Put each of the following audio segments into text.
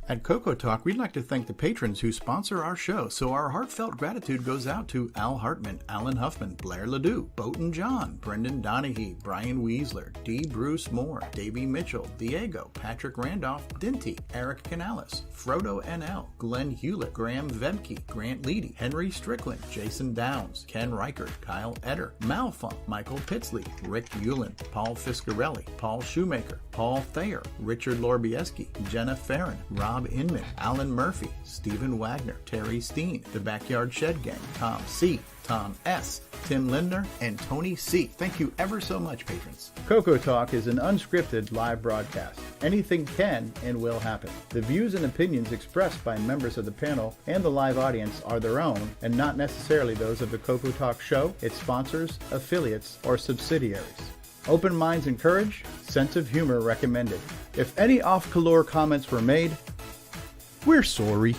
At CoCoTALK, we'd like to thank the patrons who sponsor our show, so our heartfelt gratitude goes out to Al Hartman, Alan Huffman, Blair Ledoux, Boaton John, Brendan Donaghy, Brian Weasler, D. Bruce Moore, Davey Mitchell, Diego, Patrick Randolph, Dinty, Eric Canales, Frodo NL, Glenn Hewlett, Graham Vebke, Grant Leedy, Henry Strickland, Jason Downs, Ken Reichert, Kyle Etter, Malfunk, Michael Pitsley, Rick Hewlin, Paul Fiscarelli, Paul Shoemaker, Paul Thayer, Richard Lorbieski, Jenna Farron, Rob Inman, Alan Murphy, Stephen Wagner, Terry Steen, The Backyard Shed Gang, Tom C., Tom S., Tim Lindner, and Tony C. Thank you ever so much, patrons. CoCoTALK is an unscripted live broadcast. Anything can and will happen. The views and opinions expressed by members of the panel and the live audience are their own and not necessarily those of the CoCoTALK show, its sponsors, affiliates, or subsidiaries. Open minds encouraged, sense of humor recommended. If any off-color comments were made, we're sorry.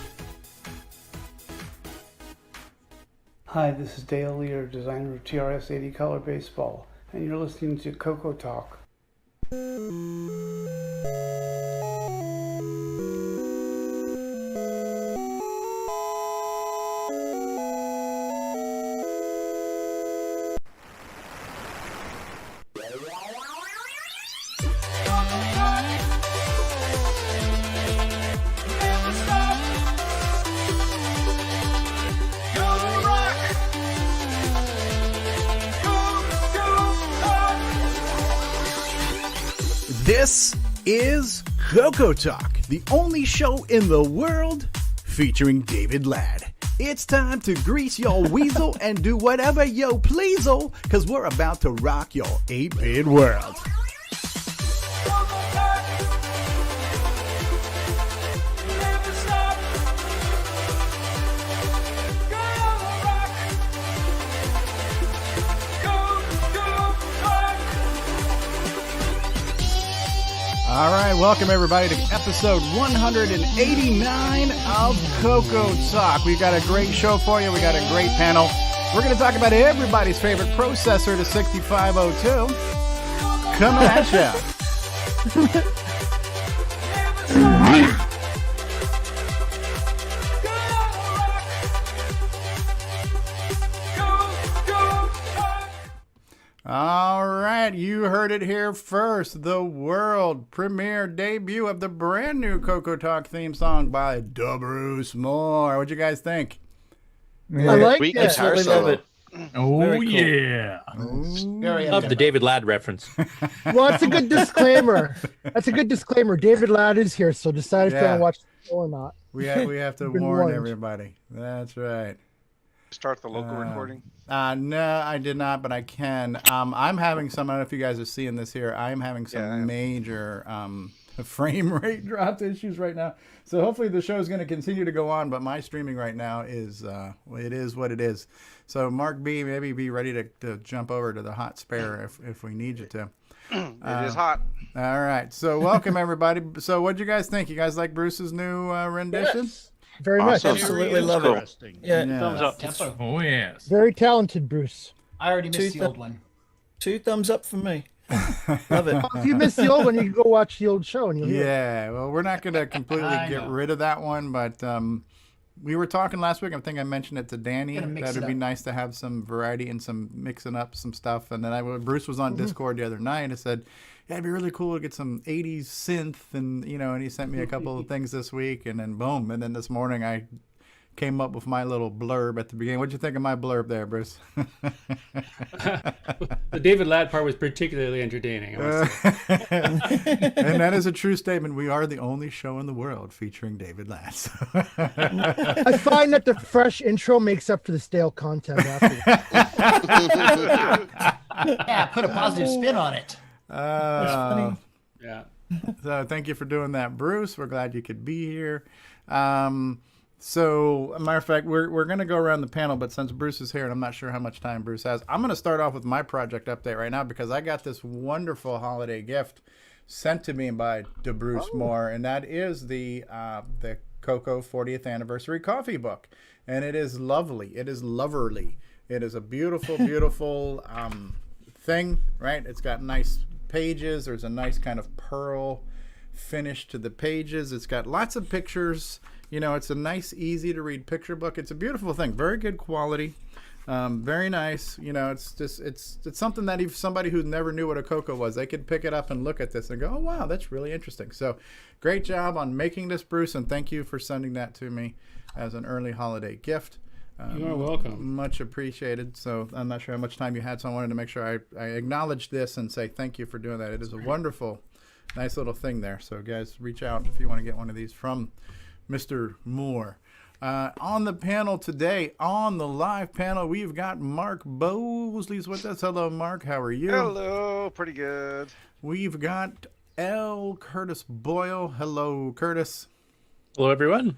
Hi, this is Dale Lear, designer of TRS-80 Color Baseball, and you're listening to CoCoTALK. This is CoCoTALK, the only show in the world featuring David Ladd. It's time to grease your weasel and do whatever yo please'll, cause we're about to rock your 8-bit world. All right, welcome everybody to episode 189 of CoCoTALK. We've got a great show for you. We got a great panel. We're going to talk about everybody's favorite processor, the 6502. Coming at ya. All right, you heard it here first. The world premiere debut of the brand new CoCoTALK theme song by Bruce Moore. What'd you guys think? I like it. Absolutely love it. Oh, Very cool. yeah. Love the David Ladd reference. Well, that's a good disclaimer. David Ladd is here, so decide if you want to watch the show or not. We have to warn everybody. That's right. Start the local recording? No, I did not, but I can. I'm having some, I don't know if you guys are seeing this here. I'm having some major frame rate drop issues right now. So hopefully the show is going to continue to go on, but my streaming right now is, it is what it is. So Mark B, maybe be ready to jump over to the hot spare if we need you to. It is hot. All right. So welcome, everybody. So what'd you guys think? You guys like Bruce's new rendition? Yes. Very much. Absolutely love it. Yeah. Thumbs up. Tempo. Oh, yes. Very talented, Bruce. I already missed the old one. 2 thumbs up for me. Love it. Well, if you missed the old one, you can go watch the old show and you'll hear it. Yeah, well, we're not going to completely get rid of that one, but we were talking last week. I think I mentioned it to Danny. That would be nice to have some variety and some mixing up some stuff. And then Bruce was on Discord the other night and said, yeah, it'd be really cool to get some 80s synth. And, and he sent me a couple of things this week. And then boom. And then this morning I came up with my little blurb at the beginning. What'd you think of my blurb there, Bruce? The David Ladd part was particularly entertaining. And that is a true statement. We are the only show in the world featuring David Ladd. I find that the fresh intro makes up for the stale content after. Yeah, put a positive spin on it. That's funny. Yeah. So thank you for doing that, Bruce. We're glad you could be here. So, a matter of fact, we're going to go around the panel, but since Bruce is here, and I'm not sure how much time Bruce has, I'm going to start off with my project update right now because I got this wonderful holiday gift sent to me by Bruce Moore, and that is the CoCo 40th Anniversary Coffee Book. And it is lovely. It is loverly. It is a beautiful, beautiful thing, right? It's got nice pages. There's a nice kind of pearl finish to the pages. It's got lots of pictures. You know, it's a nice, easy to read picture book. It's a beautiful thing. Very good quality. Very nice. You know, it's just it's something that if somebody who never knew what a CoCo was, they could pick it up and look at this and go, oh wow, that's really interesting. So great job on making this, Bruce, and thank you for sending that to me as an early holiday gift. You are welcome. Much appreciated. So I'm not sure how much time you had, so I wanted to make sure I acknowledge this and say thank you for doing that. It is a wonderful, nice little thing there. So guys, reach out if you want to get one of these from Mr. Moore. On the panel today, on the live panel, we've got Mark Bosley's with us. Hello, Mark. How are you? Hello. Pretty good. We've got L. Curtis Boyle. Hello, Curtis. Hello, everyone.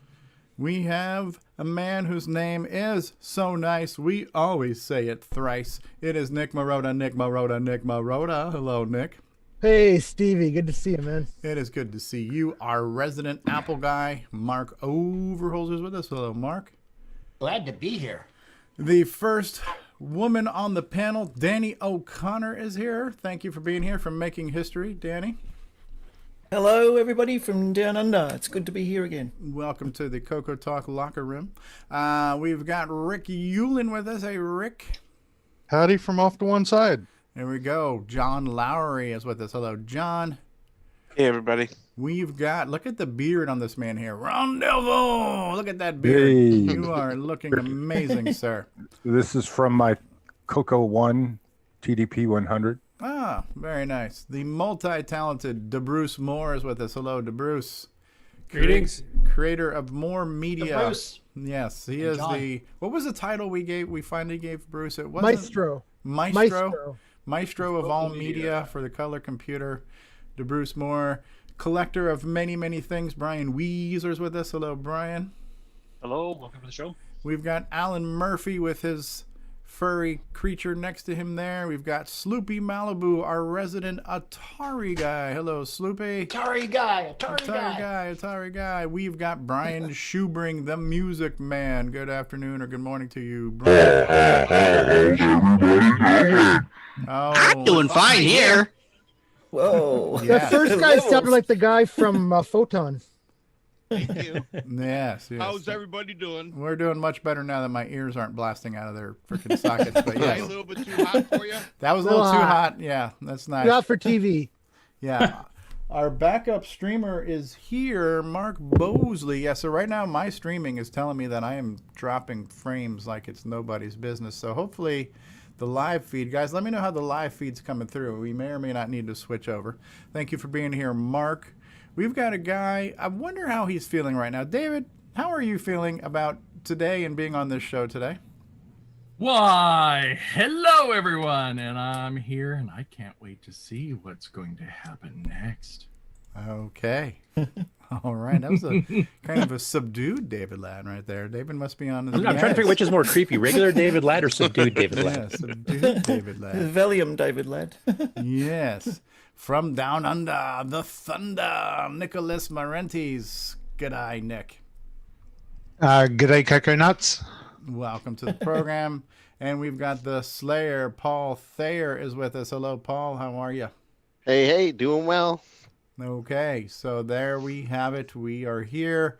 We have a man whose name is so nice, we always say it thrice. It is Nick Marotta, Nick Marotta, Nick Marotta. Hello, Nick. Hey, Stevie. Good to see you, man. It is good to see you, our resident Apple guy, Mark Overholzer's with us. Hello, Mark. Glad to be here. The first woman on the panel, Danny O'Connor, is here. Thank you for being here, for making history, Danny. Hello, everybody from down under. It's good to be here again. Welcome to the CoCoTALK locker room. We've got Rick Yulin with us. Hey, Rick. Howdy from off to one side. There we go. John Laurey is with us. Hello, John. Hey, everybody. We've got, look at the beard on this man here. Rendezvous. Look at that beard. Hey. You are looking amazing, sir. This is from my CoCo 1 TDP 100. Ah, very nice. The multi-talented DeBruce Moore is with us. Hello, DeBruce. Greetings. Creator of More Media. Bruce. Yes, he is John. the, what was the title we finally gave Bruce? It wasn't Maestro. Maestro of all media for the color computer. DeBruce Moore, collector of many, many things. Brian Weezer's with us. Hello, Brian. Hello, welcome to the show. We've got Alan Murphy with his furry creature next to him there. We've got Sloopy Malibu, our resident Atari guy. Hello, Sloopy. Atari guy. We've got Brian Schubring, the music man. Good afternoon or good morning to you, Brian. I'm doing fine here. Whoa. Yeah. The first guy sounded like the guy from Photon. Thank you. Yes. How's everybody doing? We're doing much better now that my ears aren't blasting out of their freaking sockets. But A yes, little bit too hot for you? that was a little too hot. Yeah, that's nice. Not for TV. Yeah. Our backup streamer is here, Mark Bosley. Yeah, so right now my streaming is telling me that I am dropping frames like it's nobody's business. So hopefully the live feed, guys, let me know how the live feed's coming through. We may or may not need to switch over. Thank you for being here, Mark. We've got a guy, I wonder how he's feeling right now. David, how are you feeling about today and being on this show today? Why, hello everyone, and I'm here, and I can't wait to see what's going to happen next. Okay. All right. That was a kind of a subdued David Ladd right there. David must be on his I'm trying to figure which is more creepy, regular David Ladd or subdued David Ladd. Yeah, subdued David Ladd. Valium David Ladd. Yes. From down under, the thunder, Nicholas Marentes. G'day, Nick. G'day, Coco Nuts. Welcome to the program. And we've got the Slayer, Paul Thayer, is with us. Hello, Paul. How are you? Hey, doing well. Okay, so there we have it. We are here.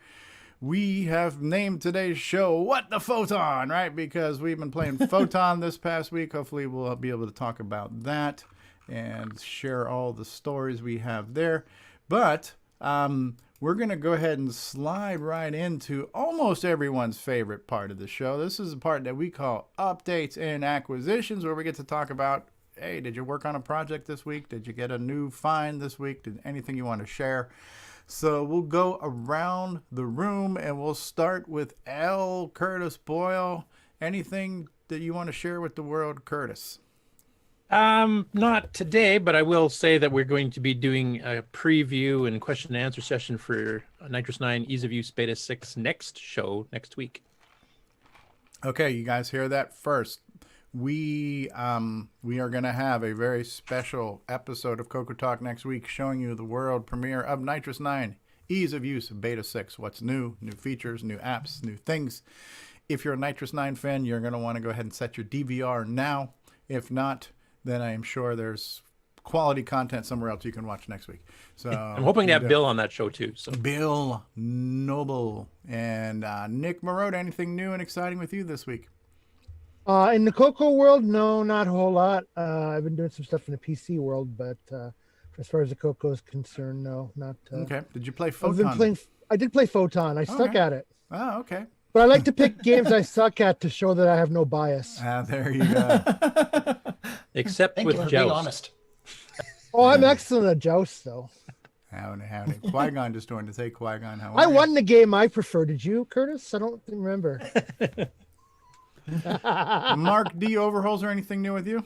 We have named today's show What the Photon, right? Because we've been playing Photon this past week. Hopefully we'll be able to talk about that and share all the stories we have there. But we're going to go ahead and slide right into almost everyone's favorite part of the show. This is the part that we call Updates and Acquisitions, where we get to talk about, hey, did you work on a project this week? Did you get a new find this week? Did anything you want to share? So we'll go around the room and we'll start with L. Curtis Boyle. Anything that you want to share with the world, Curtis? Not today, but I will say that we're going to be doing a preview and question and answer session for Nitrous 9 Ease of Use Beta 6 next week. Okay, you guys hear that first. We are going to have a very special episode of CoCoTALK next week showing you the world premiere of Nitrous 9 Ease of Use Beta 6. What's new features, new apps, new things. If you're a Nitrous 9 fan, you're going to want to go ahead and set your DVR now. If not, then I am sure there's quality content somewhere else you can watch next week. So I'm hoping to have Bill on that show too. So Bill Noble and Nick Marotta. Anything new and exciting with you this week? In the CoCo world, no, not a whole lot. I've been doing some stuff in the PC world, but as far as the CoCo is concerned, no, not. Okay. Did you play Photon? I did play Photon. I stuck at it. Oh, okay. But I like to pick games I suck at to show that I have no bias. There you go. Except Thank with you for being Joust. honest. Oh, I'm excellent at Joust, though. Howdy. Qui-Gon just joined to say, Qui-Gon, how are I you? won the game I prefer. Did you, Curtis? I don't remember. Mark D. Overholzer, anything new with you?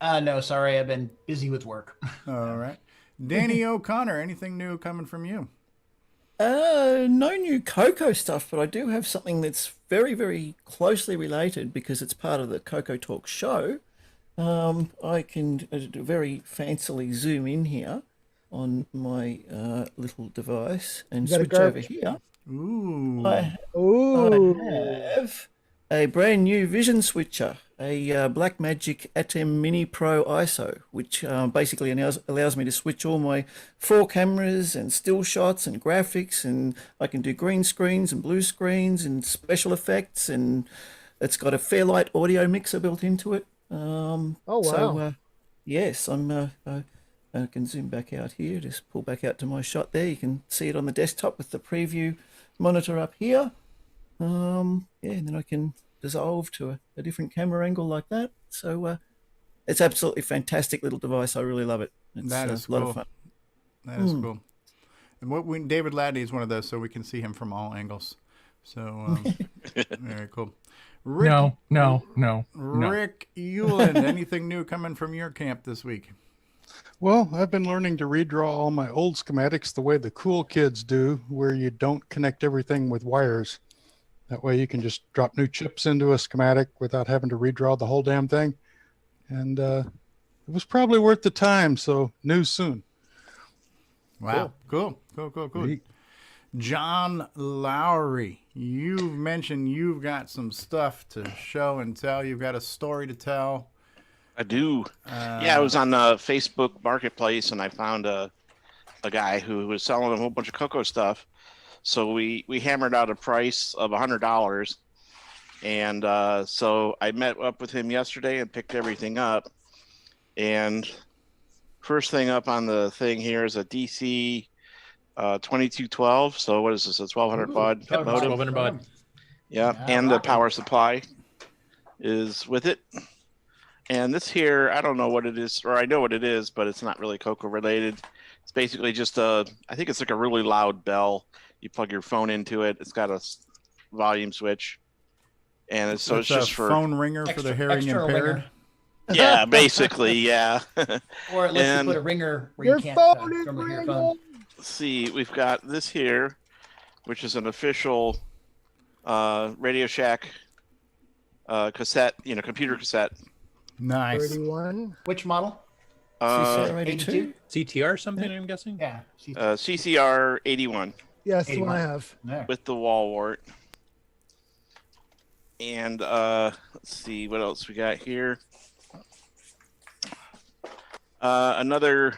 No, sorry, I've been busy with work. All right. Danny O'Connor, anything new coming from you? No new CoCo stuff, but I do have something that's very, very closely related because it's part of the CoCoTALK show. I can very fancily zoom in here on my little device and switch over here. Ooh. I have a brand new vision switcher, a Blackmagic Atem Mini Pro ISO, which basically allows me to switch all my 4 cameras and still shots and graphics, and I can do green screens and blue screens and special effects, and it's got a Fairlight audio mixer built into it. Oh, wow. So, yes, I can zoom back out here, just pull back out to my shot there. You can see it on the desktop with the preview monitor up here. And then I can dissolve to a different camera angle like that. So it's absolutely fantastic little device. I really love it. It's That is a lot cool. of fun. That is cool. And David Laddie is one of those, so we can see him from all angles. So very cool. Rick, No. Rick Euland, anything new coming from your camp this week? Well, I've been learning to redraw all my old schematics the way the cool kids do, where you don't connect everything with wires. That way you can just drop new chips into a schematic without having to redraw the whole damn thing. And it was probably worth the time, so news soon. Wow. Cool. John Laurey, you've mentioned you've got some stuff to show and tell. You've got a story to tell. I do. I was on the Facebook Marketplace and I found a guy who was selling a whole bunch of CoCo stuff. So we hammered out a price of $100. And so I met up with him yesterday and picked everything up. And first thing up on the thing here is a DC 2212. So what is this? A 1200 baud modem? 1200 baud. Yeah, and the power supply is with it. And this here, I don't know what it is, or I know what it is, but it's not really CoCo related. It's basically just I think it's like a really loud bell. You plug your phone into it. It's got a volume switch. And it's just for phone ringer for the hearing impaired. Ringer. Yeah, basically, yeah. Or it lets you put a ringer where Your you can't phone is from your ringing. phone. Let's see, we've got this here, which is an official Radio Shack cassette, computer cassette. Nice. 31. Which model? CCR82? CTR something, I'm guessing? Yeah. CCR 81 Yes, the one I have. There. with the wall wart. And let's see what else we got here. Another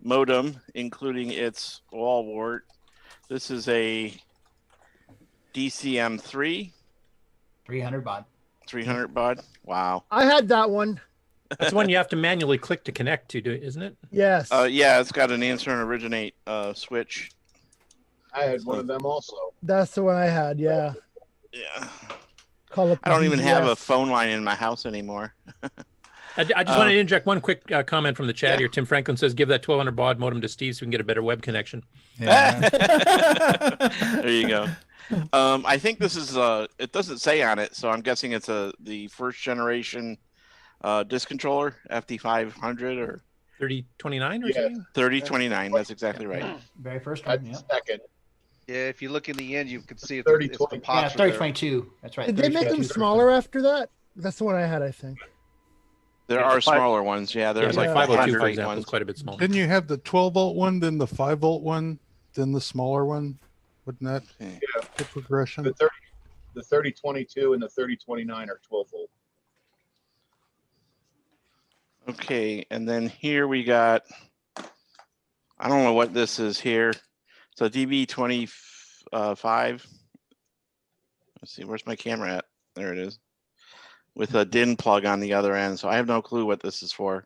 modem, including its wall wart. This is a DCM3. 300 baud. 300 baud. Wow. I had that one. That's the one you have to manually click to connect to, isn't it? Yes. Yeah, it's got an answer and originate switch. I had one of them also. That's the one I had, yeah. Yeah. Call up I don't even have a DGS. phone line in my house anymore. I just wanted to interject one quick comment from the chat Yeah. here. Tim Franklin says, give that 1200 baud modem to Steve so we can get a better web connection. Yeah. There you go. I think this is it doesn't say on it, so I'm guessing it's the first generation disc controller, FD500 or 3029 or something? 3029. That's exactly right. Very first one. Yeah. Second. Yeah, if you look in the end, you can see it's 3020. the Yeah, pops are there. 3022. That's right. Did they make them 3022. smaller after that? That's the one I had, I think. There Yeah, are the five- smaller ones. Yeah, there's Yeah, like like 502, for 500 example, is ones. quite a bit smaller. Didn't you have the 12-volt one, then the 5-volt one, then the smaller one? Wouldn't that Yeah. the progression? The 3022 and the 3029 are 12 volt. Okay, and then here we got, I don't know what this is here. So DB25. Let's see, where's my camera at? There it is. With a DIN plug on the other end. So I have no clue what this is for.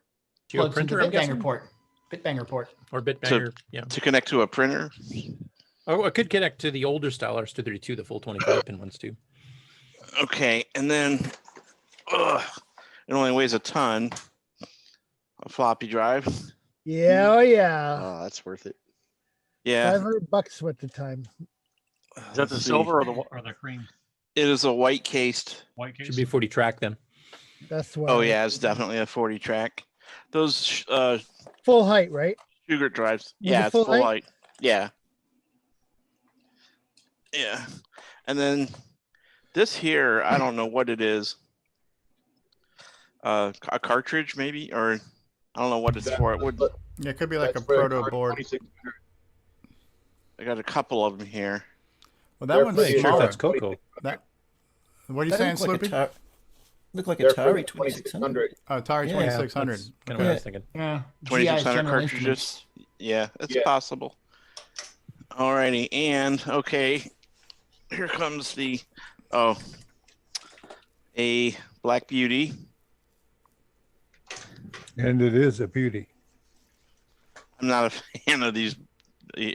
Do you have a Plugs into printer, I'm Bitbanger guessing? port. Bitbanger port. Or Bitbanger, yeah. To connect to a printer? Oh, it could connect to the older style RS-232, the full 25-pin ones too. Okay, and then it only weighs a ton. A floppy drive. Yeah, oh yeah. Oh, that's worth it. Yeah. $500 at the time. Is that the silver or the cream? It is a white cased. White case. Should be 40 track then. That's what. Oh yeah, it's definitely a 40 track. Those full height, right? Sugar drives. Was Yeah, it it's full full height? height. Yeah. Yeah. And then this here, I don't know what it is. A cartridge maybe, or I don't know what it's for. It would. Yeah, it could be like a proto board. I got a couple of them here. Well, that one's Pretty sure smaller. that's CoCo. That. What are you saying, Sloopy? Look like Atari 2600. Oh, Atari Yeah, 2600. That's kind of what I was thinking. Yeah. 2600 General cartridges. Instruments. Yeah, it's possible. Alrighty, and okay, here comes the a Black Beauty. And it is a beauty. I'm not a fan of these.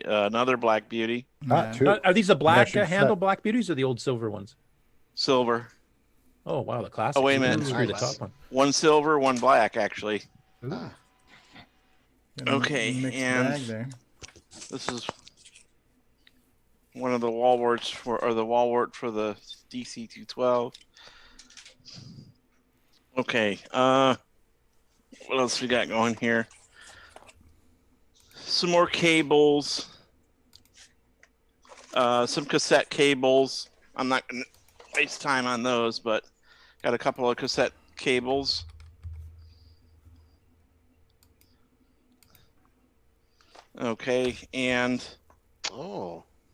Another Black Beauty. Not two. Are these the black Matching handle set. Black Beauties or the old silver ones? Silver. Oh wow, the classic. Oh wait a minute. Screw the top one. One silver, one black, actually. Got a Okay, mixed and bag there. this is one of the wall warts for the DC 212. Okay, what else we got going here? Some more cables, some cassette cables. I'm not gonna waste time on those, but got a couple of cassette cables. Okay, and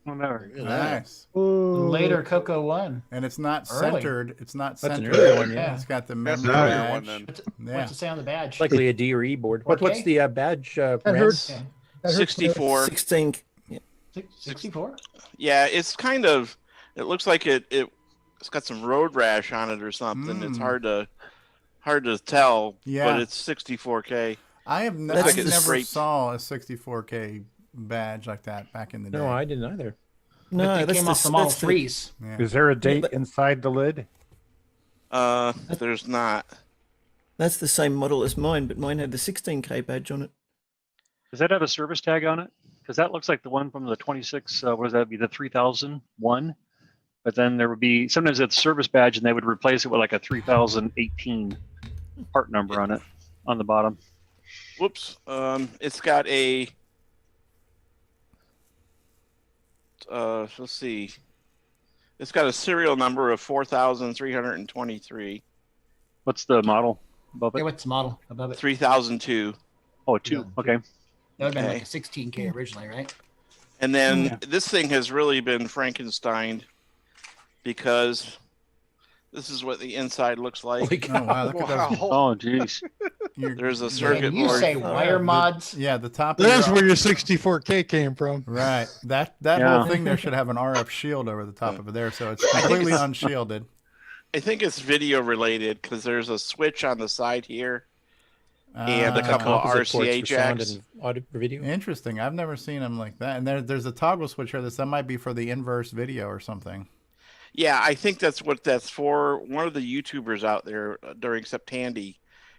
Nice. Later CoCo 1. And it's not Early. centered. It's not That's an centered. early one, yeah. It's got the That's memory an earlier badge. one, then. What's it say on the badge? Likely a D or E board. What's 4K? the badge? That brand? hurts. Okay. That hurts 64. 16. 64? Yeah, it's kind of. It looks like it's got some road rash on it or something. It's hard to tell. Yeah. But it's 64K. I have Looks like it's never straight. saw a 64K badge like that back in the day. No, I didn't either. No, But they that's came off the Model that's 3s. Yeah. Is there a date but- inside the lid? There's not. That's the same model as mine, but mine had the 16K badge on it. Does that have a service tag on it? Because that looks like the one from the 26. What does that be? The 3001. But then there would be sometimes it's a service badge, and they would replace it with like a 3018 part number on it on the bottom. Whoops. It's got a. Let's see. It's got a serial number of 4,323. What's the model above Hey, it? what's the model above it? 3002. Oh, two. Okay. That would have been Okay. like a 16K originally, right? And then this thing has really been Frankensteined because this is what the inside looks like. Oh, wow. Look at those. Oh, jeez. There's a circuit Can you board. say wire mods? Yeah, the top. That's of where your 64K came from. Right. That Yeah. whole thing there should have an RF shield over the top of it there, so it's completely unshielded. I think it's video related because there's a switch on the side here and a couple of Opposite ports RCA for sound jacks. and audio video. Interesting. I've never seen them like that. And there's a toggle switch here that might be for the inverse video or something. Yeah, I think that's what that's for. One of the YouTubers out there during Septandy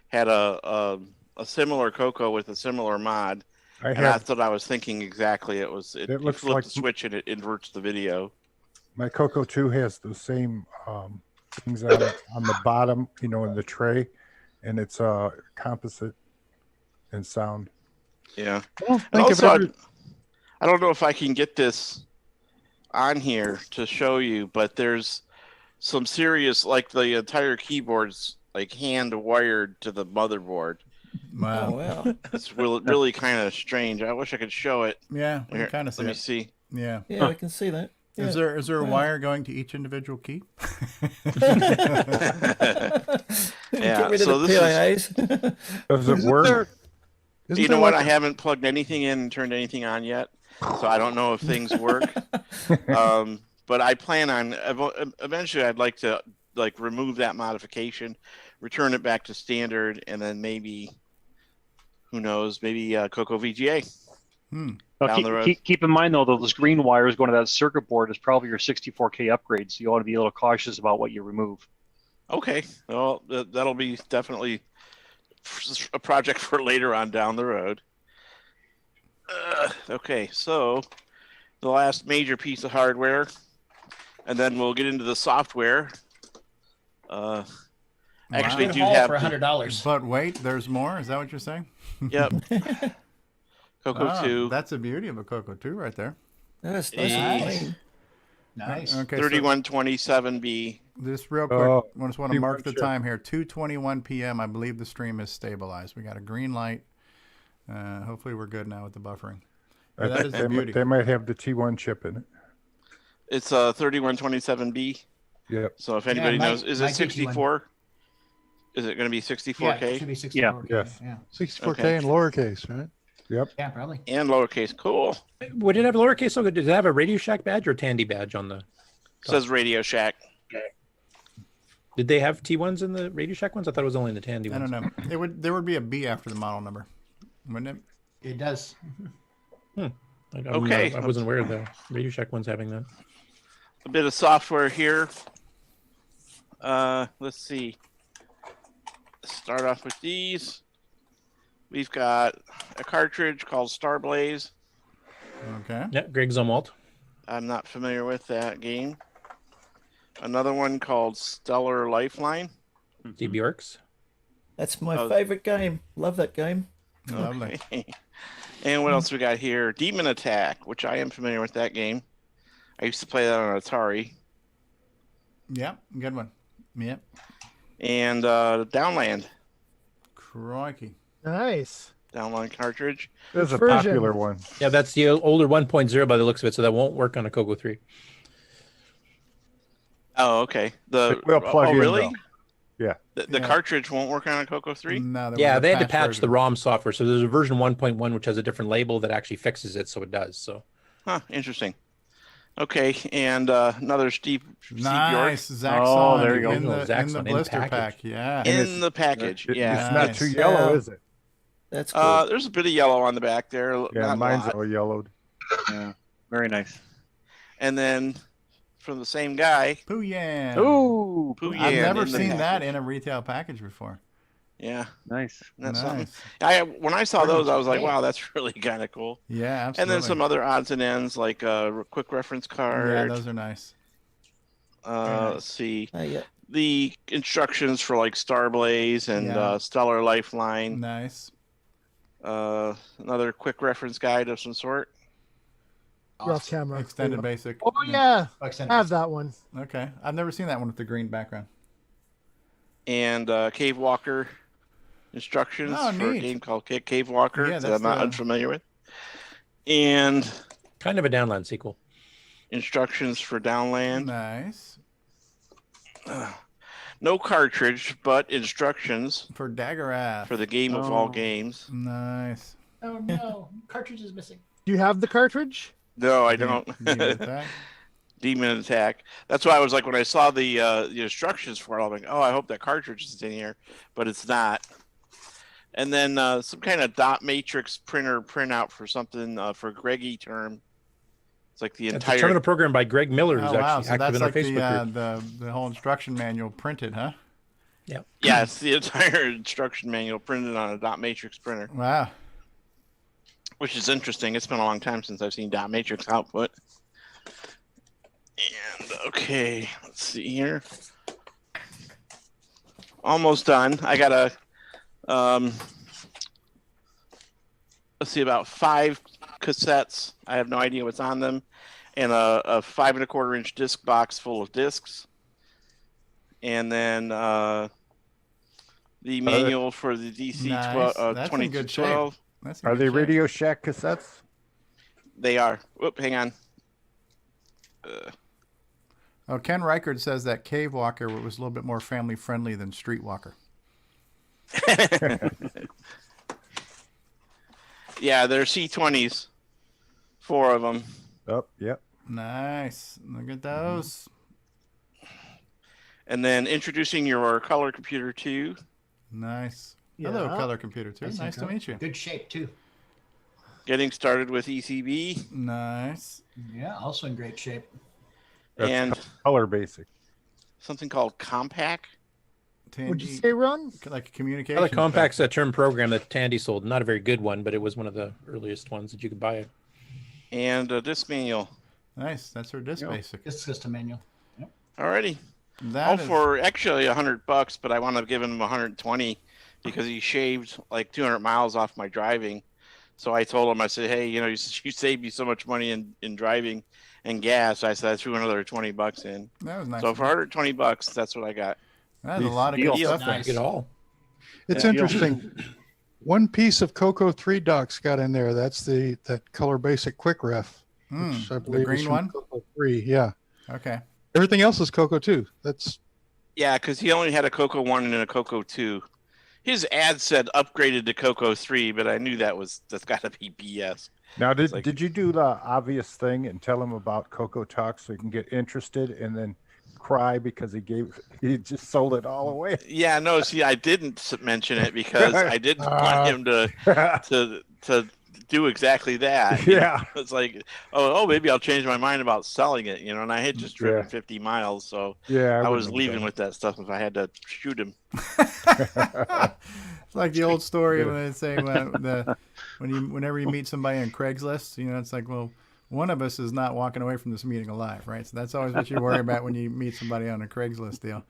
had a similar CoCo with a similar mod. I And have. that's what I was thinking exactly. It was It you looks flip like- the switch and it inverts the video. My CoCo 2 has the same things on the bottom, in the tray, and it's composite and sound. Yeah. Well, And think of also, every- I don't know if I can get this on here to show you, but there's some serious, like the entire keyboard's like hand wired to the motherboard. Wow. Oh, wow. It's really kind of strange. I wish I could show it. Yeah, I Here, kind of see let me it. see. Yeah. Yeah, I can see that. Is there a Wow. wire going to each individual key? Get rid so of the this PIAs. Does it work? You know what? I haven't plugged anything in and turned anything on yet, so I don't know if things work. But I plan on eventually. I'd like to remove that modification, return it back to standard, and then maybe, who knows, maybe CoCo VGA. Down the road. Keep in mind though, those green wires going to that circuit board is probably your 64K upgrade, so you want to be a little cautious about what you remove. Okay, well that'll be definitely a project for later on down the road. Okay, so the last major piece of hardware, and then we'll get into the software. Actually, Good do haul have for $100. But wait, there's more. Is that what you're saying? Yep. CoCo 2. That's the beauty of a CoCo 2 right there. That's nice. Nice. Okay, 3127B. Just real quick, I just want to T1 mark the chip. time here. 2:21 p.m. I believe the stream is stabilized. We got a green light. Hopefully we're good now with the buffering. I That think is the beauty. they might have the T1 chip in it. It's 3127B. Yep. So if anybody my- knows, is my it 64? Is it going to be 64K? Yeah, it should be 64K. Yes. Yeah. 64K Okay. and lowercase, right? Yep. Yeah, probably. And lowercase. Cool. Would it have lowercase? So does it have a Radio Shack badge or Tandy badge on the? Says Radio Shack. Did they have T1s in the Radio Shack ones? I thought it was only in the Tandy I ones. don't know. There would be a B after the model number, wouldn't it? It does. I Okay. wasn't aware of the Radio Shack ones having that. A bit of software here. Let's see. Start off with these. We've got a cartridge called Starblaze. Okay. Yeah, Greg Zumwalt. I'm not familiar with that game. Another one called Stellar Lifeline. DB Orcs. That's my favorite game. Love that game. Lovely. Okay. And what else we got here? Demon Attack, which I am familiar with that game. I used to play that on Atari. Yep, good one. Yep. And Downland. Crikey. Nice. Downland cartridge. There's a version? popular one. Yeah, that's the older 1.0 by the looks of it, so that won't work on a CoCo 3. Oh, okay. It will plug in, really? though. Yeah. The cartridge won't work on a CoCo 3? No, Yeah, they had to patch the ROM software, so there's a version 1.1 which has a different label that actually fixes it, so it does. So. Huh, interesting. Okay, and another Steve Nice. Bjork. Zaxxon. Oh, there you go. In the Zaxxon in the blister package. pack. Yeah. In the package, yeah. It's not too yellow, is it? That's cool. There's a bit of yellow on the back there. Yeah, not a mine's lot. all yellowed. Yeah, very nice. And then from the same guy, Pooyan. Ooh, Pooyan. I've never in the seen that package. in a retail package before. Yeah, nice. that's Nice. something. When I saw those, I was like, wow, that's really kind of cool. Yeah, absolutely. And then some other odds and ends, like a quick reference card. Yeah, those are nice. Let's see. Yeah. The instructions for like Starblaze and Yeah. Stellar Lifeline. Nice. Another quick reference guide of some sort. You're off camera. Extended basic. Oh yeah, Extended have that one. Okay. I've never seen that one with the green background. And Cave Walker instructions Oh, for a neat. game called Cave Walker Yeah, that that's I'm not the- unfamiliar with. And Kind of a Downland sequel. instructions for Downland. Nice. No cartridge, but instructions For Daggerath. for the game of all games. Nice. Oh no, cartridge is missing. Do you have the cartridge? No, I don't. Demon Attack. Demon Attack. That's why I was like, when I saw the instructions for it, I was like, oh, I hope that cartridge is in here, but it's not. And then some kind of dot matrix printout for something for Greggy term. It's like the It's a entire. terminal program by Greg Miller, who's Oh, wow. actually So active that's in our like Facebook group. the whole instruction manual printed, huh? Yeah. Yeah, it's the entire instruction manual printed on a dot matrix printer, Wow. which is interesting. It's been a long time since I've seen dot matrix output. And okay, let's see here. Almost done. I got let's see, about 5 cassettes. I have no idea what's on them, and a 5 1/4-inch disc box full of discs, and then the manual for the DC Nice. That's in good shape. 2212. That's in Are good they shape. Radio Shack cassettes? They are. Whoop, hang on. Oh, Ken Reichard says that Cave Walker was a little bit more family friendly than Street Walker. Yeah, they're C20s. 4 of them. Oh, yep. Nice. Look at those. And then introducing your color computer 2. Nice. Yeah. Hello, color computer 2. Nice to meet you. Good shape too. Getting started with ECB. Nice. Yeah, also in great shape. That's And color basic. something called Compact. What'd you say, Ron? Like a communication. Compact's a term program that Tandy sold. Not a very good one, but it was one of the earliest ones that you could buy. And a disc manual. Nice. That's her disc basic. Disc system manual. Alrighty. That is... for actually $100, but I wound up giving him 120 because he shaved like 200 miles off my driving. So I told him, I said, hey, you saved me so much money in driving and gas. I said I threw another $20 in. That was nice. So for $120, that's what I got. That's a lot of good stuff. Nice. It all. It's interesting. One piece of CoCo 3 docs got in there. That's that color basic quick ref, which I believe green is from one? CoCo 3. Yeah. Okay. Everything else is CoCo 2. That's Yeah, because he only had a CoCo 1 and a CoCo 2. His ad said upgraded to CoCo 3, but I knew that's got to be BS. Now, did you do the obvious thing and tell him about CoCoTALK so he can get interested and then cry because he just sold it all away? Yeah, no, see, I didn't mention it because I didn't want him to do exactly that. Yeah. It's like, oh, maybe I'll change my mind about selling it, and I had just driven 50 miles, so yeah, I was leaving with that stuff if I had to shoot him. It's like the old story when they say whenever you meet somebody on Craigslist, it's like, well, one of us is not walking away from this meeting alive, right? So that's always what you worry about when you meet somebody on a Craigslist deal.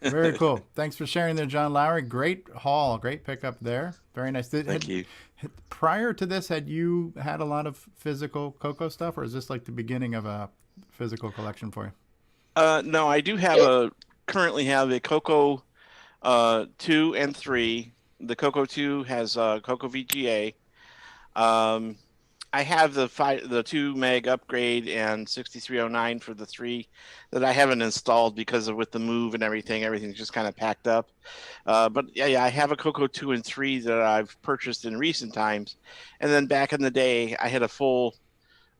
Very cool. Thanks for sharing there, John Laurey. Great haul, great pickup there. Very nice. Thank you. Prior to this, had you had a lot of physical CoCo stuff, or is this like the beginning of a physical collection for you? No, I do currently have a CoCo 2 and 3. The CoCo 2 has CoCo VGA. I have the 2 meg upgrade and 6309 for the 3 that I haven't installed because with the move and everything's just kind of packed up. But yeah, I have a CoCo 2 and 3 that I've purchased in recent times. And then back in the day, I had a full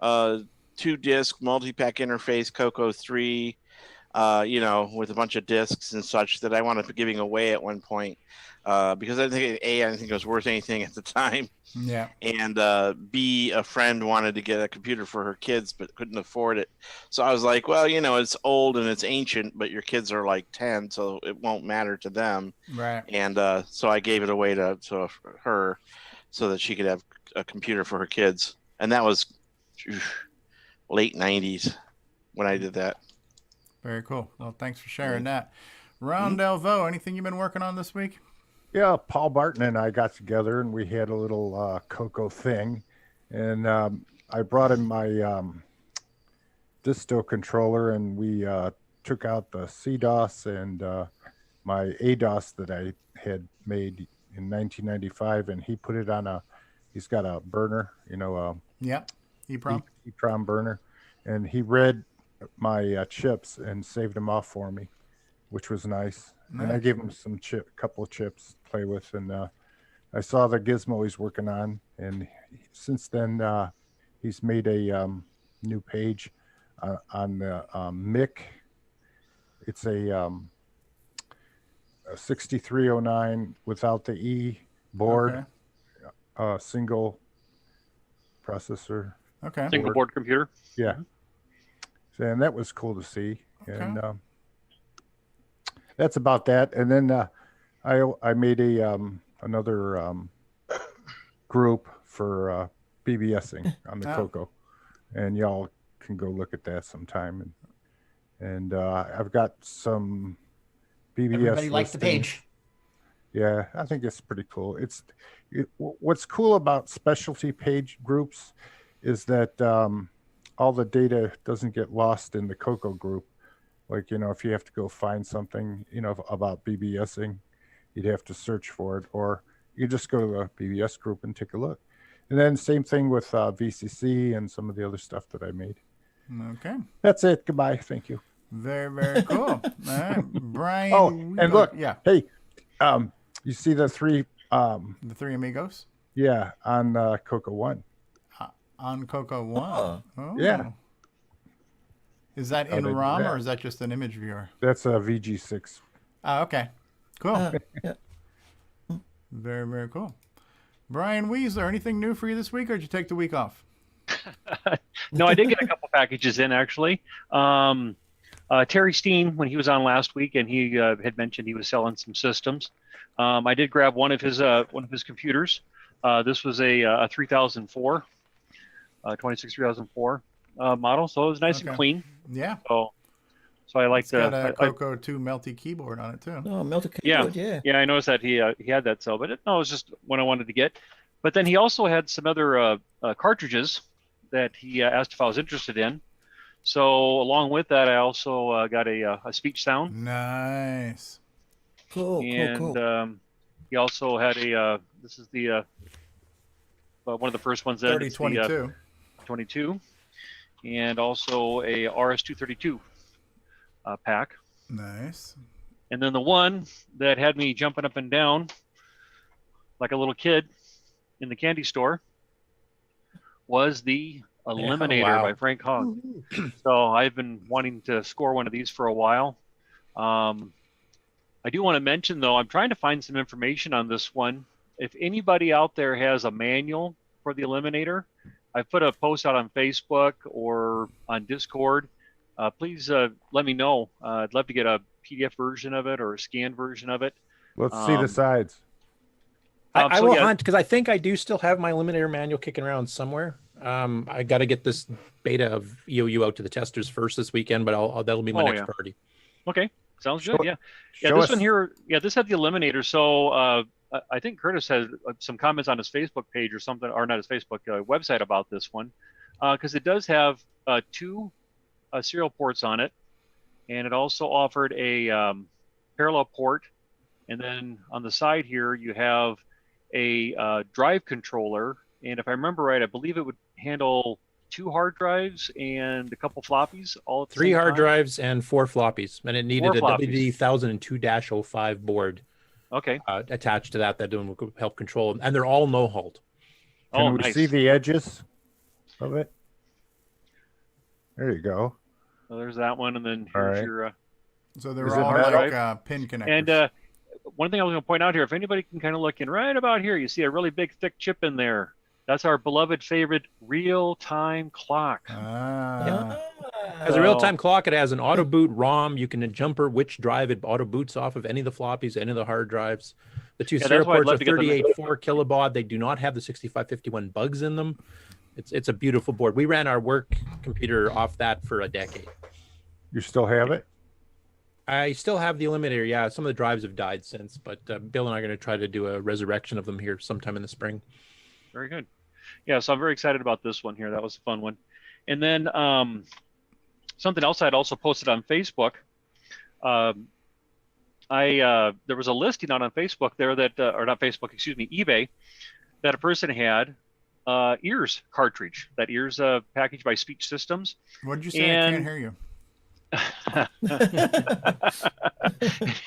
2-disc multi-pack interface CoCo 3, with a bunch of discs and such that I wound up giving away at one point. Because I didn't think it was worth anything at the time. Yeah. And B, a friend wanted to get a computer for her kids but couldn't afford it. So I was like, well, it's old and it's ancient, but your kids are like 10, so it won't matter to them. Right. And so I gave it away to her so that she could have a computer for her kids. And that was late 90s when I did that. Very cool. Well, thanks for sharing that. Ron Delvaux, anything you've been working on this week? Yeah, Paul Barton and I got together and we had a little CoCo thing. And I brought in my disto controller and we took out the CDOS and my ADOS that I had made in 1995. And he put it on he's got a burner, EEPROM burner. And he read my chips and saved them off for me, which was nice. And I gave him some couple of chips to play with, and I saw the gizmo he's working on, and since then he's made a new page on the MIC. It's a 6309 without the E board, single processor. Okay. Single board computer. Yeah. And that was cool to see. Okay. And that's about that. And then I made another group for BBSing on the CoCo, and y'all can go look at that sometime. And I've got some BBS. Everybody liked the page. Yeah, I think it's pretty cool. What's cool about specialty page groups is that all the data doesn't get lost in the CoCo group. Like, if you have to go find something, about BBSing, you'd have to search for it, or you just go to the BBS group and take a look. And then same thing with VCC and some of the other stuff that I made. Okay. That's it. Goodbye. Thank you. Very, very cool. All right. Brian. Oh, and look, yeah. Hey, You see the three amigos? Yeah, on CoCo One. On CoCo One. Oh. Yeah. Is that How in they do ROM that. or is that just an image viewer? That's a VG6. Oh, okay. Cool. Yeah. Very, very cool. Brian Weasler, anything new for you this week, or did you take the week off? No, I did get a couple packages in actually. Terry Steen, when he was on last week, and he had mentioned he was selling some systems. I did grab one of his computers. This was a 3004, 263004 model, so it was nice and clean. Yeah. So I like It's got a CoCo 2 melty keyboard on it too. Oh, melty keyboard, yeah. Yeah, I noticed that he had that. So, but it was just one I wanted to get. But then he also had some other cartridges that he asked if I was interested in. So along with that, I also got a speech sound. Nice. Cool. He also had this is the one of the first ones. 3022. 22, and also a RS-232 pack. Nice. And then the one that had me jumping up and down like a little kid in the candy store was the Eliminator by Frank Hogg. So I've been wanting to score one of these for a while. I do want to mention, though, I'm trying to find some information on this one. If anybody out there has a manual for the Eliminator, I've put a post out on Facebook or on Discord. Please let me know. I'd love to get a PDF version of it or a scanned version of it. Let's see the sides. I will hunt because I think I do still have my Eliminator manual kicking around somewhere. I got to get this beta of EOU out to the testers first this weekend, but that'll be my next priority. Okay, sounds good. Yeah, this one here. Yeah, this had the Eliminator. So I think Curtis has some comments on his Facebook page or something, or not his Facebook website about this one, because it does have two serial ports on it, and it also offered a parallel port, and then on the side here you have a drive controller, and if I remember right, I believe it would handle 2 hard drives and a couple floppies, all at the 3 same hard time. drives and 4 floppies, and it needed 4 a floppies. WD-1002-05 board. Okay. Attached to that would help control them, and they're all no halt. Can we see the edges of it? There you go. So there's that one, and then here's right. your. So they're all like pin connectors. And one thing I was going to point out here, if anybody can kind of look in right about here, you see a really big, thick chip in there. That's our beloved favorite real-time clock. As a real-time clock, it has an auto boot ROM. You can jumper which drive it auto boots off of, any of the floppies, any of the hard drives. The 2 serial ports are 38.4 kilobaud. They do not have the 6551 bugs in them. It's a beautiful board. We ran our work computer off that for a decade. You still have it? I still have the Eliminator. Yeah, some of the drives have died since, but Bill and I are going to try to do a resurrection of them here sometime in the spring. Very good. Yeah, so I'm very excited about this one here. That was a fun one. And then something else I'd also posted on Facebook. There was a listing out on Facebook there that, or not Facebook, excuse me, eBay, that a person had ears cartridge. That ears packaged by Speech Systems. What did you say? I can't hear you.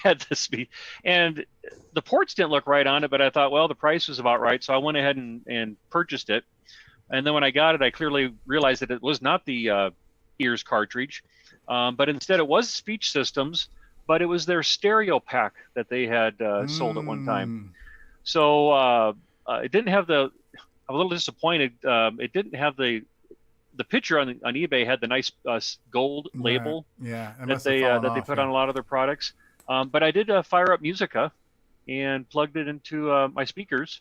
Had the speed, and the ports didn't look right on it, but I thought, well, the price was about right, so I went ahead and purchased it. And then when I got it, I clearly realized that it was not the ears cartridge, but instead it was Speech Systems, but it was their stereo pack that they had sold at one time. So it didn't have I'm a little disappointed. It didn't have the picture on eBay had the nice gold label that they put on a lot of their products. But I did fire up Musica and plugged it into my speakers,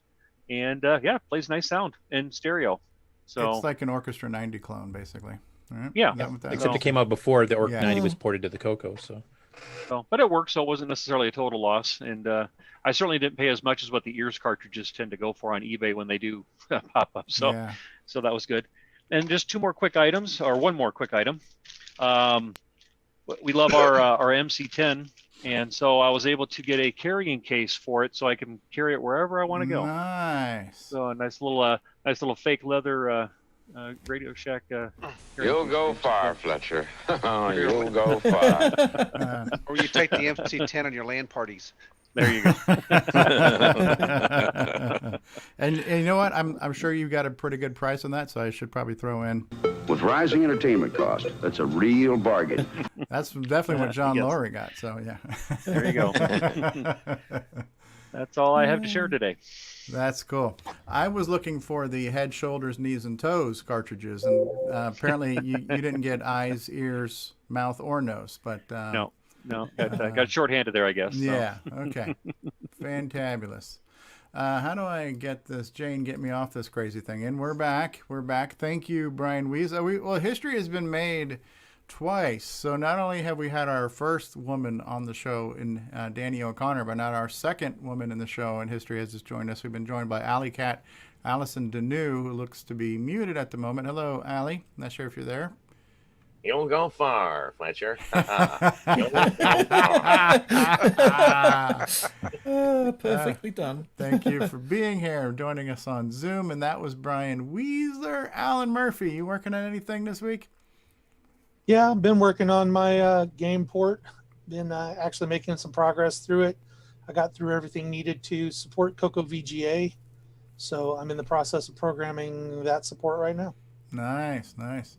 and plays nice sound in stereo. So it's like an Orchestra 90 clone, basically. Right? Yeah, except it came out before the Orc 90 was ported to the CoCo. So, but it worked, so it wasn't necessarily a total loss. And I certainly didn't pay as much as what the ears cartridges tend to go for on eBay when they do pop up. So that was good. And just 2 more quick items, or 1 more quick item. We love our MC10, and so I was able to get a carrying case for it, so I can carry it wherever I want to go. Nice. So a nice little fake leather Radio Shack. You'll go far, Fletcher. You'll go far. Or you take the MC10 on your LAN parties. There you go. and you know what? I'm sure you got a pretty good price on that, so I should probably throw in. With rising entertainment costs, that's a real bargain. That's definitely what John Laurey got. So yeah. There you go. That's all I have to share today. That's cool. I was looking for the head, shoulders, knees, and toes cartridges, and apparently you didn't get eyes, ears, mouth, or nose. But no, got shorthanded there, I guess. So. Yeah. Okay. Fantabulous. How do I get this? Jane, get me off this crazy thing. And we're back. We're back. Thank you, Brian Weiss. Well, history has been made twice. So not only have we had our first woman on the show in Danny O'Connor, but not our second woman in the show in history has just joined us. We've been joined by Alley Cat, Alison DeNu, who looks to be muted at the moment. Hello, Allie. Not sure if you're there. You don't go far, Fletcher. Perfectly done. Thank you for being here, joining us on Zoom. And that was Brian Weasler. Alan Murphy, you working on anything this week? Yeah, I've been working on my game port. Been actually making some progress through it. I got through everything needed to support CoCo VGA. So I'm in the process of programming that support right now. Nice, nice.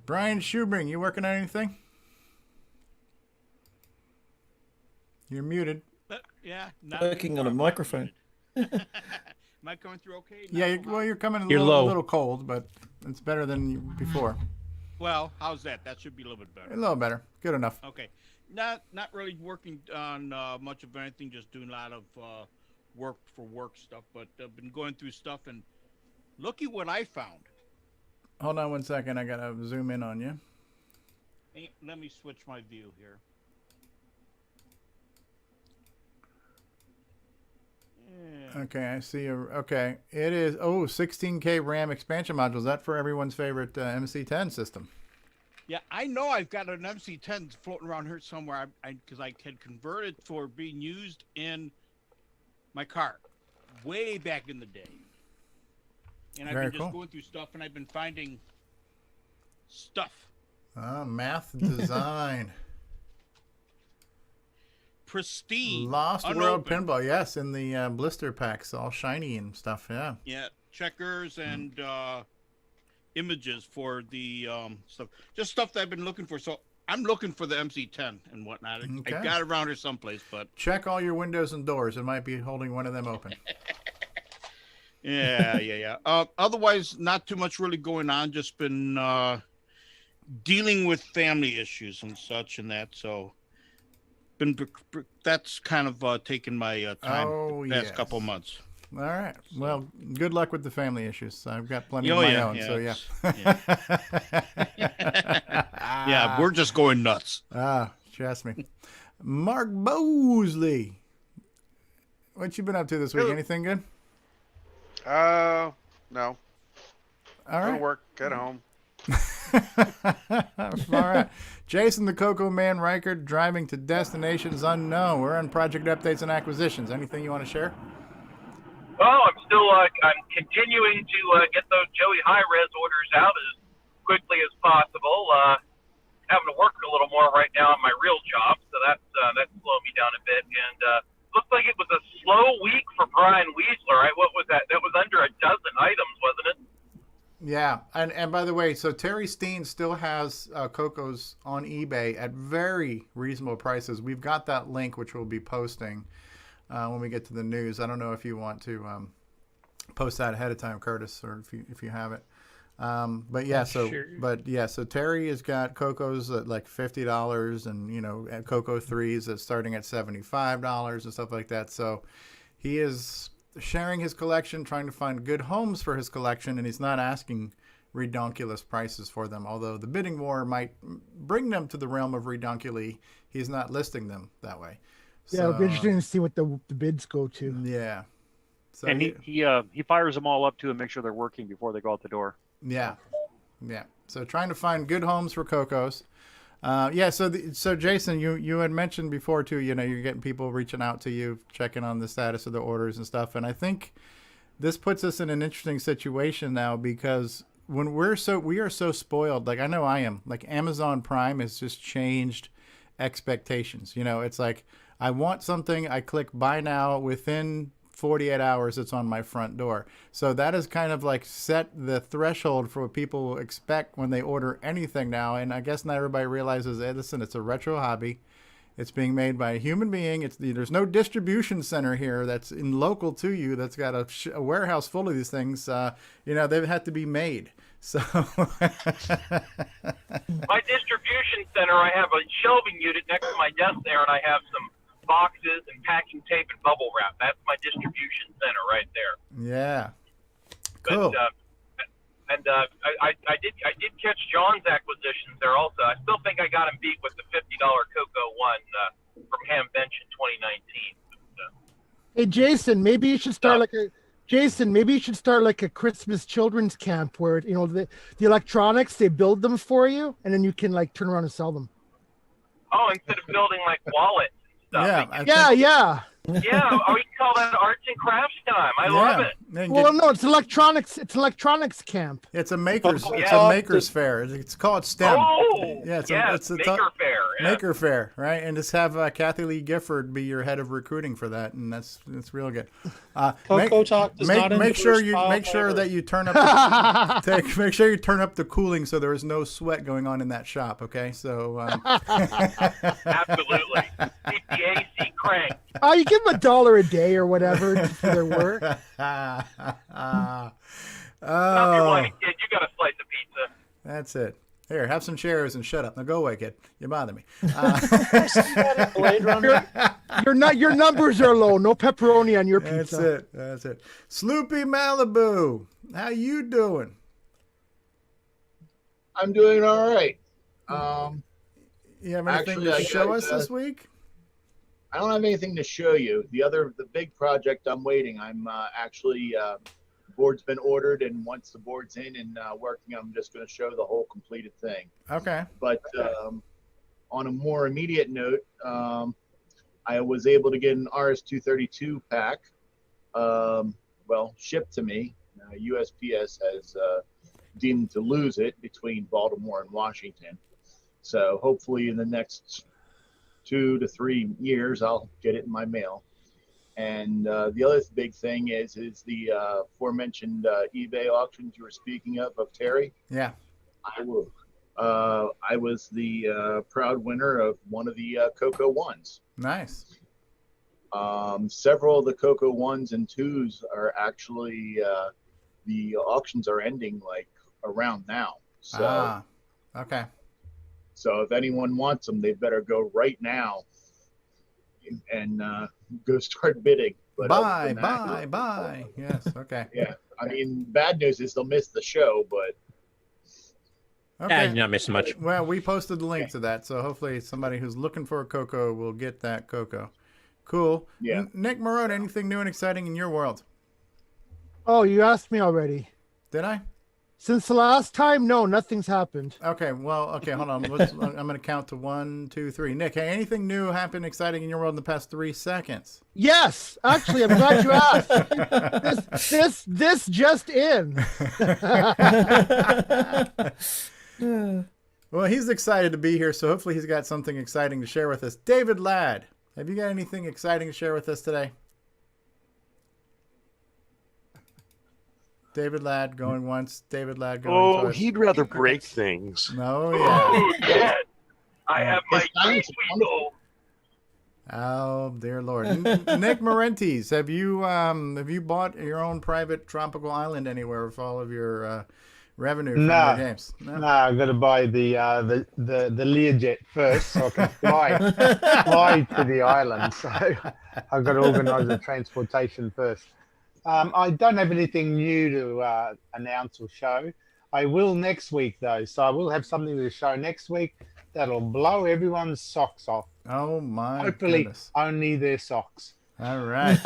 Brian Schubring, you working on anything? You're muted. Yeah. Working on a microphone. Am I coming through okay? Yeah, you're coming a little cold, but it's better than before. Well, how's that? That should be a little bit better. A little better. Good enough. Okay. Not really working on much of anything, just doing a lot of work stuff, but I've been going through stuff, and look at what I found. Hold on one second. I got to zoom in on you. Hey, let me switch my view here. Yeah. Okay, I see. Okay, it is. 16K RAM expansion module. Is that for everyone's favorite MC10 system? Yeah, I know I've got an MC10 floating around here somewhere because I had converted for being used in my car way back in the day. And I've been just going through stuff, and I've been finding stuff. Math design. Pristine. Lost World unopened. Pinball. Yes, in the blister packs, all shiny and stuff. Yeah. Yeah, checkers and images for the stuff. Just stuff that I've been looking for. So I'm looking for the MC10 and whatnot. Okay. I got it around here someplace, but check all your windows and doors. It might be holding one of them open. Yeah. Otherwise, not too much really going on. Just been dealing with family issues and such and that. So, that's kind of taken my time the past couple months. All right. Well, good luck with the family issues. I've got plenty Oh, of my yeah, own. yeah, So yeah, we're just going nuts. Trust me. Mark Bosley, what you been up to this week? Anything good? No. All Go right. to work, get home. All right. Jason the Coco Man Reichert, driving to destinations unknown. We're on project updates and acquisitions. Anything you want to share? Well, I'm still I'm continuing to get those Joey high-res orders out as quickly as possible. Having to work a little more right now on my real job, so that's slowing me down a bit. And looks like it was a slow week for Brian Weasler, right? What was that? That was under a dozen items, wasn't it? Yeah, and by the way, so Terry Steen still has CoCos on eBay at very reasonable prices. We've got that link, which we'll be posting when we get to the news. I don't know if you want to post that ahead of time, Curtis, or if you have it. But yeah, so Terry has got CoCos at like $50, and at CoCo 3s that's starting at $75 and stuff like that. So he is sharing his collection, trying to find good homes for his collection, and he's not asking redonkulous prices for them. Although the bidding war might bring them to the realm of redonkulous, he's not listing them that way. Yeah, it'll be interesting to see what the bids go to. Yeah. So and he fires them all up too and make sure they're working before they go out the door. Yeah. So trying to find good homes for CoCos. So Jason, you had mentioned before too, you're getting people reaching out to you, checking on the status of the orders and stuff. And I think this puts us in an interesting situation now, because when we are so spoiled, like I know I am, like Amazon Prime has just changed expectations. It's like, I want something, I click buy now, within 48 hours it's on my front door. So that is kind of like set the threshold for what people expect when they order anything now. And I guess not everybody realizes, hey, listen, it's a retro hobby. It's being made by a human being. There's no distribution center here that's local to you that's got a warehouse full of these things. They've had to be made. So my distribution center, I have a shelving unit next to my desk there, and I have some boxes and packing tape and bubble wrap. That's my distribution center right there. Yeah. Cool. But, I did catch John's acquisitions there also. I still think I got him beat with the $50 CoCo one from Hamvention 2019. Hey Jason, maybe you should start like a Christmas children's camp where the electronics, they build them for you and then you can like turn around and sell them. Oh, instead of building like wallets and stuff. Yeah. Yeah, we call that arts and crafts time. I love it. Well, no, it's electronics. It's electronics camp. It's a makers. It's a makers fair. It's called STEM. Oh, it's a maker fair. Yeah. Maker fair, right? And just have Kathy Lee Gifford be your head of recruiting for that, and that's real good. CoCoTALK does not make sure that you turn up. Make sure you turn up the cooling so there is no sweat going on in that shop. Okay, so absolutely. Keep the AC cranked. Oh, you give them $1 a day or whatever for their work. If you want a kid, you got a slice of pizza. That's it. Here, have some chairs and shut up. Now go away, kid. You bother me. Your numbers are low. No pepperoni on your pizza. That's it. Sloopy Malibu, how you doing? I'm doing all right. You have anything to show us this week? I don't have anything to show you. The big project I'm waiting. I'm actually board's been ordered, and once the board's in and working, I'm just going to show the whole completed thing. Okay. But on a more immediate note, I was able to get an RS-232 pack, shipped to me. USPS has deemed to lose it between Baltimore and Washington. So hopefully in the next 2 to 3 years, I'll get it in my mail. And the other big thing is the aforementioned eBay auctions you were speaking of Terry. Yeah. I was the proud winner of one of the CoCo ones. Nice. Several of the CoCo 1s and 2s are actually the auctions are ending like around now. So okay. So if anyone wants them, they better go right now and go start bidding. But buy. Yes. Okay. Yeah. I mean, bad news is they'll miss the show, but. Okay. Yeah, you're not missing much. Well, we posted the link to that, so hopefully somebody who's looking for a CoCo will get that CoCo. Cool. Yeah. Nick Marone, anything new and exciting in your world? Oh, you asked me already. Did I? Since the last time, no, nothing's happened. Okay, hold on. I'm going to count to 1, 2, 3. Nick, hey, anything new happened exciting in your world in the past 3 seconds? Yes, actually, I'm glad you asked. This just in. Well, he's excited to be here, so hopefully he's got something exciting to share with us. David Ladd, have you got anything exciting to share with us today? David Ladd going once. David Ladd going twice. He'd rather break things. Oh, yeah. Oh, yes. I have my great whistle. Oh, dear Lord. Nick Marentes, have you bought your own private tropical island anywhere with all of your revenue from your games? No, I've got to buy the Learjet first so I can fly to the island. So I've got to organise the transportation first. I don't have anything new to announce or show. I will next week, though. So I will have something to show next week that'll blow everyone's socks off. Oh, my Hopefully goodness. only their socks. All right.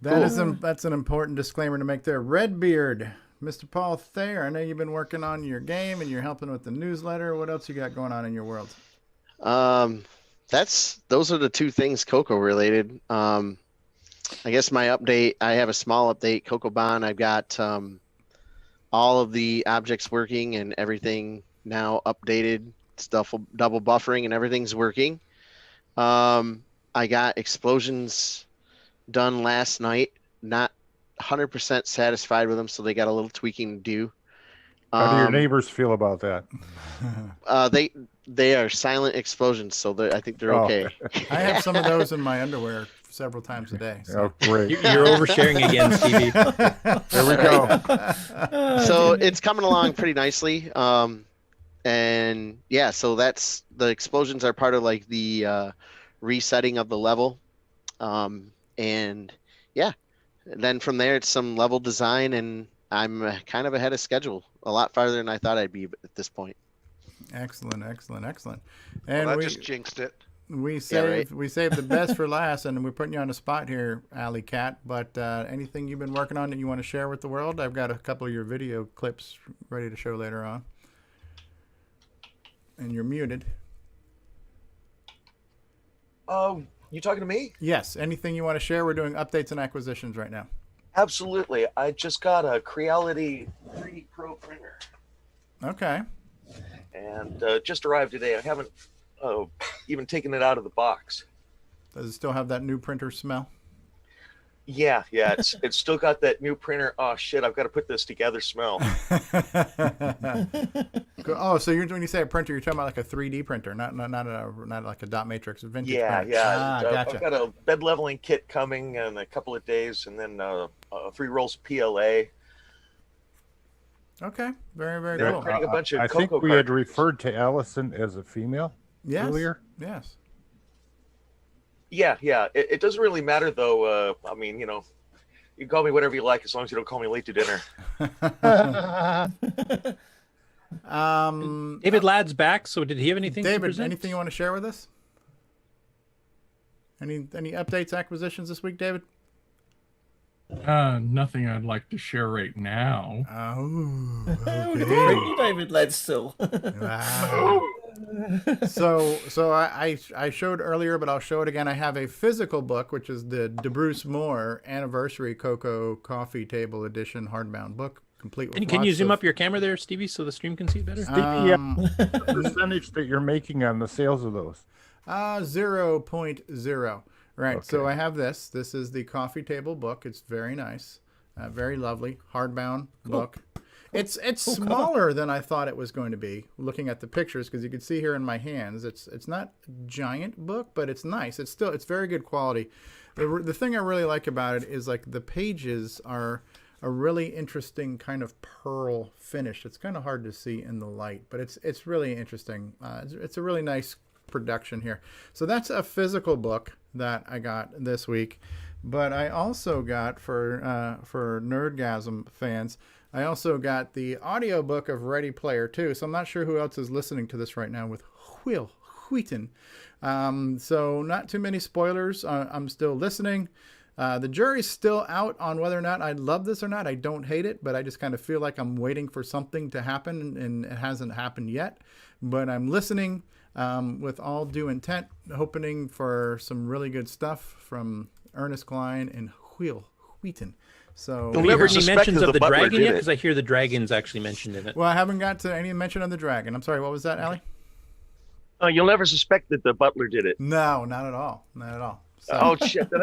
That's an important disclaimer to make there. Redbeard, Mr. Paul Thayer, I know you've been working on your game and you're helping with the newsletter. What else you got going on in your world? Those are the 2 things CoCo related. I guess my update, I have a small update. CoCoBon, I've got all of the objects working and everything now updated. Stuff double buffering and everything's working. I got explosions done last night. Not 100% satisfied with them, so they got a little tweaking to do. How do your neighbors feel about that? They are silent explosions, so I think they're okay. I have some of those in my underwear several times a day. So. Oh, great. You're oversharing again, Stevie. There we go. So it's coming along pretty nicely. And yeah, so that's the explosions are part of like the resetting of the level. And yeah, then from there it's some level design, and I'm kind of ahead of schedule, a lot farther than I thought I'd be at this point. Excellent. And Well, that just jinxed it. We saved the best for last, and we're putting you on the spot here, Alley Cat. But anything you've been working on that you want to share with the world? I've got a couple of your video clips ready to show later on. And you're muted. Oh, you talking to me? Yes. Anything you want to share? We're doing updates and acquisitions right now. Absolutely. I just got a Creality 3D Pro printer. Okay. And just arrived today. I haven't even taken it out of the box. Does it still have that new printer smell? Yeah. It's still got that new printer. Oh shit! I've got to put this together. Smell. Oh, so when you say a printer, you're talking about like a 3D printer, not like a dot matrix, a vintage printer. Yeah. Gotcha. I've got a bed leveling kit coming in a couple of days, and then 3 rolls of PLA. Okay, very They're cool. printing a bunch of I think CoCo we had cartridges. referred to Allison as a female earlier. Yes. Yeah. It doesn't really matter though. I mean, you can call me whatever you like as long as you don't call me late to dinner. David Ladd's back. So did he have anything? to David, present? anything you want to share with us? Any updates, acquisitions this week, David? Nothing I'd like to share right now. Oh, okay. David Ladd still. Wow. So I showed earlier, but I'll show it again. I have a physical book, which is the DeBruce Moore Anniversary CoCo Coffee Table Edition hardbound book, complete with. And can you zoom up your camera there, Stevie, so the stream can see it better? The percentage that you're making on the sales of those? 0.0. Right. Okay. So I have this. This is the coffee table book. It's very nice, very lovely, hardbound book. It's smaller than I thought it was going to be. Looking at the pictures, because you can see here in my hands, it's not a giant book, but it's nice. It's very good quality. The thing I really like about it is like the pages are a really interesting kind of pearl finish. It's kind of hard to see in the light, but it's really interesting. It's a really nice production here. So that's a physical book that I got this week, but I also got for Nerdgasm fans, I also got the audiobook of Ready Player 2. So I'm not sure who else is listening to this right now with Will Wheaton. So not too many spoilers. I'm still listening. The jury's still out on whether or not I love this or not. I don't hate it, but I just kind of feel like I'm waiting for something to happen, and it hasn't happened yet. But I'm listening with all due intent, hoping for some really good stuff from Ernest Klein and Will Wheaton. So have you heard any mentions of the dragon yet? Because I hear the dragon's actually mentioned in it. Well, I haven't got to any mention of the dragon. I'm sorry, what was that, Allie? You'll never suspect that the butler did it. No, not at all. Not at all. So. Oh shit! Did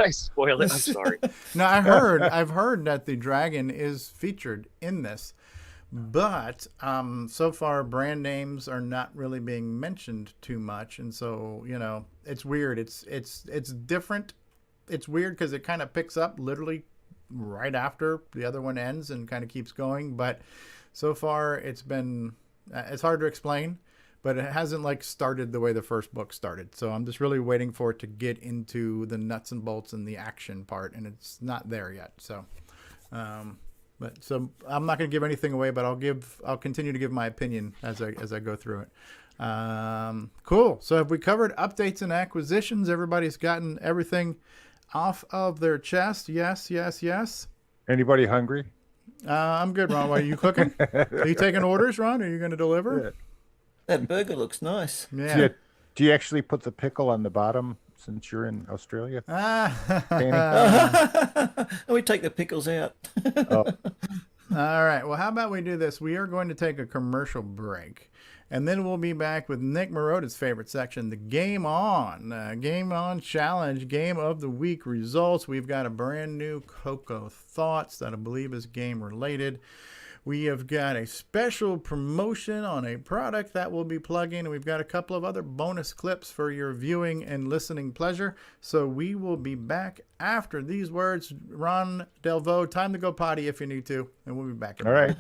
I spoil it? I'm sorry. No, I've heard that the dragon is featured in this, but so far brand names are not really being mentioned too much, and so it's weird. It's different. It's weird because it kind of picks up literally right after the other one ends and kind of keeps going. But so far it's hard to explain. But it hasn't started the way the first book started. So I'm just really waiting for it to get into the nuts and bolts and the action part, and it's not there yet. So, so I'm not going to give anything away, but I'll continue to give my opinion as I go through it. Cool. So have we covered updates and acquisitions? Everybody's gotten everything off of their chest. Yes. Anybody hungry? I'm good, Ron. Are you cooking? Are you taking orders, Ron? Are you going to deliver? Yeah. That burger looks nice. Yeah. Do you actually put the pickle on the bottom since you're in Australia? We take the pickles out. Oh. All right. Well, how about we do this? We are going to take a commercial break. And then we'll be back with Nick Marota's favorite section, the Game On. Game On Challenge, Game of the Week results. We've got a brand new CoCo Thoughts that I believe is game related. We have got a special promotion on a product that we'll be plugging. We've got a couple of other bonus clips for your viewing and listening pleasure. So we will be back after these words. Ron Delvaux, time to go potty if you need to, and we'll be back. All right.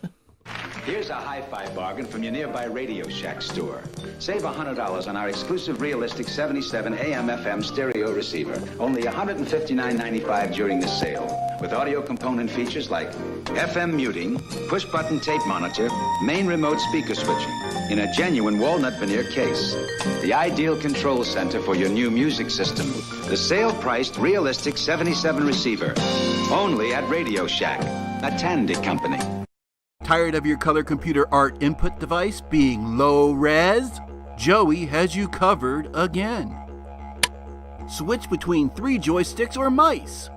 Here's a hi-fi bargain from your nearby Radio Shack store. Save $100 on our exclusive realistic 77 AM/FM stereo receiver. Only $159.95 during the sale. With audio component features like FM muting, push-button tape monitor, main remote speaker switching, in a genuine walnut veneer case. The ideal control center for your new music system. The sale-priced realistic 77 receiver. Only at Radio Shack, a Tandy company. Tired of your color computer art input device being low res? Joey has you covered again. Switch between 3 joysticks or mice.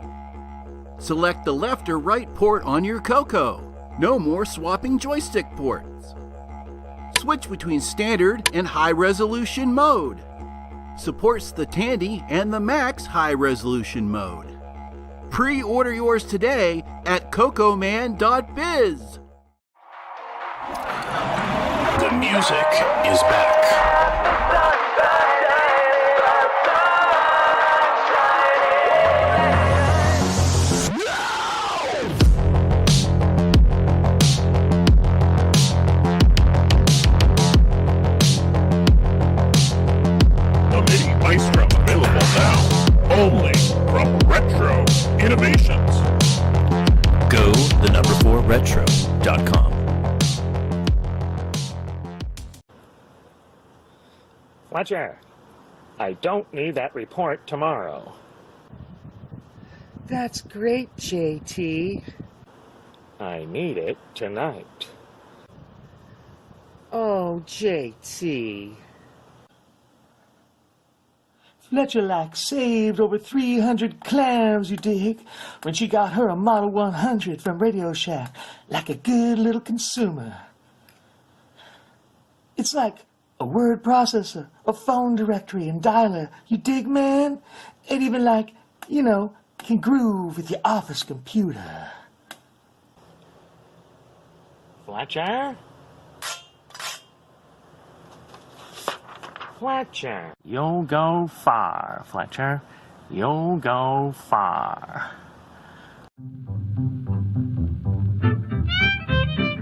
Select the left or right port on your CoCo. No more swapping joystick ports. Switch between standard and high resolution mode. Supports the Tandy and the Max high resolution mode. Pre-order yours today at cocoman.biz. The music is back. The Mini Maestro available now, only from Retro Innovations. Go the4retro.com. Fletcher, I don't need that report tomorrow. That's great, JT. I need it tonight. Oh, JT. Fletcher like saved over 300 clams, you dig, when she got her a Model 100 from Radio Shack, like a good little consumer. It's like a word processor, a phone directory, and dialer. You dig, man? It even like, can groove with your office computer. Fletcher? Fletcher. You'll go far, Fletcher. You'll go far.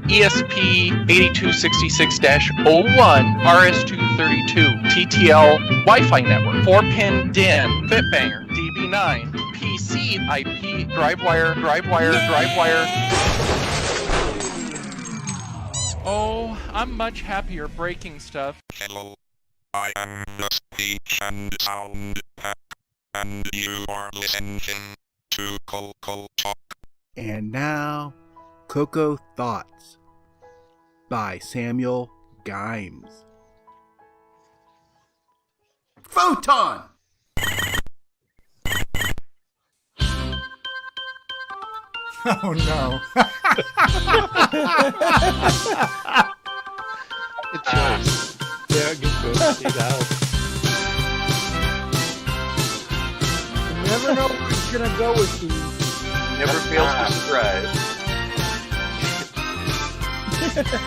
ESP 8266-01 RS-232 TTL Wi-Fi network 4-pin DIN Fitbanger DB9 PC IP DriveWire. Oh, I'm much happier breaking stuff. Hello, I am the Speech and Sound Pack, and you are listening to CoCoTALK. And now, CoCo Thoughts by Samuel Gimes. Photon! Oh no. Good choice. Yeah, good. He's out. You never know where he's gonna go with these. Never fails to surprise.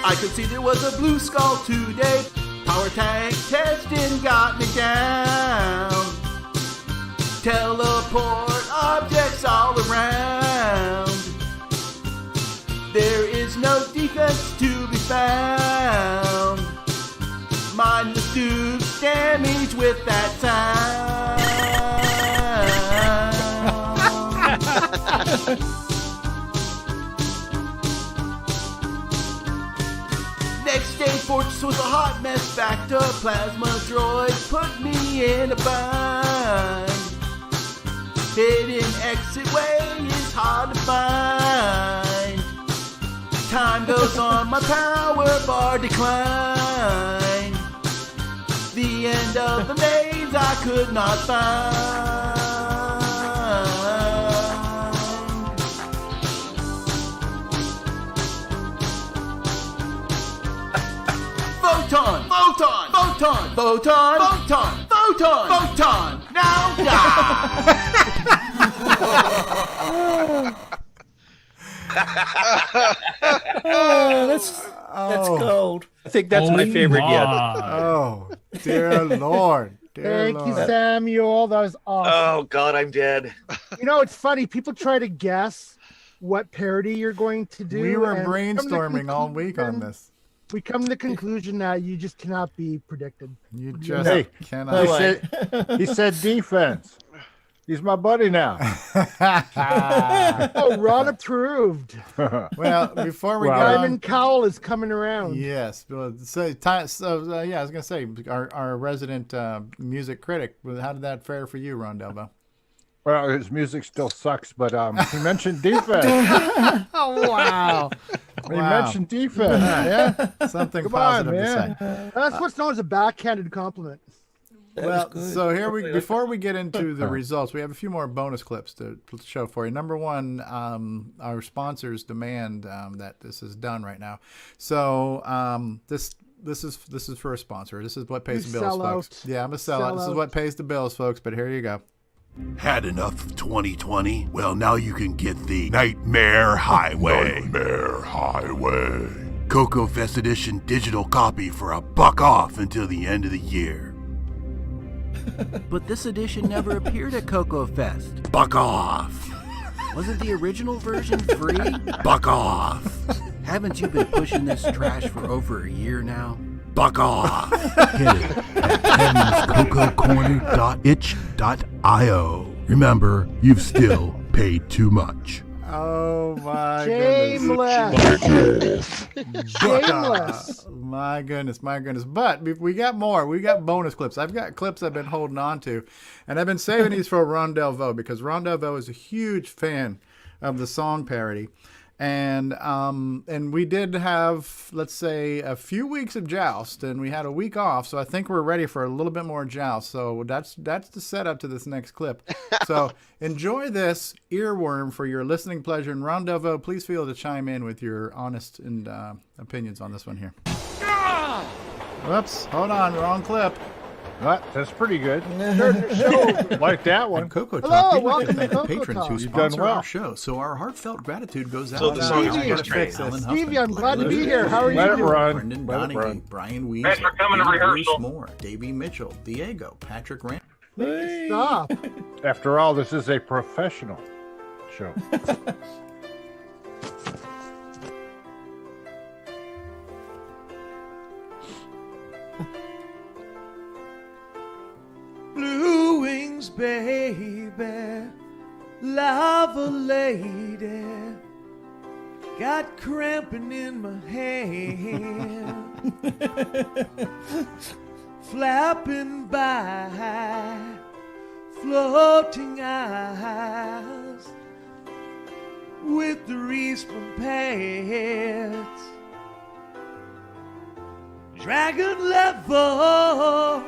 I could see there was a blue skull today. Power tank testing got me down. Teleport objects all around. There is no defense to be found. Mindless dudes damage with that sound. Next day, Fortress was a hot mess. Backed up plasma droids put me in a bind. Hidden exit way is hard to find. Time goes on, my power bar decline. The end of the maze I could not find. Photon! Photon! Photon! Photon! Photon! Photon! Photon! Now That's gold. I think that's my favorite yet. Oh, dear Lord. Thank you, Samuel. That was awesome. Oh God, I'm dead. You know, it's funny. People try to guess what parody you're going to do. We were and brainstorming all week on this. We come to the conclusion that you just cannot be predicted. You just cannot. He said defense. He's my buddy now. Oh, Ron approved. Well, before we go Simon Cowell is coming around. Yes. I was going to say, our resident music critic, how did that fare for you, Ron Delvo? Well, his music still sucks, but he mentioned defense. Oh, wow. He mentioned defense. Yeah. Something Come positive on, to man. say. That's what's known as a backhanded compliment. Well, so before we get into the results, we have a few more bonus clips to show for you. Number one, our sponsors demand that this is done right now. So this is for a sponsor. This is what pays the bills, folks. Yeah, I'm a sellout. This is what pays the bills, folks. But here you go. Had enough of 2020? Well, now you can get the Nightmare Highway. Nightmare Highway. CoCo Fest Edition digital copy for $1 off until the end of the year. But this edition never appeared at CoCo Fest. Buck off. Wasn't the original version free? Buck off. Haven't you been pushing this trash for over a year now? Buck off. Get it at CoCoCorner.itch.io. Remember, you've still paid too much. Oh my Shameless. Shameless. My goodness. But we got more. We got bonus clips. I've got clips I've been holding on to, and I've been saving these for Ron Delvo because Ron Delvo is a huge fan of the song parody. And we did have, let's say, a few weeks of Joust, and we had a week off, so I think we're ready for a little bit more Joust. So that's the setup to this next clip. So enjoy this earworm for your listening pleasure. And Ron Delvo, please feel to chime in with your honest and opinions on this one here. Whoops, hold on, wrong clip. That's pretty good. Like that one. CoCoTALK, we'd like to thank the patrons who sponsor our show. So our heartfelt gratitude goes out So the song is to Stevie, I'm glad to be here. How are you Let it doing? run. Brendan Let it Donahue, run. Brian Weezer, Thanks for coming to rehearsal. Bruce Moore, Davey Mitchell, Diego, Patrick Rand. Stop. After all, this is a professional show. Blue wings, baby, lava lady, got cramping in my hand, flapping by, floating eyes, with the Eastman pants, dragon level.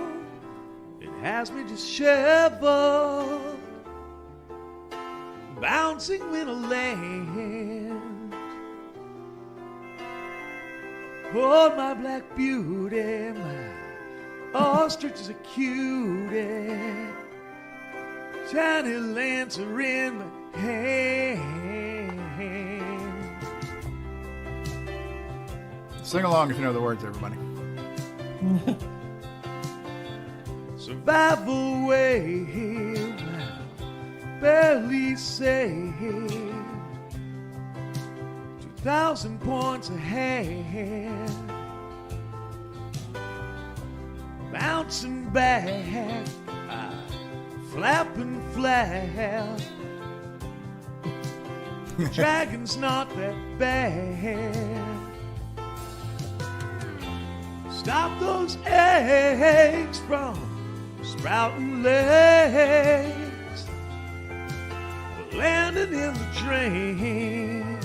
Has me disheveled, bouncing when I land. Oh, my black beauty, my ostrich is a cutie, tiny lancer in my hand. Sing along if you know the words, everybody. Survival wave, barely saved, 2,000 points ahead, bouncing back, flapping flat, dragon's not that bad. Stop those eggs from sprouting legs, landing in the drain.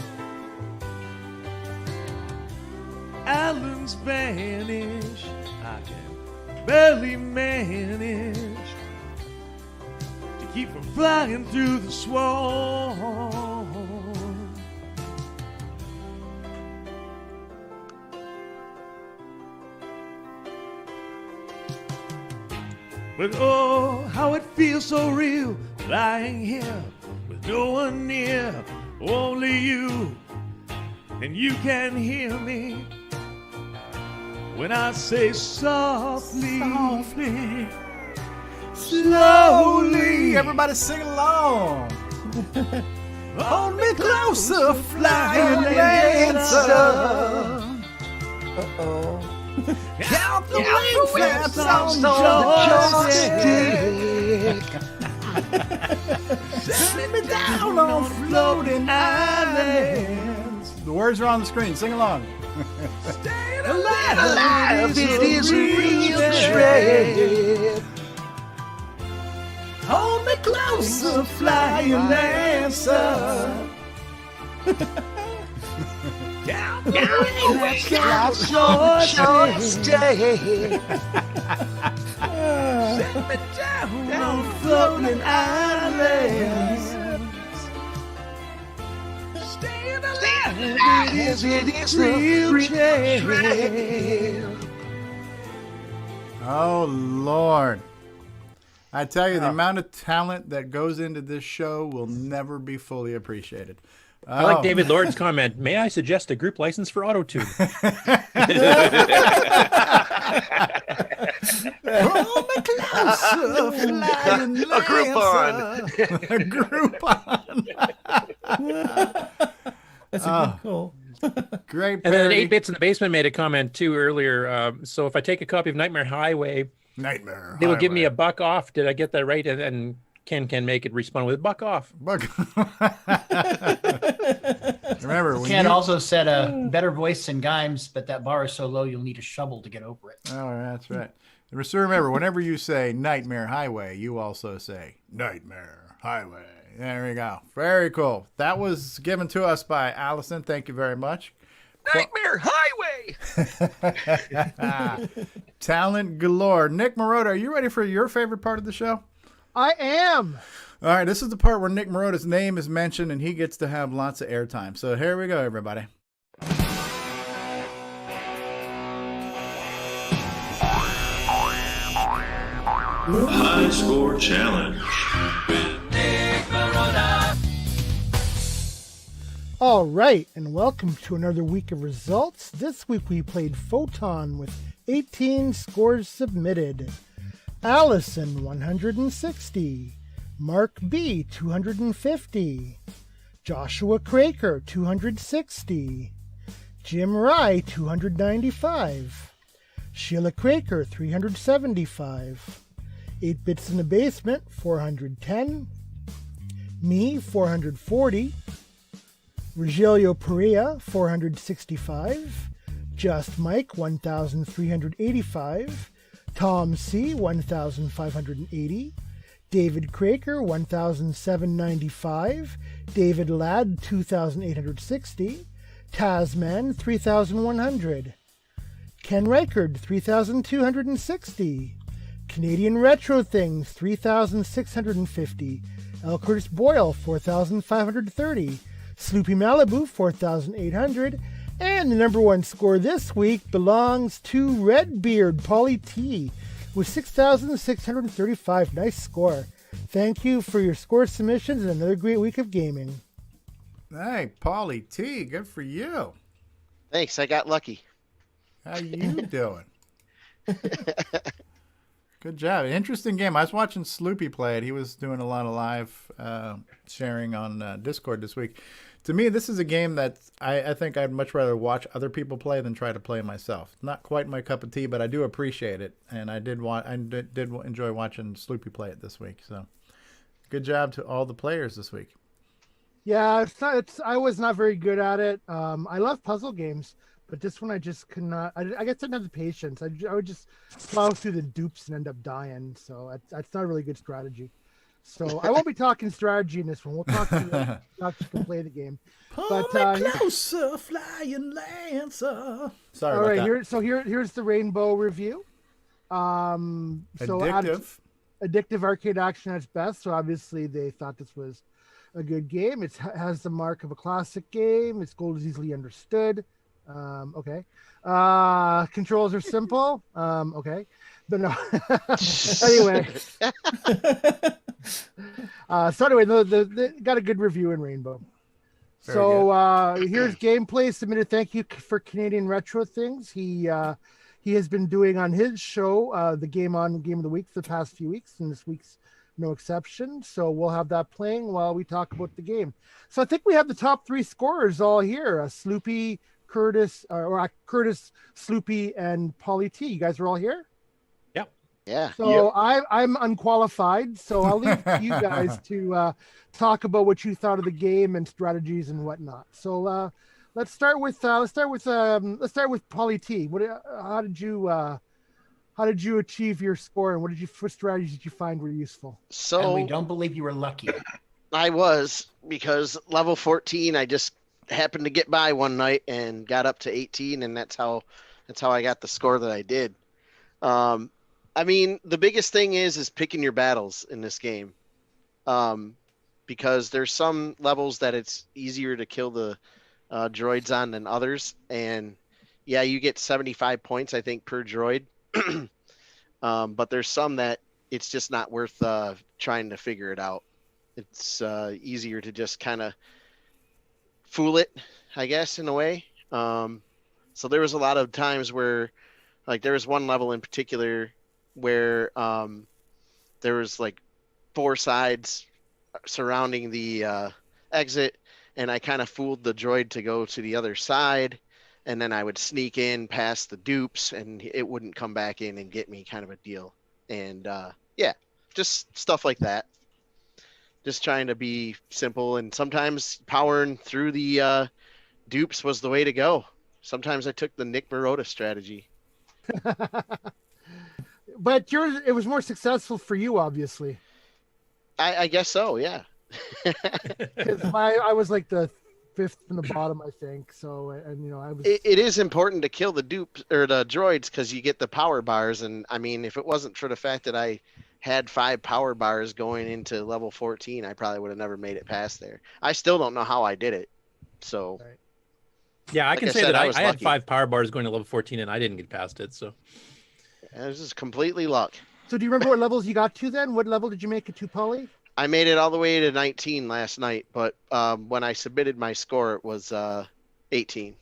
Islands vanish, I can barely manage to keep from flying through the swarm. But oh, how it feels so real, lying here with no one near, only you, and you can hear me when I say softly, softly, slowly. Everybody sing along. Hold me closer, flying dancer. Uh-oh. Count the wing flaps on the joystick. Set me down on floating islands. The words are on the screen. Sing along. Staying alive, it is a real trip. Hold me closer, flying dancer. Down the wing on joystick. Set me down on floating islands. Staying alive, it is a real trip. Oh, Lord. I tell you, the amount of talent that goes into this show will never be fully appreciated. I like David Lord's comment. May I suggest a group license for AutoTune? A Groupon. A Groupon. That's a good call. Great. And then parody. 8 Bits in the Basement made a comment too earlier. So if I take a copy of Nightmare Highway, they will give me $1 off. Did I get that right? And then Ken make it respond with $1 off. Remember, Ken also said a better voice than Gimes, but that bar is so low you'll need a shovel to get over it. Oh, that's right. So remember, whenever you say Nightmare Highway, you also say Nightmare Highway. There we go. Very cool. That was given to us by Allison. Thank you very much. Nightmare Highway. Talent galore. Nick Marotta, are you ready for your favorite part of the show? I am. All right, this is the part where Nick Marotta's name is mentioned and he gets to have lots of airtime. So here we go, everybody. High Score Challenge. All right, and welcome to another week of results. This week we played Photon with 18 scores submitted. Allison, 160. Mark B, 250. Joshua Craker, 260. Jim Rye, 295. Sheila Craker, 375. 8 Bits in the Basement, 410. Me, 440. Rogelio Perea, 465. Just Mike, 1,385. Tom C, 1,580. David Craker, 1,795. David Ladd, 2,860. Tasman, 3,100. Ken Reichard, 3,260. Canadian Retro Things, 3,650. L. Curtis Boyle, 4,530. Sloopy Malibu, 4,800. And the number one score this week belongs to Redbeard Polly T with 6,635. Nice score. Thank you for your score submissions and another great week of gaming. Hey, Polly T, good for you. Thanks, I got lucky. How you doing? Good job. Interesting game. I was watching Sloopy play it. He was doing a lot of live sharing on Discord this week. To me, this is a game that I think I'd much rather watch other people play than try to play myself. Not quite my cup of tea, but I do appreciate it, and I did enjoy watching Sloopy play it this week. So, good job to all the players this week. Yeah, I was not very good at it. I love puzzle games, but this one I just could not. I guess I didn't have the patience. I would just plow through the dupes and end up dying. So that's not a really good strategy. So I won't be talking strategy in this one. We'll talk to you can play the game. Pull me closer, flying lancer. Sorry all about right, that. here's the rainbow review. Addictive. Addictive arcade action at its best. So obviously they thought this was a good game. It has the mark of a classic game. Its goal is easily understood. Okay. Controls are simple. Okay. But no. Anyway. So anyway, they got a good review in Rainbow. Here's gameplay submitted. Thank you for Canadian Retro Things. He has been doing on his show the GameON Game of the Week for the past few weeks, and this week's no exception. So we'll have that playing while we talk about the game. So I think we have the top 3 scorers all here: Sloopy, Curtis, Curtis, Sloopy, and Polly T. You guys are all here. Yeah. So I'm unqualified, so I'll leave to you guys to talk about what you thought of the game and strategies and whatnot. So let's start with Polly T. How did you achieve your score, and what strategies did you find were useful? So and we don't believe you were lucky. I was, because level 14, I just happened to get by one night and got up to 18, and that's how I got the score that I did. I mean, the biggest thing is picking your battles in this game, because there's some levels that it's easier to kill the droids on than others, and yeah, you get 75 points, I think, per droid. But there's some that it's just not worth trying to figure it out. It's easier to just kind of fool it, I guess, in a way. So there was a lot of times where, like, there was one level in particular where there was like 4 sides surrounding the exit, and I kind of fooled the droid to go to the other side, and then I would sneak in past the dupes and it wouldn't come back in and get me, kind of a deal. And yeah, just stuff like that. Just trying to be simple, and sometimes powering through the dupes was the way to go. Sometimes I took the Nick Marotta strategy. But it was more successful for you, obviously. I guess so, yeah. Because I was like the 5th from the bottom, I think. So, and you know, I was. It is important to kill the dupes or the droids, because you get the power bars. And I mean, if it wasn't for the fact that I had 5 power bars going into level 14, I probably would have never made it past there. I still don't know how I did it. So. Right. Yeah, I can say that I had 5 power bars going to level 14, and I didn't get past it. So. This is completely luck. So do you remember what levels you got to then? What level did you make it to, Polly? I made it all the way to 19 last night, but when I submitted my score, it was 18.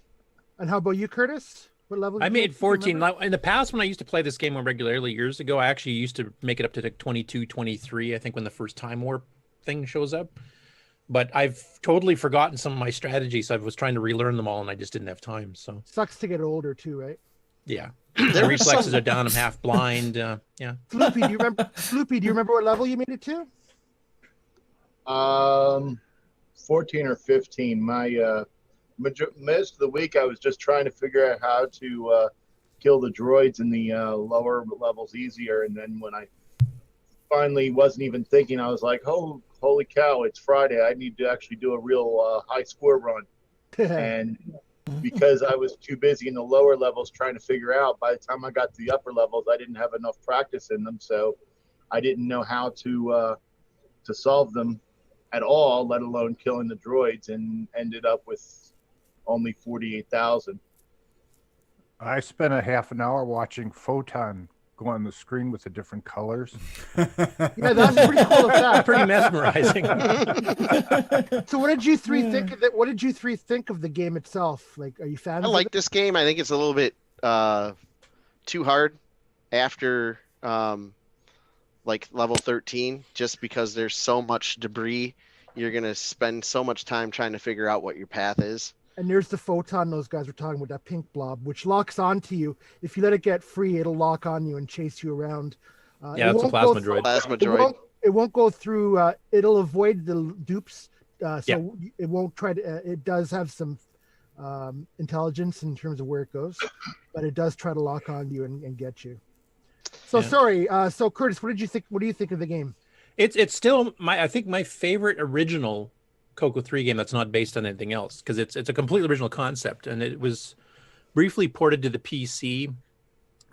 And how about you, Curtis? What level? I made 14. In the past, when I used to play this game regularly years ago, I actually used to make it up to like 22, 23, I think, when the first time warp thing shows up. But I've totally forgotten some of my strategies. So I was trying to relearn them all, and I just didn't have time. So sucks to get older too, right? Yeah. The reflexes are down. I'm half blind. Yeah. Sloopy, do you remember what level you made it to? 14 or 15. My most of the week I was just trying to figure out how to kill the droids in the lower levels easier, and then when I finally wasn't even thinking, I was like, oh, holy cow, it's Friday. I need to actually do a real high score run. And because I was too busy in the lower levels trying to figure out, by the time I got to the upper levels, I didn't have enough practice in them, so I didn't know how to solve them at all, let alone killing the droids, and ended up with only 48,000. I spent a half an hour watching Photon go on the screen with the different colors. Yeah, that's pretty cool. Pretty mesmerizing. So what did you three think of it? What did you three think of the game itself? Like, are you fans I of like it? this game. I think it's a little bit too hard after like level 13, just because there's so much debris. You're going to spend so much time trying to figure out what your path is. And there's the Photon those guys were talking about, that pink blob, which locks onto you. If you let it get free, it'll lock on you and chase you around. Yeah, it's a plasma droid. It won't go through. It'll avoid the dupes. It won't try to. It does have some intelligence in terms of where it goes, but it does try to lock on you and get you. So sorry. So Curtis, what did you think? What do you think of the game? It's still I think my favorite original CoCo 3 game that's not based on anything else, because it's a completely original concept, and it was briefly ported to the PC.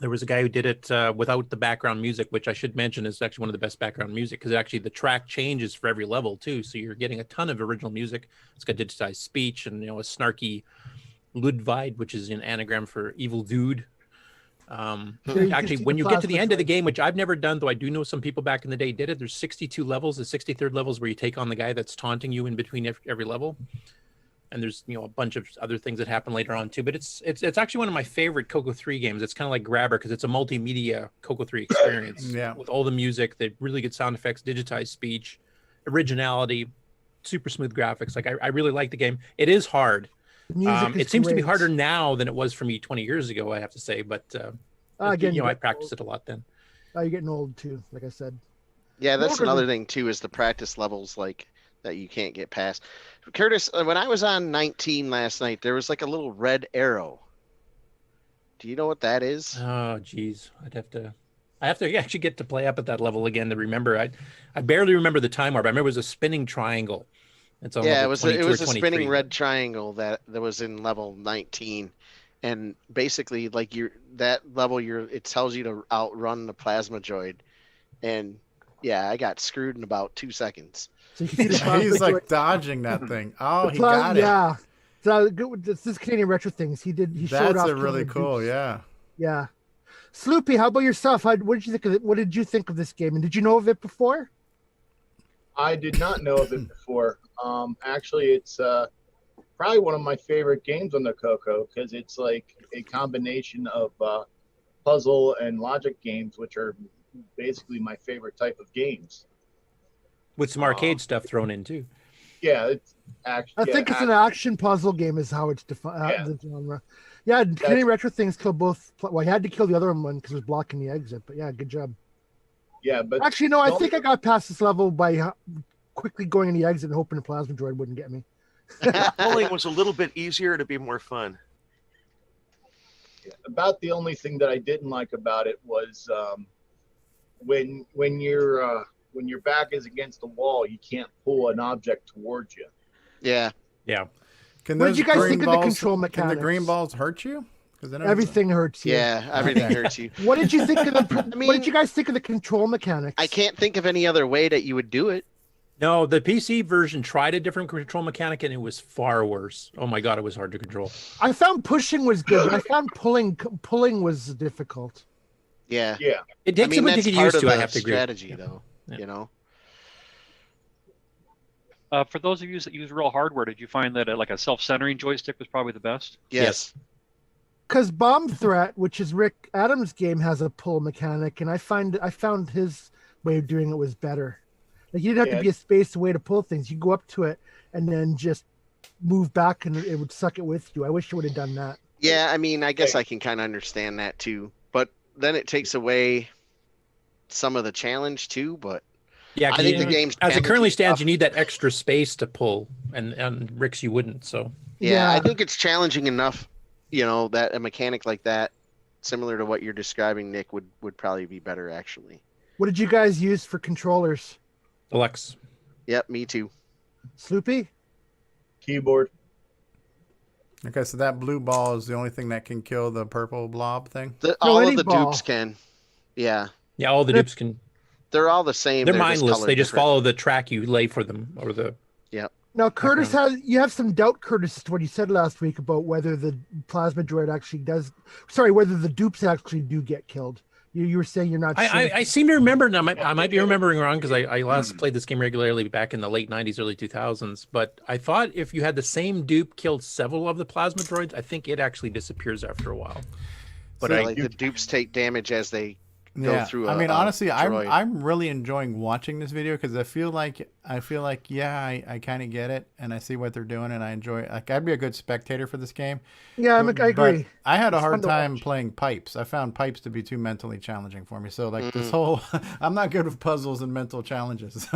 There was a guy who did it without the background music, which I should mention is actually one of the best background music, because actually the track changes for every level too, so you're getting a ton of original music. It's got digitized speech and a snarky Ludwig, which is an anagram for evil dude. Actually, when you get to the end of the game, which I've never done, though I do know some people back in the day did it, there's 62 levels. The 63rd levels where you take on the guy that's taunting you in between every level. And there's a bunch of other things that happen later on too. But it's actually one of my favorite CoCo 3 games. It's kind of like Grabber because it's a multimedia CoCo 3 experience. With all the music, the really good sound effects, digitized speech, originality, super smooth graphics. Like I really like the game. It is hard. It seems to be harder now than it was for me 20 years ago, I have to say. But again, I practiced it a lot then. You're getting old too, like I said. Yeah, that's another thing too, is the practice levels like that you can't get past. Curtis, when I was on 19 last night, there was like a little red arrow. Do you know what that is? Oh, geez. I have to actually get to play up at that level again to remember. I barely remember the time warp. I remember it was a spinning triangle. It's on it was a spinning red triangle that was in level 19. And basically, like that level, it tells you to outrun the plasma-droid. And yeah, I got screwed in about 2 seconds. So he's like dodging that thing. Oh, he got it. Yeah. So this Canadian Retro things. He showed off. That's really cool. Yeah. Yeah. Sloopy, how about yourself? What did you think of it? What did you think of this game? And did you know of it before? I did not know of it before. Actually, it's probably one of my favorite games on the CoCo because it's like a combination of puzzle and logic games, which are basically my favorite type of games. With some arcade stuff thrown in too. Yeah, it's action. I think it's an action puzzle game is how it's defined. The genre. Yeah, Canadian Retro things kill both. Well, I had to kill the other one because it was blocking the exit. But yeah, good job. Yeah, but actually, no, I think I got past this level by quickly going in the exit and hoping the plasma droid wouldn't get me. Pulling was a little bit easier to be more fun. Yeah, about the only thing that I didn't like about it was when your back is against the wall, you can't pull an object towards you. Yeah. Yeah. What did you guys think of the control mechanics? Can the green balls hurt you? Everything hurts you. Yeah, everything hurts you. What did you think of the? What did you guys think of the control mechanics? I can't think of any other way that you would do it. No, the PC version tried a different control mechanic and it was far worse. Oh my god, it was hard to control. I found pushing was good, but I found pulling was difficult. Yeah. Yeah. It takes some to get used to. I have to agree. Strategy, though. Yeah. You know. For those of you that use real hardware, did you find that like a self-centering joystick was probably the best? Yes. Because Bomb Threat, which is Rick Adams' game, has a pull mechanic, and I found his way of doing it was better. Like you didn't have to be a spaced way to pull things. You go up to it and then just move back, and it would suck it with you. I wish you would have done that. Yeah, I mean, I guess I can kind of understand that too, but then it takes away some of the challenge too. But yeah, I think the game's as it currently stands, you need that extra space to pull, and Rick's you wouldn't. So yeah, I think it's challenging enough. You know, that a mechanic like that, similar to what you're describing, Nick, would probably be better actually. What did you guys use for controllers? Deluxe. Yep, me too. Sloopy? Keyboard. Okay, so that blue ball is the only thing that can kill the purple blob thing? All of the dupes can. Yeah. Yeah, all the dupes can. They're all the same. They're mindless. They just follow the track you lay for them, or the. Yep. Now, Curtis you have some doubt, Curtis, to what you said last week about whether the plasma droid actually does. Sorry, whether the dupes actually do get killed. You were saying you're not sure. I seem to remember, and I might be remembering wrong because I last played this game regularly back in the late 90s, early 2000s. But I thought if you had the same dupe killed several of the plasma droids, I think it actually disappears after a while. But the dupes take damage as they go through. I mean, honestly, I'm really enjoying watching this video because I feel like I kind of get it and I see what they're doing and I enjoy it. Like I'd be a good spectator for this game. Yeah, I agree. But I had a hard time playing pipes. I found pipes to be too mentally challenging for me. So like this whole, I'm not good with puzzles and mental challenges.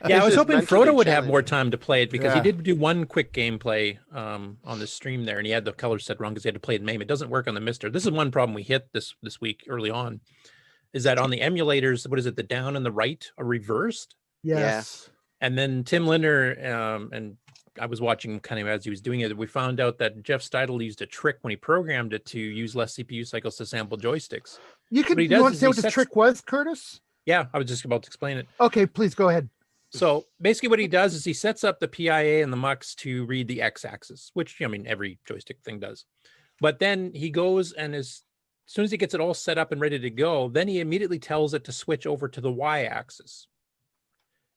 Yeah, I was hoping Frodo would have more time to play it because he did do one quick gameplay on the stream there, and he had the colors set wrong because he had to play it in MAME. It doesn't work on the Mister. This is one problem we hit this week early on, is that on the emulators, what is it, the down and the right are reversed? Yes. Yeah. And then Tim Linder, and I was watching kind of as he was doing it, we found out that Jeff Steidel used a trick when he programmed it to use less CPU cycles to sample joysticks. You want to say what the trick was, Curtis? Yeah, I was just about to explain it. Okay, please go ahead. So basically what he does is he sets up the PIA and the MUX to read the X-axis, which, I mean, every joystick thing does. But then he goes and as soon as he gets it all set up and ready to go, then he immediately tells it to switch over to the y-axis.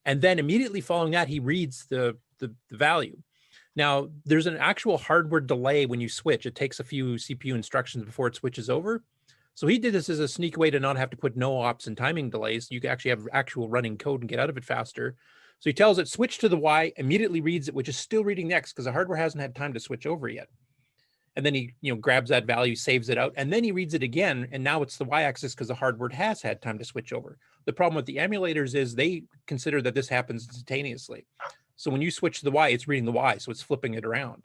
And then immediately following that, he reads the value. Now, there's an actual hardware delay when you switch. It takes a few CPU instructions before it switches over. So he did this as a sneak way to not have to put no ops and timing delays. You can actually have actual running code and get out of it faster. So he tells it, switch to the Y, immediately reads it, which is still reading the X because the hardware hasn't had time to switch over yet. And then he grabs that value, saves it out, and then he reads it again. And now it's the Y-axis because the hardware has had time to switch over. The problem with the emulators is they consider that this happens instantaneously. So when you switch to the Y, it's reading the Y, so it's flipping it around.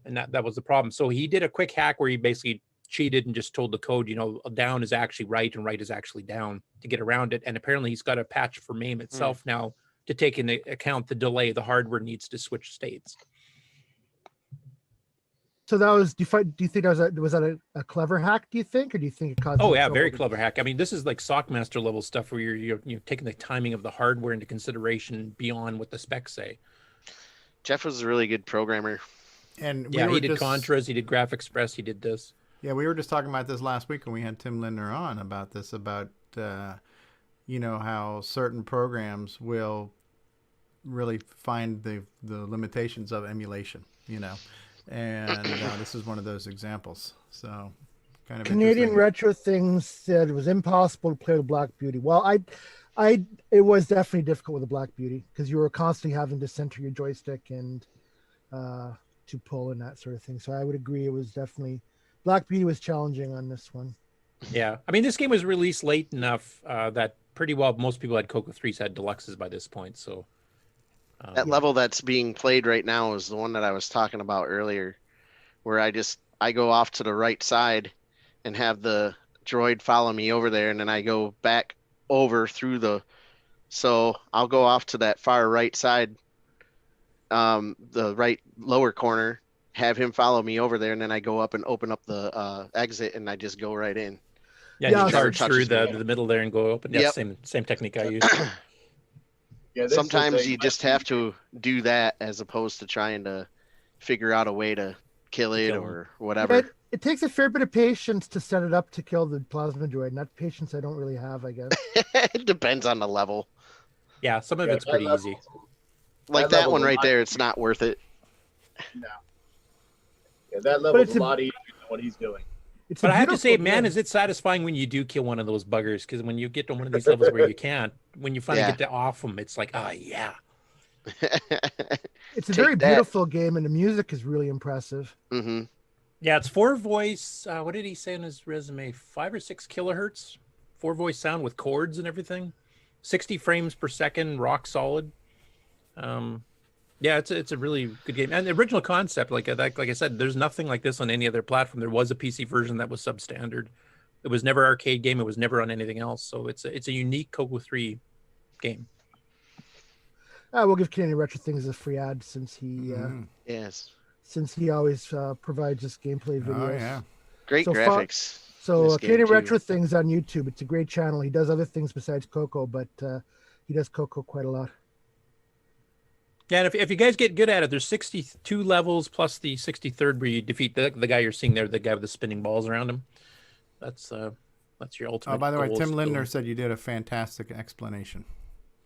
And that was the problem. So he did a quick hack where he basically cheated and just told the code, down is actually right and right is actually down to get around it. And apparently he's got a patch for MAME itself now to take into account the delay the hardware needs to switch states. So that was, do you think was that a clever hack, do you think? Or do you think it caused? Oh yeah, very clever hack. I mean, this is like Sockmaster level stuff where you're taking the timing of the hardware into consideration beyond what the specs say. Jeff was a really good programmer. And yeah, he did Contras, he did Graph Express, he did this. Yeah, we were just talking about this last week when we had Tim Lindner on about this, about how certain programs will really find the limitations of emulation, and this is one of those examples. So kind of Canadian Retro Things said it was impossible to play with Black Beauty. Well, it was definitely difficult with the Black Beauty because you were constantly having to center your joystick and to pull and that sort of thing. So I would agree it was definitely, Black Beauty was challenging on this one. Yeah, I mean, this game was released late enough that pretty well most people had CoCo 3s had deluxes by this point. So that level that's being played right now is the one that I was talking about earlier, where I go off to the right side and have the droid follow me over there, and then I go back over through so I'll go off to that far right side, the right lower corner, have him follow me over there, and then I go up and open up the exit, and I just go right in. Yeah, you charge through the middle there and go open. Yeah, same technique I use. Yeah, sometimes you just have to do that as opposed to trying to figure out a way to kill it or whatever. It takes a fair bit of patience to set it up to kill the plasma droid. Not patience I don't really have, I guess. It depends on the level. Yeah, some of it's pretty easy. Like that one right there, it's not worth it. No. Yeah, that level's a lot easier than what he's doing. But I have to say, man, is it satisfying when you do kill one of those buggers? Because when you get to one of these levels where you can't, when you finally get to off them, it's like, oh, yeah. It's a very beautiful game, and the music is really impressive. Mm-hmm. Yeah, it's 4-voice. What did he say on his resume? 5 or 6 kilohertz, 4-voice sound with chords and everything. 60 frames per second, rock solid. Yeah, it's a really good game, and the original concept, like I said, there's nothing like this on any other platform. There was a PC version that was substandard. It was never an arcade game. It was never on anything else. So it's a unique CoCo 3 game. We'll give Canadian Retro Things a free ad since he since he always provides us gameplay videos. Oh yeah, great graphics. Canadian Retro Things on YouTube. It's a great channel. He does other things besides CoCo, but he does CoCo quite a lot. Yeah, and if you guys get good at it, there's 62 levels plus the 63rd where you defeat the guy you're seeing there, the guy with the spinning balls around him. That's your ultimate. Oh, by the way, goal Tim still. Lindner said you did a fantastic explanation.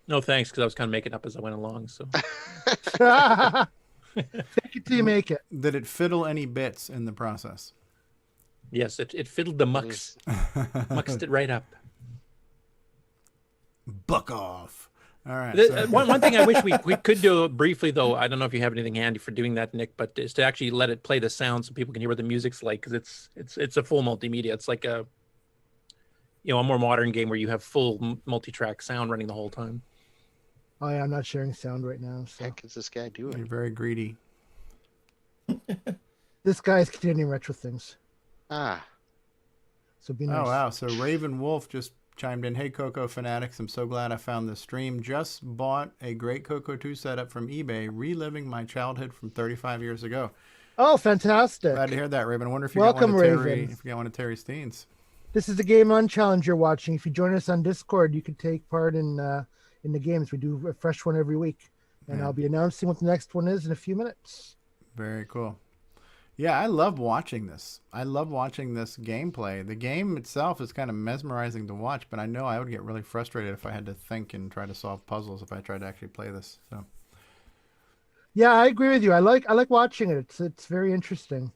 No, thanks, because I was kind of making up as I went along. So Take it till you make it. Did it fiddle any bits in the process? Yes, it fiddled the mucks. Muxed it right up. Buck off. All right. One thing I wish we could do briefly, though, I don't know if you have anything handy for doing that, Nick, but is to actually let it play the sound so people can hear what the music's like, because it's a full multimedia. It's like a more modern game where you have full multi-track sound running the whole time. Oh yeah, I'm not sharing sound right now. So. What is this guy doing? You're very greedy. This guy's Canadian Retro Things. Ah. So be nice. Oh wow! So Raven Wolf just chimed in. Hey CoCo fanatics, I'm so glad I found this stream. Just bought a great CoCo 2 setup from eBay, reliving my childhood from 35 years ago. Oh, fantastic! Glad to hear that, Raven. I wonder if you Welcome, got one of Raven. if you got one of Terry Steen's. This is the GameON challenge you're watching. If you join us on Discord, you can take part in the games. We do a fresh one every week, and I'll be announcing what the next one is in a few minutes. Very cool. Yeah, I love watching this. I love watching this gameplay. The game itself is kind of mesmerizing to watch, but I know I would get really frustrated if I had to think and try to solve puzzles if I tried to actually play this. So. Yeah, I agree with you. I like watching it. It's very interesting.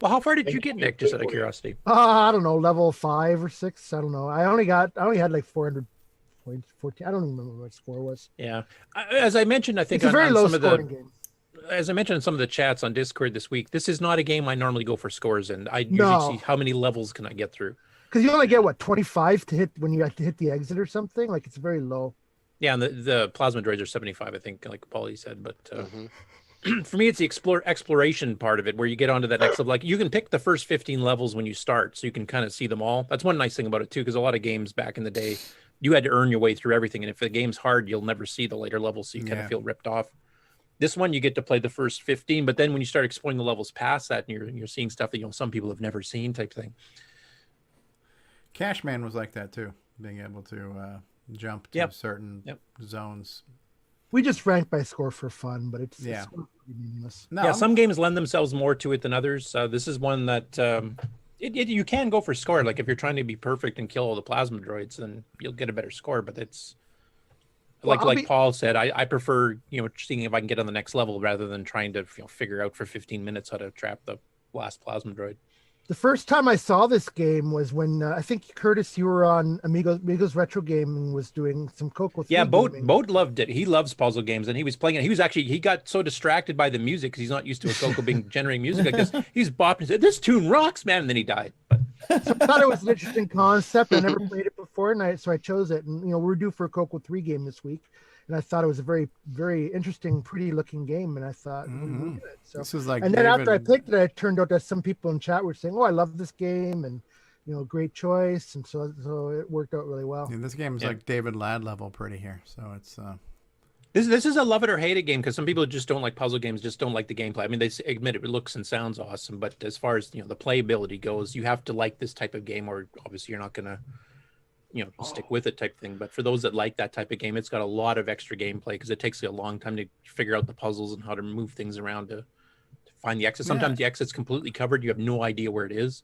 Well, how far did you get, Nick? Just out of curiosity. I don't know, level 5 or 6. I don't know. I only had like 400 points, 14. I don't even remember what my score was. Yeah, as I mentioned, I think it's a very low some scoring game. As I mentioned in some of the chats on Discord this week, this is not a game I normally go for scores in. I usually see how many levels can I get through. Because you only get, what, 25 to hit when you have to hit the exit or something? Like, it's very low. Yeah, and the plasma droids are 75, I think, like Paulie said. But for me, it's the exploration part of it, where you get onto that next level. Like, you can pick the first 15 levels when you start, so you can kind of see them all. That's one nice thing about it, too, because a lot of games back in the day, you had to earn your way through everything. And if the game's hard, you'll never see the later levels, so you kind of feel ripped off. This one, you get to play the first 15, but then when you start exploring the levels past that, and you're seeing stuff that some people have never seen, type thing. Cashman was like that too, being able to jump to certain zones. We just rank by score for fun, but it's meaningless. No, yeah, some games lend themselves more to it than others. This is one that you can go for score. Like if you're trying to be perfect and kill all the plasma droids, then you'll get a better score. But it's like Paul said, I prefer seeing if I can get on the next level rather than trying to figure out for 15 minutes how to trap the last plasma droid. The first time I saw this game was when I think Curtis, you were on Amigos Retro Gaming, was doing some CoCo. Yeah, Boat loved it. He loves puzzle games, and he was playing it. He got so distracted by the music because he's not used to a CoCo being generating music like this. He's bopping and said, "This tune rocks, man!" And then he died. So I thought it was an interesting concept. I never played it before, so I chose it. And we're due for a CoCo 3 game this week. And I thought it was a very, very interesting, pretty-looking game, and I thought, we'll do it. So, this is like and then after I picked it, it turned out that some people in chat were saying, "Oh, I love this game," and great choice, and so it worked out really well. Yeah, this game is like David Ladd level pretty here, so it's. This is a love it or hate it game because some people just don't like puzzle games, just don't like the gameplay. I mean, they admit it looks and sounds awesome, but as far as the playability goes, you have to like this type of game, or obviously you're not gonna. Stick with it type thing. But for those that like that type of game, it's got a lot of extra gameplay because it takes you a long time to figure out the puzzles and how to move things around to find the exit. Sometimes the exit's completely covered. You have no idea where it is.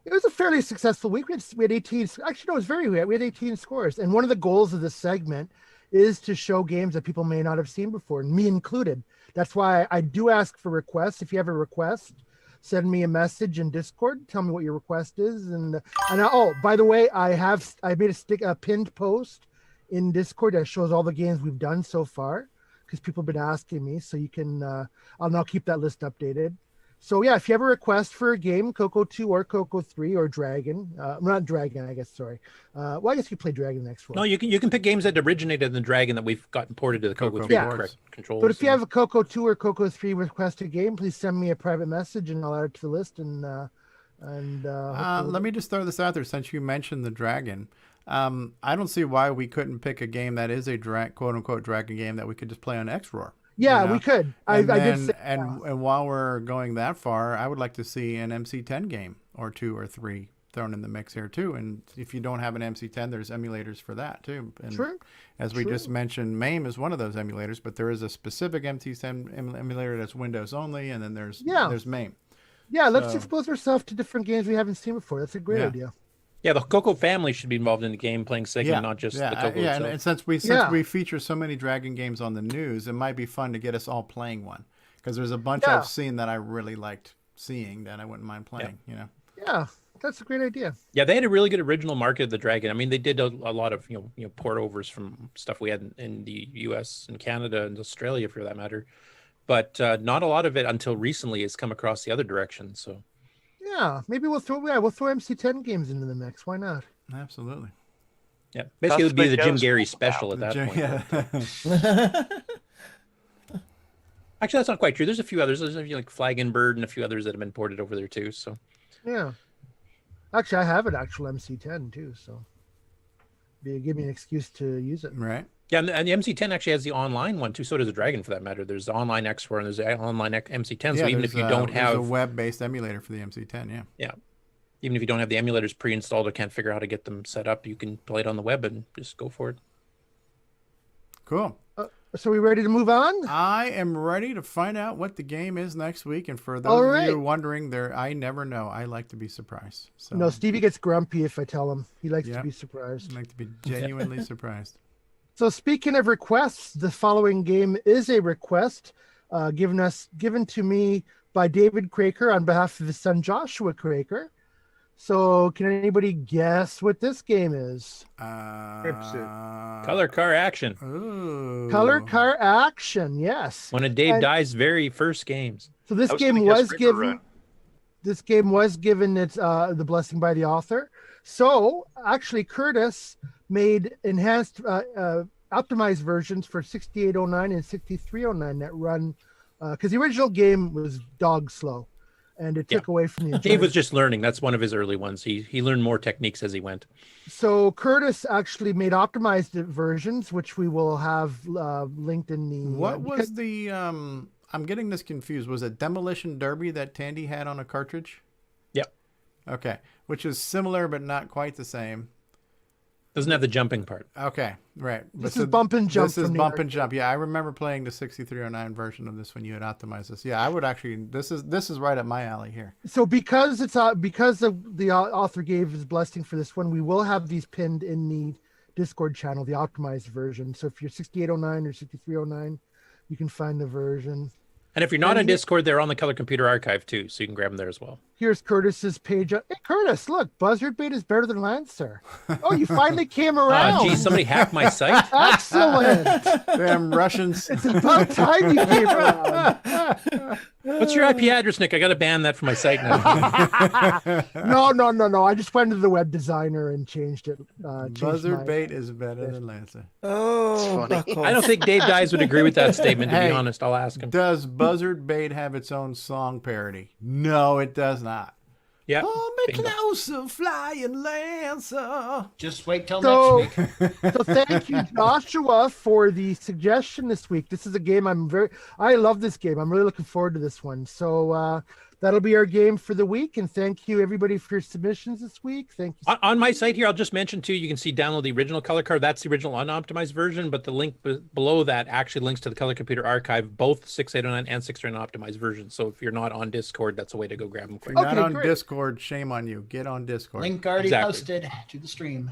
It was a fairly successful week. We had 18. Actually, no, it was very weird. We had 18 scores. And one of the goals of this segment is to show games that people may not have seen before, me included. That's why I do ask for requests. If you have a request, send me a message in Discord. Tell me what your request is, and by the way, I made a pinned post in Discord that shows all the games we've done so far because people have been asking me. So you can, I'll now keep that list updated. So yeah, if you have a request for a game, CoCo 2 or CoCo 3 or Dragon, not Dragon, I guess. Sorry. Well, I guess you play Dragon next one. No, you can pick games that originated in the Dragon that we've gotten ported to the CoCo 3 correct controls. But if you have a CoCo 2 or CoCo 3 requested game, please send me a private message and I'll add it to the list. Let me just throw this out there since you mentioned the Dragon. I don't see why we couldn't pick a game that is a quote unquote Dragon game that we could just play on XRoar. Yeah, we could. I did say and while we're going that far, I would like to see an MC10 game or 2 or 3 thrown in the mix here too. And if you don't have an MC10, there's emulators for that too. And True. As we just mentioned, MAME is one of those emulators, but there is a specific MC10 emulator that's Windows only, and then there's MAME. Yeah, let's expose ourselves to different games we haven't seen before. That's a great idea. Yeah, the CoCo family should be involved in the game playing segment, not just the CoCo itself. And since we feature so many Dragon games on the news, it might be fun to get us all playing one because there's a bunch I've seen that I really liked seeing that I wouldn't mind playing. Yeah, that's a great idea. Yeah, they had a really good original market of the Dragon. I mean, they did a lot of port overs from stuff we had in the U.S. and Canada and Australia, for that matter, but not a lot of it until recently has come across the other direction. So. Yeah, maybe we'll throw MC10 games into the mix. Why not? Absolutely. Yeah, basically it would be the Jim Gary special at that point. Actually, that's not quite true. There's a few others. There's like Flag and Bird and a few others that have been ported over there too. So. Yeah. Actually, I have an actual MC10 too, so give me an excuse to use it. Right. Yeah, and the MC10 actually has the online one too. So does the Dragon, for that matter. There's the online XRoar and there's the online MC10. So even if you don't have a web-based emulator for the MC10, yeah, even if you don't have the emulators pre-installed or can't figure out how to get them set up, you can play it on the web and just go for it. Cool. So we ready to move on? I am ready to find out what the game is next week. And for those of you wondering, I never know. I like to be surprised. So. No, Stevie gets grumpy if I tell him. He likes to be surprised. I like to be genuinely surprised. So speaking of requests, the following game is a request given to me by David Craker on behalf of his son Joshua Craker. So can anybody guess what this game is? Color car action. Ooh. Color car action, yes. One of Dave Dye's very first games. So this game was given. This game was given its the blessing by the author. So actually, Curtis made enhanced, optimized versions for 6809 and 6309 that run because the original game was dog slow. And it took away from the Dave was just learning. That's one of his early ones. He learned more techniques as he went. So Curtis actually made optimized versions, which we will have linked in the... What was the... I'm getting this confused. Was it Demolition Derby that Tandy had on a cartridge? Yep. Okay. Which is similar, but not quite the same. Doesn't have the jumping part. Okay, right. This is bump and jump. This is bump and jump. Yeah, I remember playing the 6309 version of this when you had optimized this. Yeah, I would actually. This is right up my alley here. So because the author gave his blessing for this one, we will have these pinned in the Discord channel, the optimized version. So if you're 6809 or 6309, you can find the version. And if you're not on Discord, they're on the Color Computer Archive too, so you can grab them there as well. Here's Curtis's page. Hey, Curtis, look, Buzzard Bait is better than Lancer. Oh, you finally came around. Geez, somebody hacked my site. Excellent. Damn Russians. It's about time you came around. What's your IP address, Nick? I got to ban that from my site now. No. I just went to the web designer and changed it. Buzzard Bait is better than Lancer. Oh, I don't think Dave Dyes would agree with that statement, to be honest. I'll ask him. Does Buzzard Bait have its own song parody? No, it does not. Yeah. Oh, me closer, flying Lancer. Just wait till next week. So thank you, Joshua, for the suggestion this week. This is a game I love this game. I'm really looking forward to this one. So that'll be our game for the week. And thank you, everybody, for your submissions this week. Thank you. On my site here, I'll just mention, too, you can see download the original color card. That's the original unoptimized version, but the link below that actually links to the Color Computer Archive, both 6809 and 6309 optimized versions. So if you're not on Discord, that's a way to go grab them quick. If you're not on Discord, shame on you. Get on Discord. Link already posted to the stream.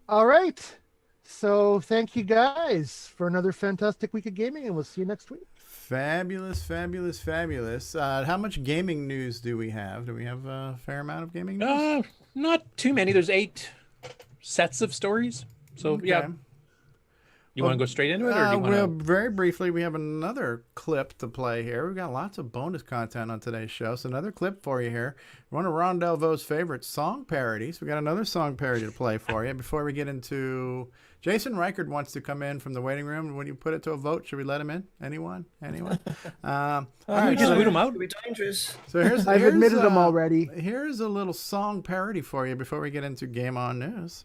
All right. So thank you, guys, for another fantastic week of gaming, and we'll see you next week. Fabulous. How much gaming news do we have? Do we have a fair amount of gaming news? Not too many. There's 8 sets of stories. So, Okay. yeah. You want to go straight into it? Or do you want well, very briefly, we have another clip to play here. We've got lots of bonus content on today's show. So another clip for you here. One of Ron Delvaux's favorite song parodies. We got another song parody to play for you. Before we get into... Jason Reichard wants to come in from the waiting room. When you put it to a vote, should we let him in? Anyone? All right, just boot him out. It'd be dangerous. So I've admitted them already. Here's a little song parody for you before we get into GameON News.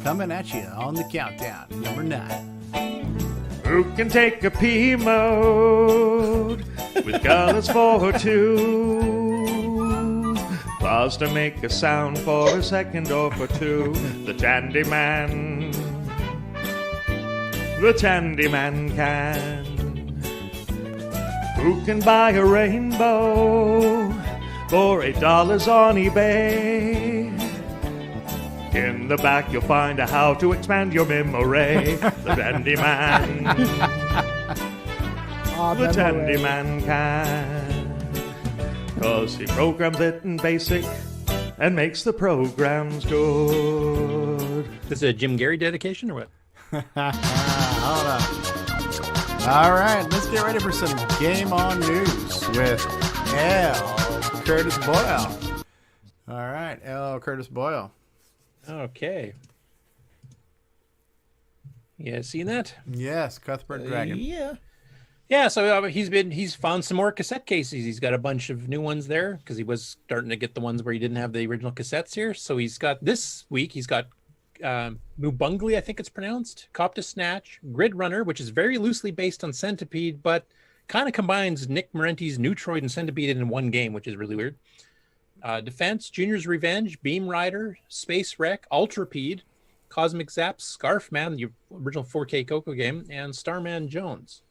Coming at you on the countdown, number 9. Who can take a P mode with colors for 2? Pause to make a sound for a second or for 2. The Tandy Man. The Tandy Man can. Who can buy a rainbow for $8 on eBay? In the back you'll find out how to expand your memory. The Tandy Man. The Tandy Man can. 'Cause he programs it in BASIC and makes the programs good. This is a Jim Gary dedication or what? Hold on. All right, let's get ready for some GameON News with L. Curtis Boyle. All right, L. Curtis Boyle. Okay. Yeah, seen that? Yes, Cuthbert Dragon. Yeah, so he's found some more cassette cases. He's got a bunch of new ones there because he was starting to get the ones where he didn't have the original cassettes here. So he's got this week. He's got Mubungli, I think it's pronounced, Cop to Snatch, Grid Runner, which is very loosely based on Centipede, but kind of combines Nick Marenti's Neutroid and Centipede in one game, which is really weird. Defense, Junior's Revenge, Beam Rider, Space Wreck, Ultrapede, Cosmic Zap, Scarfman, the original 4K CoCo game, and Starman Jones.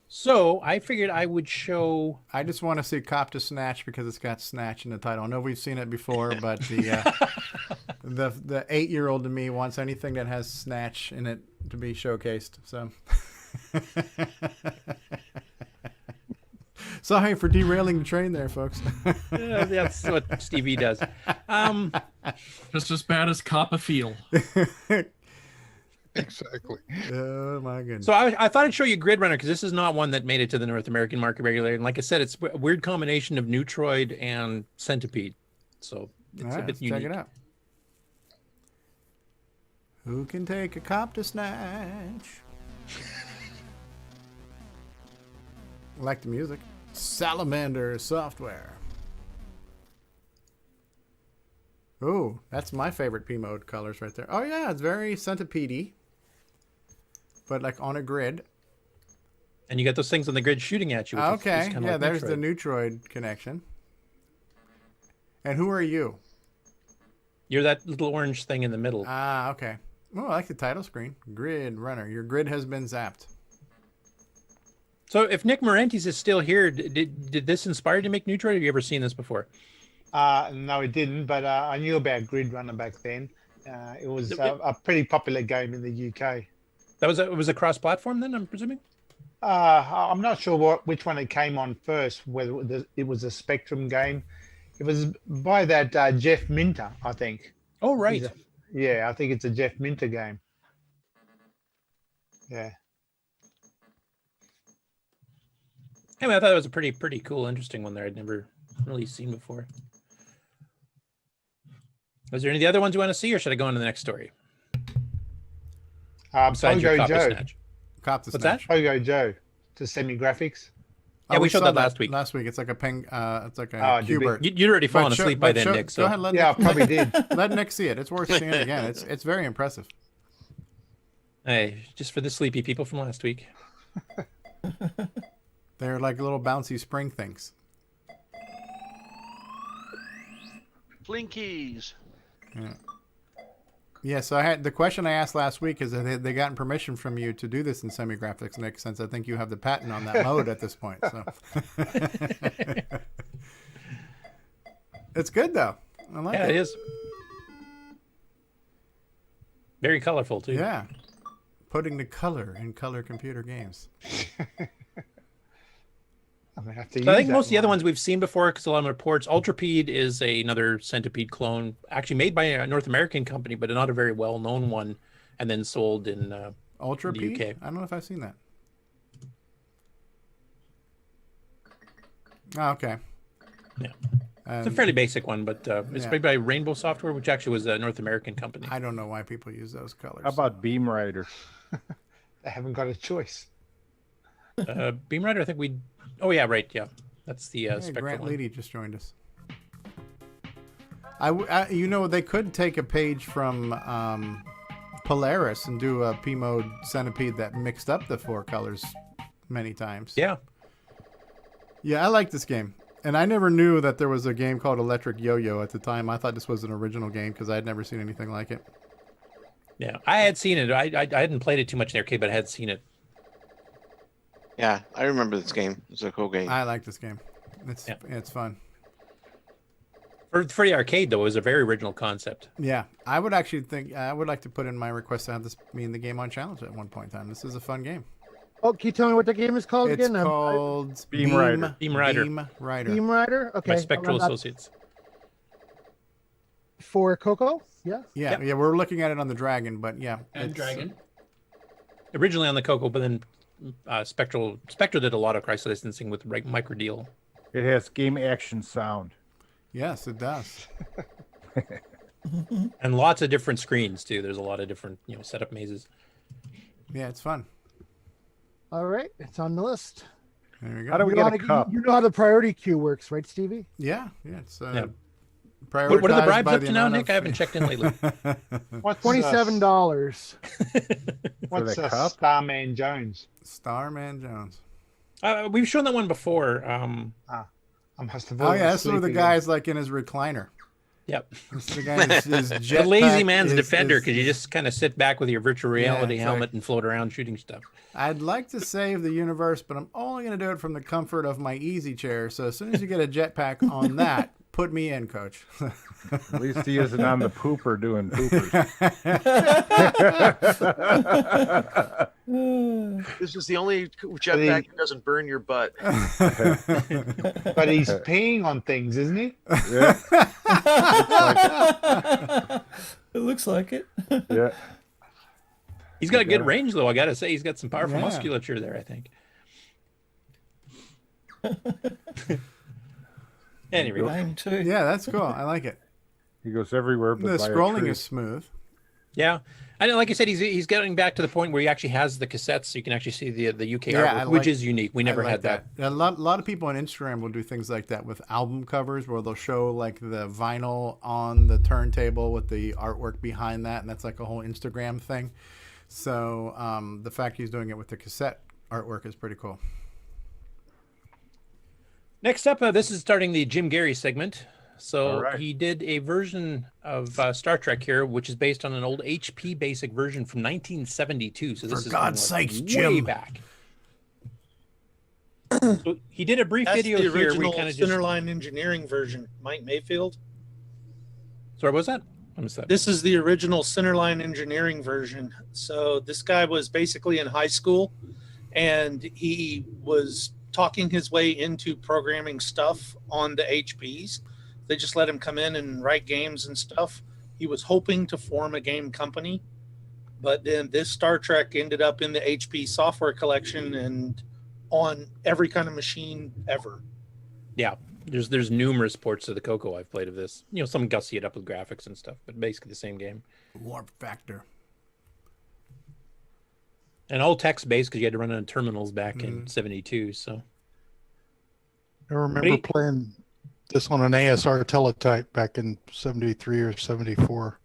So I figured I would show. I just want to see Cop to Snatch because it's got Snatch in the title. I know we've seen it before, but the 8-year-old in me wants anything that has Snatch in it to be showcased. So sorry for derailing the train there, folks. Yeah, that's what Stevie does. Just as bad as Cop a Feel. Exactly. Oh my goodness. So I thought I'd show you Grid Runner because this is not one that made it to the North American market regularly. And like I said, it's a weird combination of Neutroid and Centipede. So it's a bit unique. Check it out. Who can take a cop to Snatch? I like the music. Salamander Software. Oh, that's my favorite P-mode colors right there. Oh yeah, it's very Centipede-y, but like on a grid. And you got those things on the grid shooting at you. Okay, yeah, like there's Neutroid. the Neutroid connection. And who are you? You're that little orange thing in the middle. Ah, okay. Oh, I like the title screen. Grid Runner. Your grid has been zapped. So if Nick Marentes is still here, did this inspire you to make Neutroid? Have you ever seen this before? No, it didn't, but I knew about Grid Runner back then. It was a pretty popular game in the UK. It was a cross-platform then, I'm presuming? I'm not sure which one it came on first, whether it was a Spectrum game. It was by that Jeff Minter, I think. Oh, right. Yeah, I think it's a Jeff Minter game. Yeah. Anyway, I thought it was a pretty cool, interesting one there. I'd never really seen before. Was there any of the other ones you want to see, or should I go on to the next story? Besides your Pogo Cop to Joe. Snatch. Cop to What's Snatch. that? Pogo Joe to semi-graphics. Yeah, we showed saw that last week. Last week, it's like a ping. It's like a Oh, did we? Cubert. You'd already fallen asleep by then, Nick. So Go ahead, let Yeah, Nick, I probably did. Let Nick see it. It's worth seeing it again. It's very impressive. Hey, just for the sleepy people from last week. They're like little bouncy spring things. Blinkies. Yeah. Yeah, so the question I asked last week is have they gotten permission from you to do this in semi-graphics, Nick, since I think you have the patent on that mode at this point. So it's good though. I like it. It is. Very colorful too. Yeah. Putting the color in color computer games. I think most of the other ones we've seen before because a lot of them are ports. Ultrapede is another Centipede clone, actually made by a North American company, but not a very well-known one, and then sold in Ultrapede? the UK. I don't know if I've seen that. Oh, okay. Yeah. It's a fairly basic one, but it's made by Rainbow Software, which actually was a North American company. I don't know why people use those colors. How about Beam Rider? They haven't got a choice. Beam Rider, I think we. Oh yeah, right. Yeah, that's the Spectral Grant one. Leedy just joined us. They could take a page from Polaris and do a P-mode Centipede that mixed up the 4 colors many times. Yeah. Yeah, I like this game. And I never knew that there was a game called Electric Yo-Yo at the time. I thought this was an original game because I had never seen anything like it. Yeah, I had seen it. I hadn't played it too much in the arcade, but I had seen it. Yeah, I remember this game. It's a cool game. I like this game. It's fun. For the arcade, though, it was a very original concept. Yeah, I would actually think I would like to put in my request to have this be in the GameON challenge at one point in time. This is a fun game. Oh, can you tell me what the game is called It's again? called Beam Rider. Beam Rider. Beam Rider. Beam Rider? Okay. By Spectral Associates. For CoCo? Yeah. Yeah, we're looking at it on the Dragon, but yeah. And Dragon. Originally on the CoCo, but then Spectral did a lot of cross licensing with Microdeal. It has game action sound. Yes, it does. And lots of different screens too. There's a lot of different, setup mazes. Yeah, it's fun. All right, it's on the list. There we go. How do we get a cup? You know how the priority queue works, right, Stevie? Yeah, it's What are the prioritized bribes by up the to now, amount Nick? I haven't checked in lately. What's $27. What's the cup? Starman Jones? Starman Jones. We've shown that one before. I must have. Oh fallen yeah, this is where asleep the again. guy's like in his recliner. Yep. The guy is The lazy man's defender, because you just kind of sit back with your virtual reality helmet and float around shooting stuff. I'd like to save the universe, but I'm only going to do it from the comfort of my easy chair. So as soon as you get a jetpack on that, put me in, Coach. At least he isn't on the pooper doing poopers. This is the only jetpack that doesn't burn your butt. But he's peeing on things, isn't he? Yeah. It looks like it. Yeah. He's got a good range, though. I got to say, he's got some powerful musculature there, I think. Anyway. Yeah, that's cool. I like it. He goes everywhere. But The by a scrolling tree. is smooth. Yeah. And like I said, he's getting back to the point where he actually has the cassettes, so you can actually see the UK artwork, which is unique. We never had that. A lot of people on Instagram will do things like that with album covers, where they'll show like the vinyl on the turntable with the artwork behind that, and that's like a whole Instagram thing. So the fact he's doing it with the cassette artwork is pretty cool. Next up, this is starting the Jim Gary segment. So he did a version of Star Trek here, which is based on an old HP Basic version from 1972. So this For is God's sakes, way Jim. back. So he did a brief That's video the here. original We kind of just... Centerline Engineering version. Mike Mayfield. Sorry, what was that? I missed that. This is the original Centerline Engineering version. So this guy was basically in high school, and he was talking his way into programming stuff on the HPs. They just let him come in and write games and stuff. He was hoping to form a game company, but then this Star Trek ended up in the HP software collection and on every kind of machine ever. Yeah, there's numerous ports of the CoCo I've played of this. You know, some gussy it up with graphics and stuff, but basically the same game. Warp factor. And all text-based because you had to run on terminals back in 72, so. I remember playing this on an ASR teletype back in 73 or 74.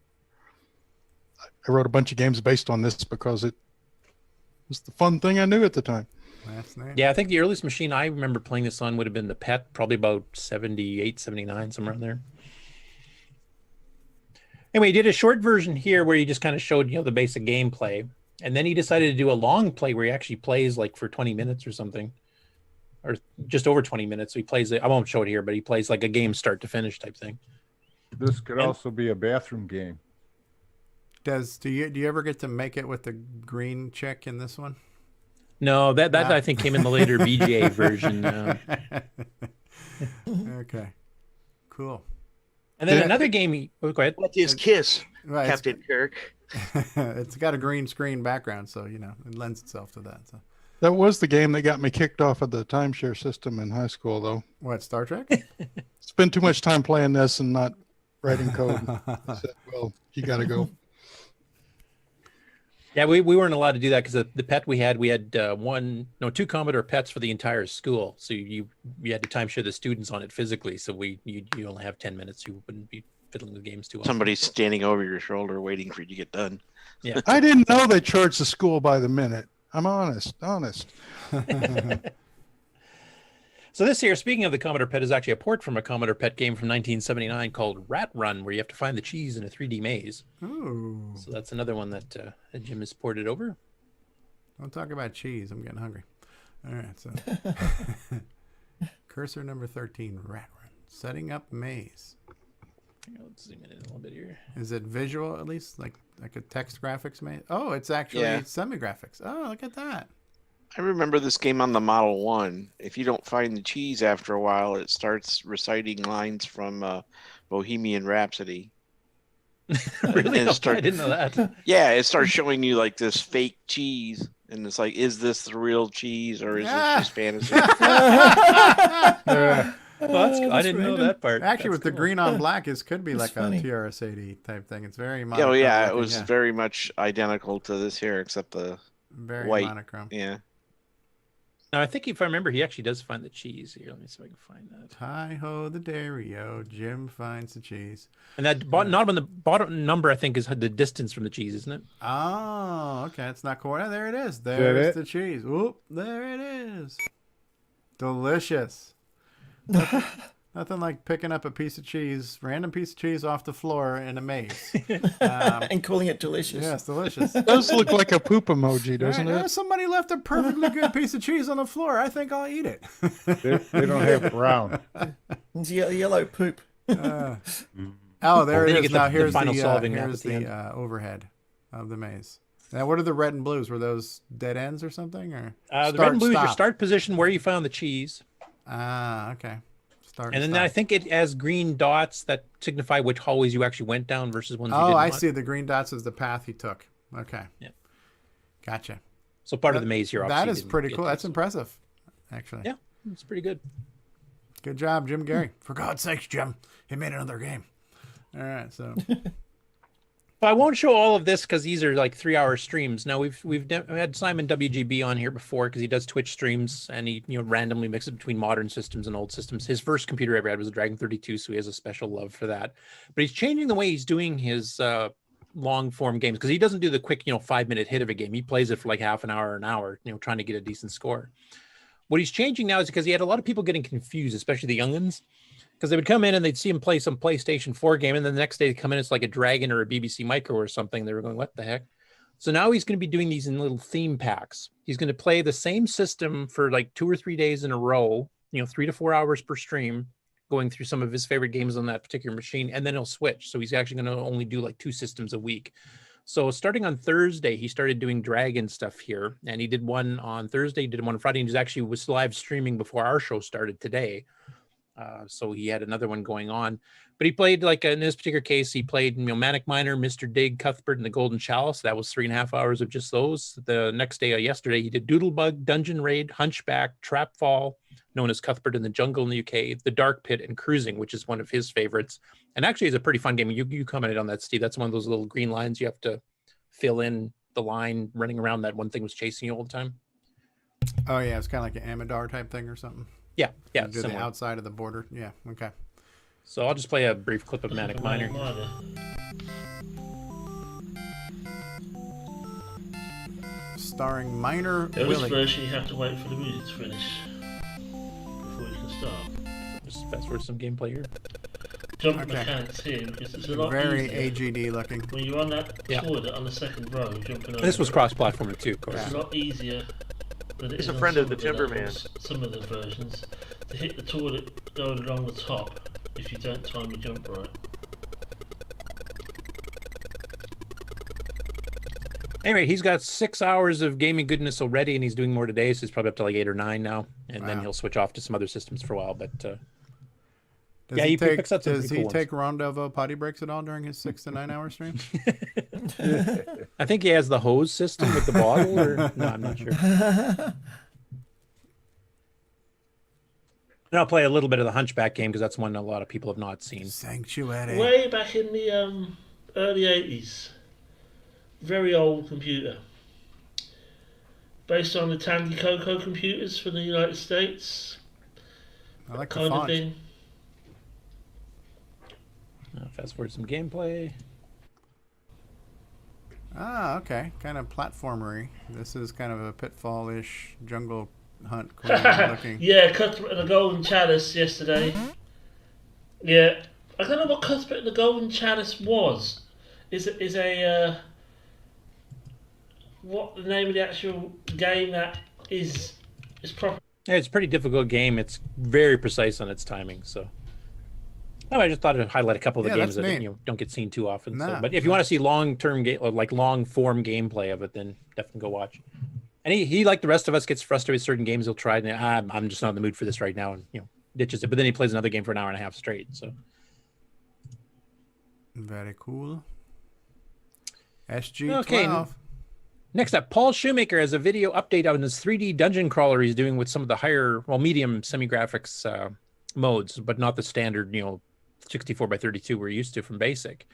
I wrote a bunch of games based on this because it was the fun thing I knew at the time. That's nice. Yeah, I think the earliest machine I remember playing this on would have been the PET, probably about 78, 79, somewhere in there. Anyway, he did a short version here where he just kind of showed, the basic gameplay. And then he decided to do a long play where he actually plays like for 20 minutes or something. Or just over 20 minutes. So he plays it. I won't show it here, but he plays like a game start to finish type thing. This could also be a bathroom game. Do you ever get to make it with the green chick in this one? No, that I think came in the later VGA version. Okay, cool. And then another game. Go ahead. What is Kiss, Right, Captain Kirk? It's got a green screen background, so it lends itself to that. So. That was the game that got me kicked off of the timeshare system in high school, though. What, Star Trek? Spent too much time playing this and not writing code. I said, well, you got to go. Yeah, we weren't allowed to do that because the pet we had two Commodore pets for the entire school. So you had to timeshare the students on it physically. So you only have 10 minutes. You wouldn't be fiddling with games too often. Somebody's standing over your shoulder waiting for you to get done. Yeah. I didn't know they charged the school by the minute. I'm honest. So this here, speaking of the Commodore PET, is actually a port from a Commodore PET game from 1979 called Rat Run, where you have to find the cheese in a 3D maze. Ooh. So that's another one that Jim has ported over. Don't talk about cheese. I'm getting hungry. All right, so cursor number 13, Rat Run. Setting up maze. Let's zoom in a little bit here. Is it visual at least, like a text graphics maze? Oh, it's actually semi-graphics. Oh, look at that. I remember this game on the Model 1. If you don't find the cheese after a while, it starts reciting lines from Bohemian Rhapsody. Really? I didn't know that. Yeah, it starts showing you like this fake cheese. And it's like, is this the real cheese or is this just fantasy? Well, that's cool. I didn't know that part. Actually, That's with the cool. green on black, it could be like funny. a TRS-80 type thing. It's very Oh monochrome. yeah, it was very much identical to this here, except the very white. monochrome. Yeah. Now, I think if I remember, he actually does find the cheese here. Let me see if I can find that. Hi-ho, the dairy-o, Jim finds the cheese. And that not on the bottom number, I think, is the distance from the cheese, isn't it? Oh, okay. It's not corn. There it is. that There's it? the cheese. Whoop, there it is. Delicious. Nothing like picking up a piece of cheese, random piece of cheese off the floor in a maze. And calling it delicious. Yes, delicious. It does look like a poop emoji, doesn't it? Somebody left a perfectly good piece of cheese on the floor. I think I'll eat it. They don't have brown. It's yellow poop. There Then you it get is. Now the here's final the solving map here's at the end. the overhead of the maze. Now, what are the red and blues? Were those dead ends or something? Or The red and blue is your start position where you found the cheese. Okay. Start And then stop. I think it has green dots that signify which hallways you actually went down versus ones you didn't. I see. The green dots is the path he took. Okay. Yeah. Gotcha. So part of the maze here. That obviously is didn't pretty get cool. to. That's impressive, actually. Yeah, it's pretty good. Good job, Jim Gary. For God's sakes, Jim. He made another game. All right, so. Well, I won't show all of this because these are like 3-hour streams. Now we've had Simon WGB on here before because he does Twitch streams and he randomly mixes between modern systems and old systems. His first computer I ever had was a Dragon 32, so he has a special love for that. But he's changing the way he's doing his long form games because he doesn't do the quick 5-minute hit of a game. He plays it for like half an hour or an hour, trying to get a decent score. What he's changing now is because he had a lot of people getting confused, especially the youngins. Because they would come in and they'd see him play some PlayStation 4 game, and then the next day they come in, it's like a Dragon or a BBC Micro or something. They were going, what the heck? So now he's going to be doing these in little theme packs. He's going to play the same system for like 2 or 3 days in a row, 3 to 4 hours per stream, going through some of his favorite games on that particular machine, and then he'll switch. So he's actually going to only do like 2 systems a week. So starting on Thursday, he started doing Dragon stuff here, and he did one on Thursday, did one on Friday, and he actually was live streaming before our show started today. So he had another one going on, but he played like in this particular case, he played Manic Miner, Mr. Dig, Cuthbert, and the Golden Chalice. That was 3.5 hours of just those. The next day, yesterday, he did Doodlebug, Dungeon Raid, Hunchback, Trapfall, known as Cuthbert in the Jungle in the UK, The Dark Pit, and Cruising, which is one of his favorites. And actually, it's a pretty fun game. You commented on that, Steve. That's one of those little green lines you have to fill in the line running around. That one thing was chasing you all the time. Oh yeah, it's kind of like an Amadar type thing or something. Yeah, Do the outside of the border. Yeah, okay. So I'll just play a brief clip of Manic Miner. Starring Miner This Willie. version, you have to wait for the music to finish before you can start. Just fast forward some gameplay here. Jump mechanics here because it's a lot Very easier. AGD looking. When you're on that toilet on the second row, jumping over. This was cross-platformer too, of course. It's a lot easier. He's a friend of the Timberman. Some of the versions to hit the toilet going along the top if you don't time your jump right. Anyway, he's got 6 hours of gaming goodness already, and he's doing more today, so he's probably up to like 8 or 9 now, and then he'll switch off to some other systems for a while. But Does he take Rondovo potty breaks at all during his 6 to 9 hour stream? I think he has the hose system with the bottle, or no, I'm not sure. And I'll play a little bit of the Hunchback game because that's one a lot of people have not seen. Sanctuary. Way back in the early 80s, very old computer, based on the Tandy CoCo computers from the United States. I like the kind of font. thing. Fast forward some gameplay. Ah, okay. Kind of platformery. This is kind of a pitfall-ish jungle hunt looking. Yeah, Cuthbert and the Golden Chalice yesterday. Yeah, I don't know what Cuthbert and the Golden Chalice was. Is a what the name of the actual game that is proper? Yeah, it's a pretty difficult game. It's very precise on its timing. So, I just thought I'd highlight a couple of the games that don't get seen too often. Nah. So, but if you want to see long-term like long-form gameplay of it, then definitely go watch. And he like the rest of us gets frustrated with certain games he'll try. And I'm just not in the mood for this right now, and ditches it. But then he plays another game for an hour and a half straight. So very cool. SG12. Okay. Next up, Paul Shoemaker has a video update on his 3D dungeon crawler he's doing with some of the medium semi-graphics modes, but not the standard, 64 by 32 we're used to from BASIC.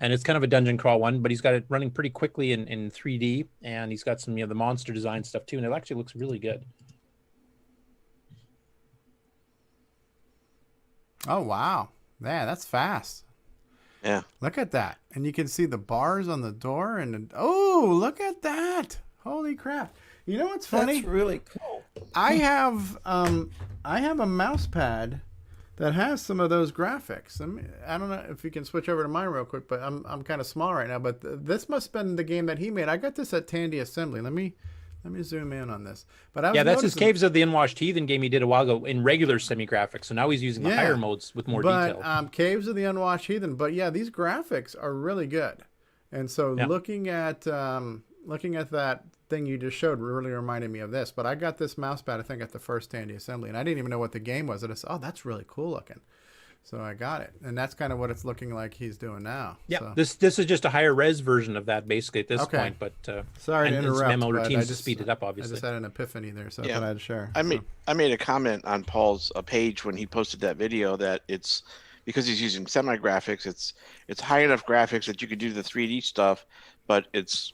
And it's kind of a dungeon crawl one, but he's got it running pretty quickly in 3D, and he's got some, the monster design stuff too, and it actually looks really good. Oh, wow. Yeah, that's fast. Yeah. Look at that. And you can see the bars on the door. Oh, look at that. Holy crap. You know what's funny? That's really cool. I have a mouse pad that has some of those graphics. I don't know if you can switch over to mine real quick, but I'm kind of small right now. But this must have been the game that he made. I got this at Tandy Assembly. Let me zoom in on this. But I was that's his noticing- Caves of the Unwashed Heathen game he did a while ago in regular semi-graphics. So now he's using the higher modes with more detail. Caves of the Unwashed Heathen. But yeah, these graphics are really good. And so looking at that thing you just showed really reminded me of this. But I got this mouse pad, I think, at the first Tandy Assembly, and I didn't even know what the game was. And I said, oh, that's really cool looking. So I got it, and that's kind of what it's looking like he's doing now. Yeah, so. this is just a higher res version of that basically at this point. But sorry to interrupt. Memo but routines I just to speed it up. Obviously, I just had an epiphany there, so I thought I'd share. I made a comment on Paul's page when he posted that video that it's because he's using semi graphics. It's high enough graphics that you could do the 3D stuff, but it's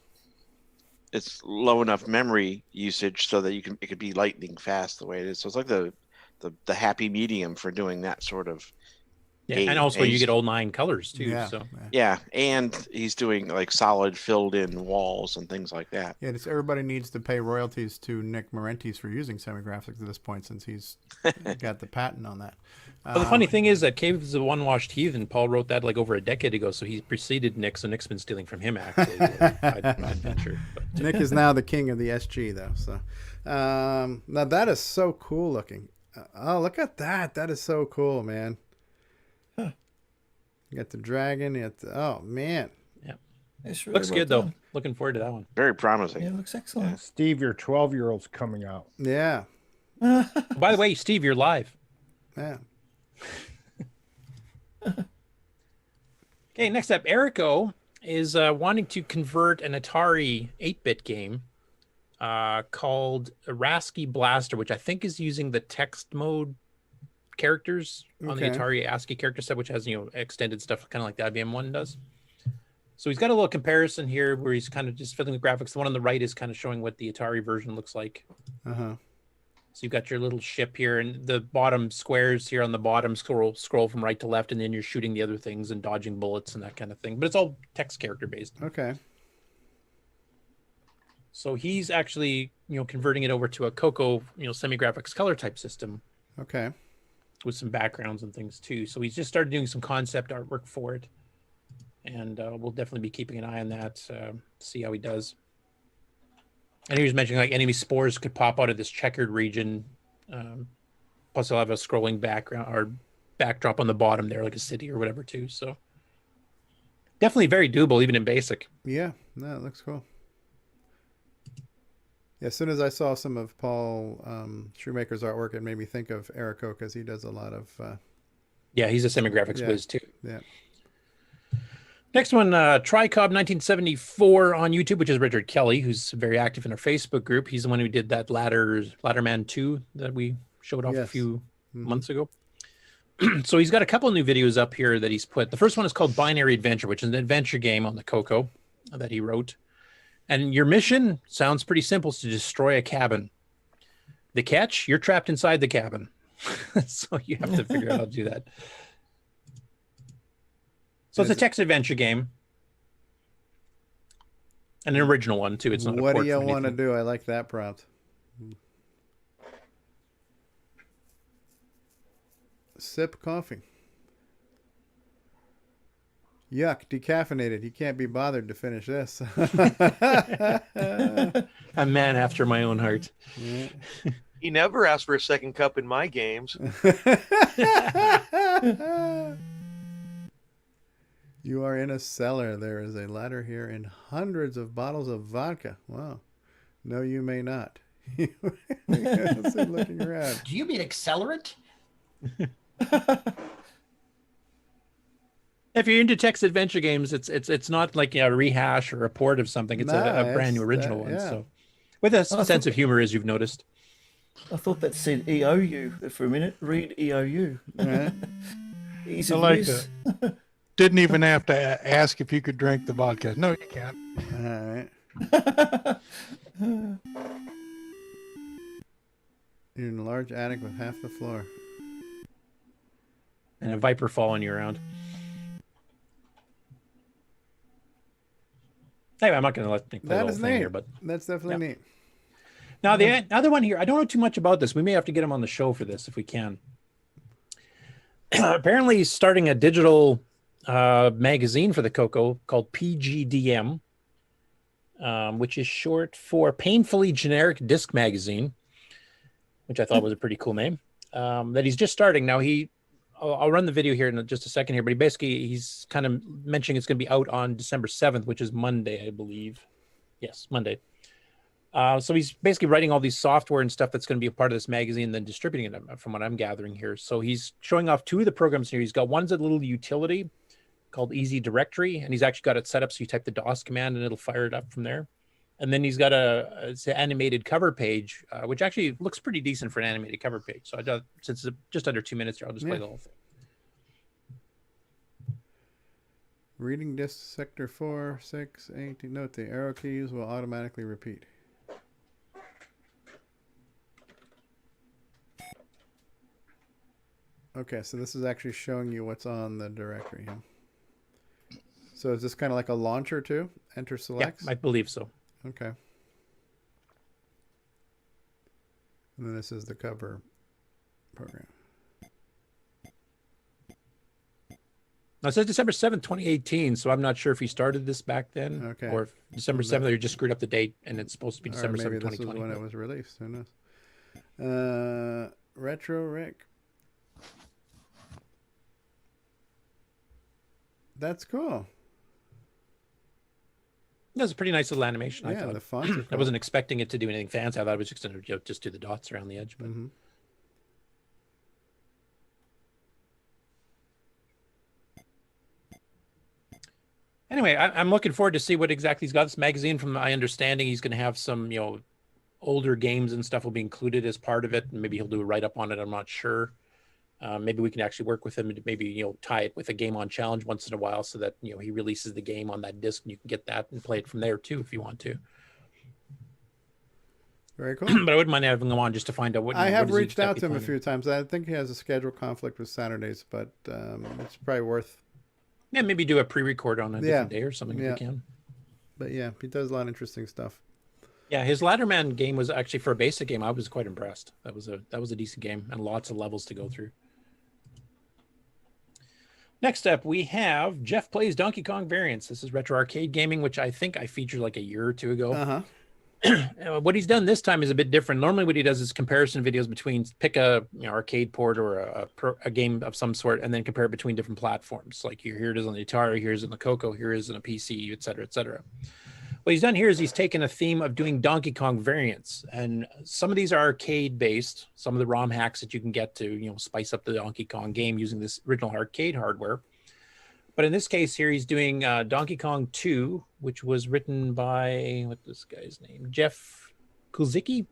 low enough memory usage so that it could be lightning fast the way it is. So it's like the happy medium for doing that sort of. Yeah, and also you get all 9 colors too. Yeah. So and he's doing like solid filled in walls and things like that. Yeah, everybody needs to pay royalties to Nick Marentes for using semi-graphics at this point since he's got the patent on that. Well, the funny thing is that Caves of Unwashed Heathen, Paul wrote that like over a decade ago, so he preceded Nick, so Nick's been stealing from him actually. Adventure. But. Nick is now the king of the SG though. So now that is so cool looking. Oh, look at that! That is so cool, man. You got the dragon. You got oh man, yeah, it's really looks well good done. though. Looking forward to that one. Very promising. Yeah, it looks excellent. Steve, your 12-year-old's coming out. Yeah. By the way, Steve, you're live. Yeah. Okay, next up, Erico is wanting to convert an Atari 8-bit game called Rasky Blaster, which I think is using the text mode characters on the Atari ASCII character set, which has extended stuff kind of like the IBM one does. So he's got a little comparison here where he's kind of just filling the graphics. The one on the right is kind of showing what the Atari version looks like. So you've got your little ship here, and the bottom squares here on the bottom scroll from right to left, and then you're shooting the other things and dodging bullets and that kind of thing. But it's all text character based. Okay. So he's actually converting it over to a CoCo semi-graphics color type system. Okay. With some backgrounds and things too. So he's just started doing some concept artwork for it, and we'll definitely be keeping an eye on that. See how he does. And he was mentioning like enemy spores could pop out of this checkered region. Plus, he'll have a scrolling background or backdrop on the bottom there, like a city or whatever too. So definitely very doable, even in basic. Yeah, no, it looks cool. Yeah, as soon as I saw some of Paul Shoemaker's artwork, it made me think of Erico because he does a lot of. Yeah, he's a semi-graphics whiz too. Yeah. Next one, Tricob 1974 on YouTube, which is Richard Kelly, who's very active in our Facebook group. He's the one who did that Ladderman 2 that we showed off a few months ago. So he's got a couple new videos up here that he's put. The first one is called Binary Adventure, which is an adventure game on the CoCo that he wrote. And your mission sounds pretty simple: is to destroy a cabin. The catch, you're trapped inside the cabin. So you have to figure out how to do that. So it's a text adventure game. And an original one, too. It's not what do you want to do? I like that prompt. Sip coffee. Yuck, decaffeinated. He can't be bothered to finish this. A man after my own heart. Yeah. He never asked for a second cup in my games. You are in a cellar. There is a ladder here and hundreds of bottles of vodka. Wow. No, you may not. Looking around. Do you mean accelerant? If you're into text adventure games, it's not like a rehash or a port of something. It's a brand new original one. So, with a sense of humor, as you've noticed. I thought that said EOU for a minute. Read EOU. Right. Easy I like use. that. Didn't even have to ask if you could drink the vodka. No, you can't. All right. You're in a large attic with half the floor. And a viper following you around. Anyway, I'm not going to let Nick play the whole thing here, but that's definitely neat. Now, the other one here, I don't know too much about this. We may have to get him on the show for this if we can. apparently he's starting a digital magazine for the CoCo called PGDM, which is short for Painfully Generic Disc Magazine, which I thought was a pretty cool name. That he's just starting now. I'll run the video here in just a second here, but he's kind of mentioning it's going to be out on December 7th, which is Monday, I believe. Yes, Monday. So he's basically writing all these software and stuff that's going to be a part of this magazine and then distributing it, from what I'm gathering here. So he's showing off 2 of the programs here. He's got one's a little utility called Easy Directory, and he's actually got it set up so you type the DOS command and it'll fire it up from there. And then he's got it's an animated cover page, which actually looks pretty decent for an animated cover page. So since it's just under 2 minutes here, I'll just play the whole thing. Reading disk sector 4, 6, 8. Note the arrow keys will automatically repeat. Okay, so this is actually showing you what's on the directory. Huh? So is this kind of like a launcher too? Enter selects? Yeah, I believe so. Okay. And then this is the cover program. Now it says December 7th, 2018, so I'm not sure if he started this back then, or if December 7th, they just screwed up the date and it's supposed to be December 7th, 2020. This was when it was released. Who knows? Retro Rick. That's cool. That was a pretty nice little animation. I thought. The fonts are cool. I wasn't expecting it to do anything fancy. I thought it was just going to just do the dots around the edge. But anyway, I'm looking forward to see what exactly he's got. This magazine, from my understanding, he's going to have some, older games and stuff will be included as part of it. And maybe he'll do a write-up on it. I'm not sure. Maybe we can actually work with him to maybe, tie it with a GameON challenge once in a while so that, he releases the game on that disc and you can get that and play it from there too if you want to. Very cool. But I wouldn't mind having him on just to find out what. I have reached out to him a few times. I think he has a schedule conflict with Saturdays, but it's probably worth. Yeah, maybe do a pre-record on a different day or something if we can. But yeah, he does a lot of interesting stuff. Yeah, his Ladderman game was actually, for a basic game, I was quite impressed. That was a decent game and lots of levels to go through. Next up, we have Jeff Plays Donkey Kong Variants. This is Retro Arcade Gaming, which I think I featured like a year or two ago. What he's done this time is a bit different. Normally what he does is comparison videos between, pick a arcade port or a game of some sort and then compare it between different platforms. Like here it is on the Atari, here's on the CoCo, here is on a PC, et cetera, et cetera. What he's done here is he's taken a theme of doing Donkey Kong variants, and some of these are arcade based. Some of the ROM hacks that you can get to, spice up the Donkey Kong game using this original arcade hardware. But in this case here, he's doing Donkey Kong 2, which was written by, what's this guy's name? Jeff Kulzicki.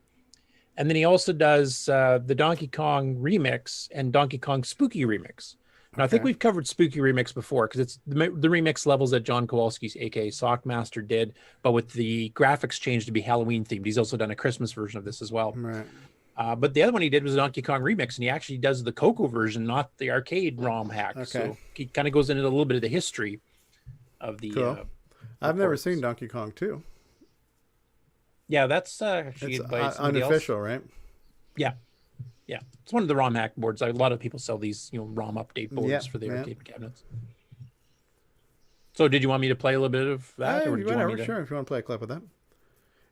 And then he also does the Donkey Kong Remix and Donkey Kong Spooky Remix. Now, I think we've covered Spooky Remix before because it's the remix levels that John Kowalski's, aka Sockmaster, did, but with the graphics changed to be Halloween themed. He's also done a Christmas version of this as well. Right. But the other one he did was a Donkey Kong Remix, and he actually does the CoCo version, not the arcade ROM hack. Okay. So he kind of goes into a little bit of the history of the. Cool. I've never seen Donkey Kong 2. Yeah, that's actually it's by somebody unofficial, else. Right? Yeah. Yeah, it's one of the ROM hack boards. A lot of people sell these, ROM update boards for the arcade cabinets. So, did you want me to play a little bit of that, or did you want me to... Sure, if you want to play a clip of that.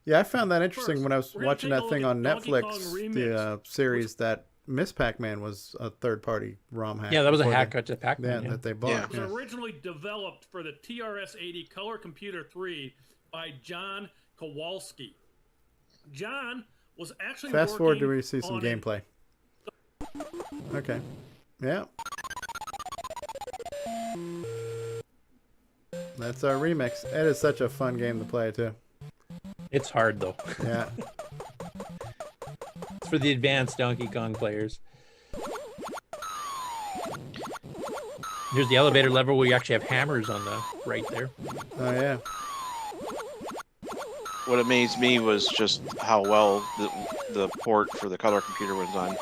Yeah, I found that interesting when I was watching that thing on Netflix, the series that Miss Pac-Man was a third-party ROM hack. Yeah, that was a hack to Pac-Man. that they bought. It was originally developed for the TRS-80 Color Computer 3 by John Kowalski. John was actually Fast forward to we see some gameplay. Okay. Yeah. That's our remix. It is such a fun game to play too. It's hard though. Yeah. It's for the advanced Donkey Kong players. Here's the elevator level where you actually have hammers on the right there. Oh yeah. What amazed me was just how well the port for the color computer was done.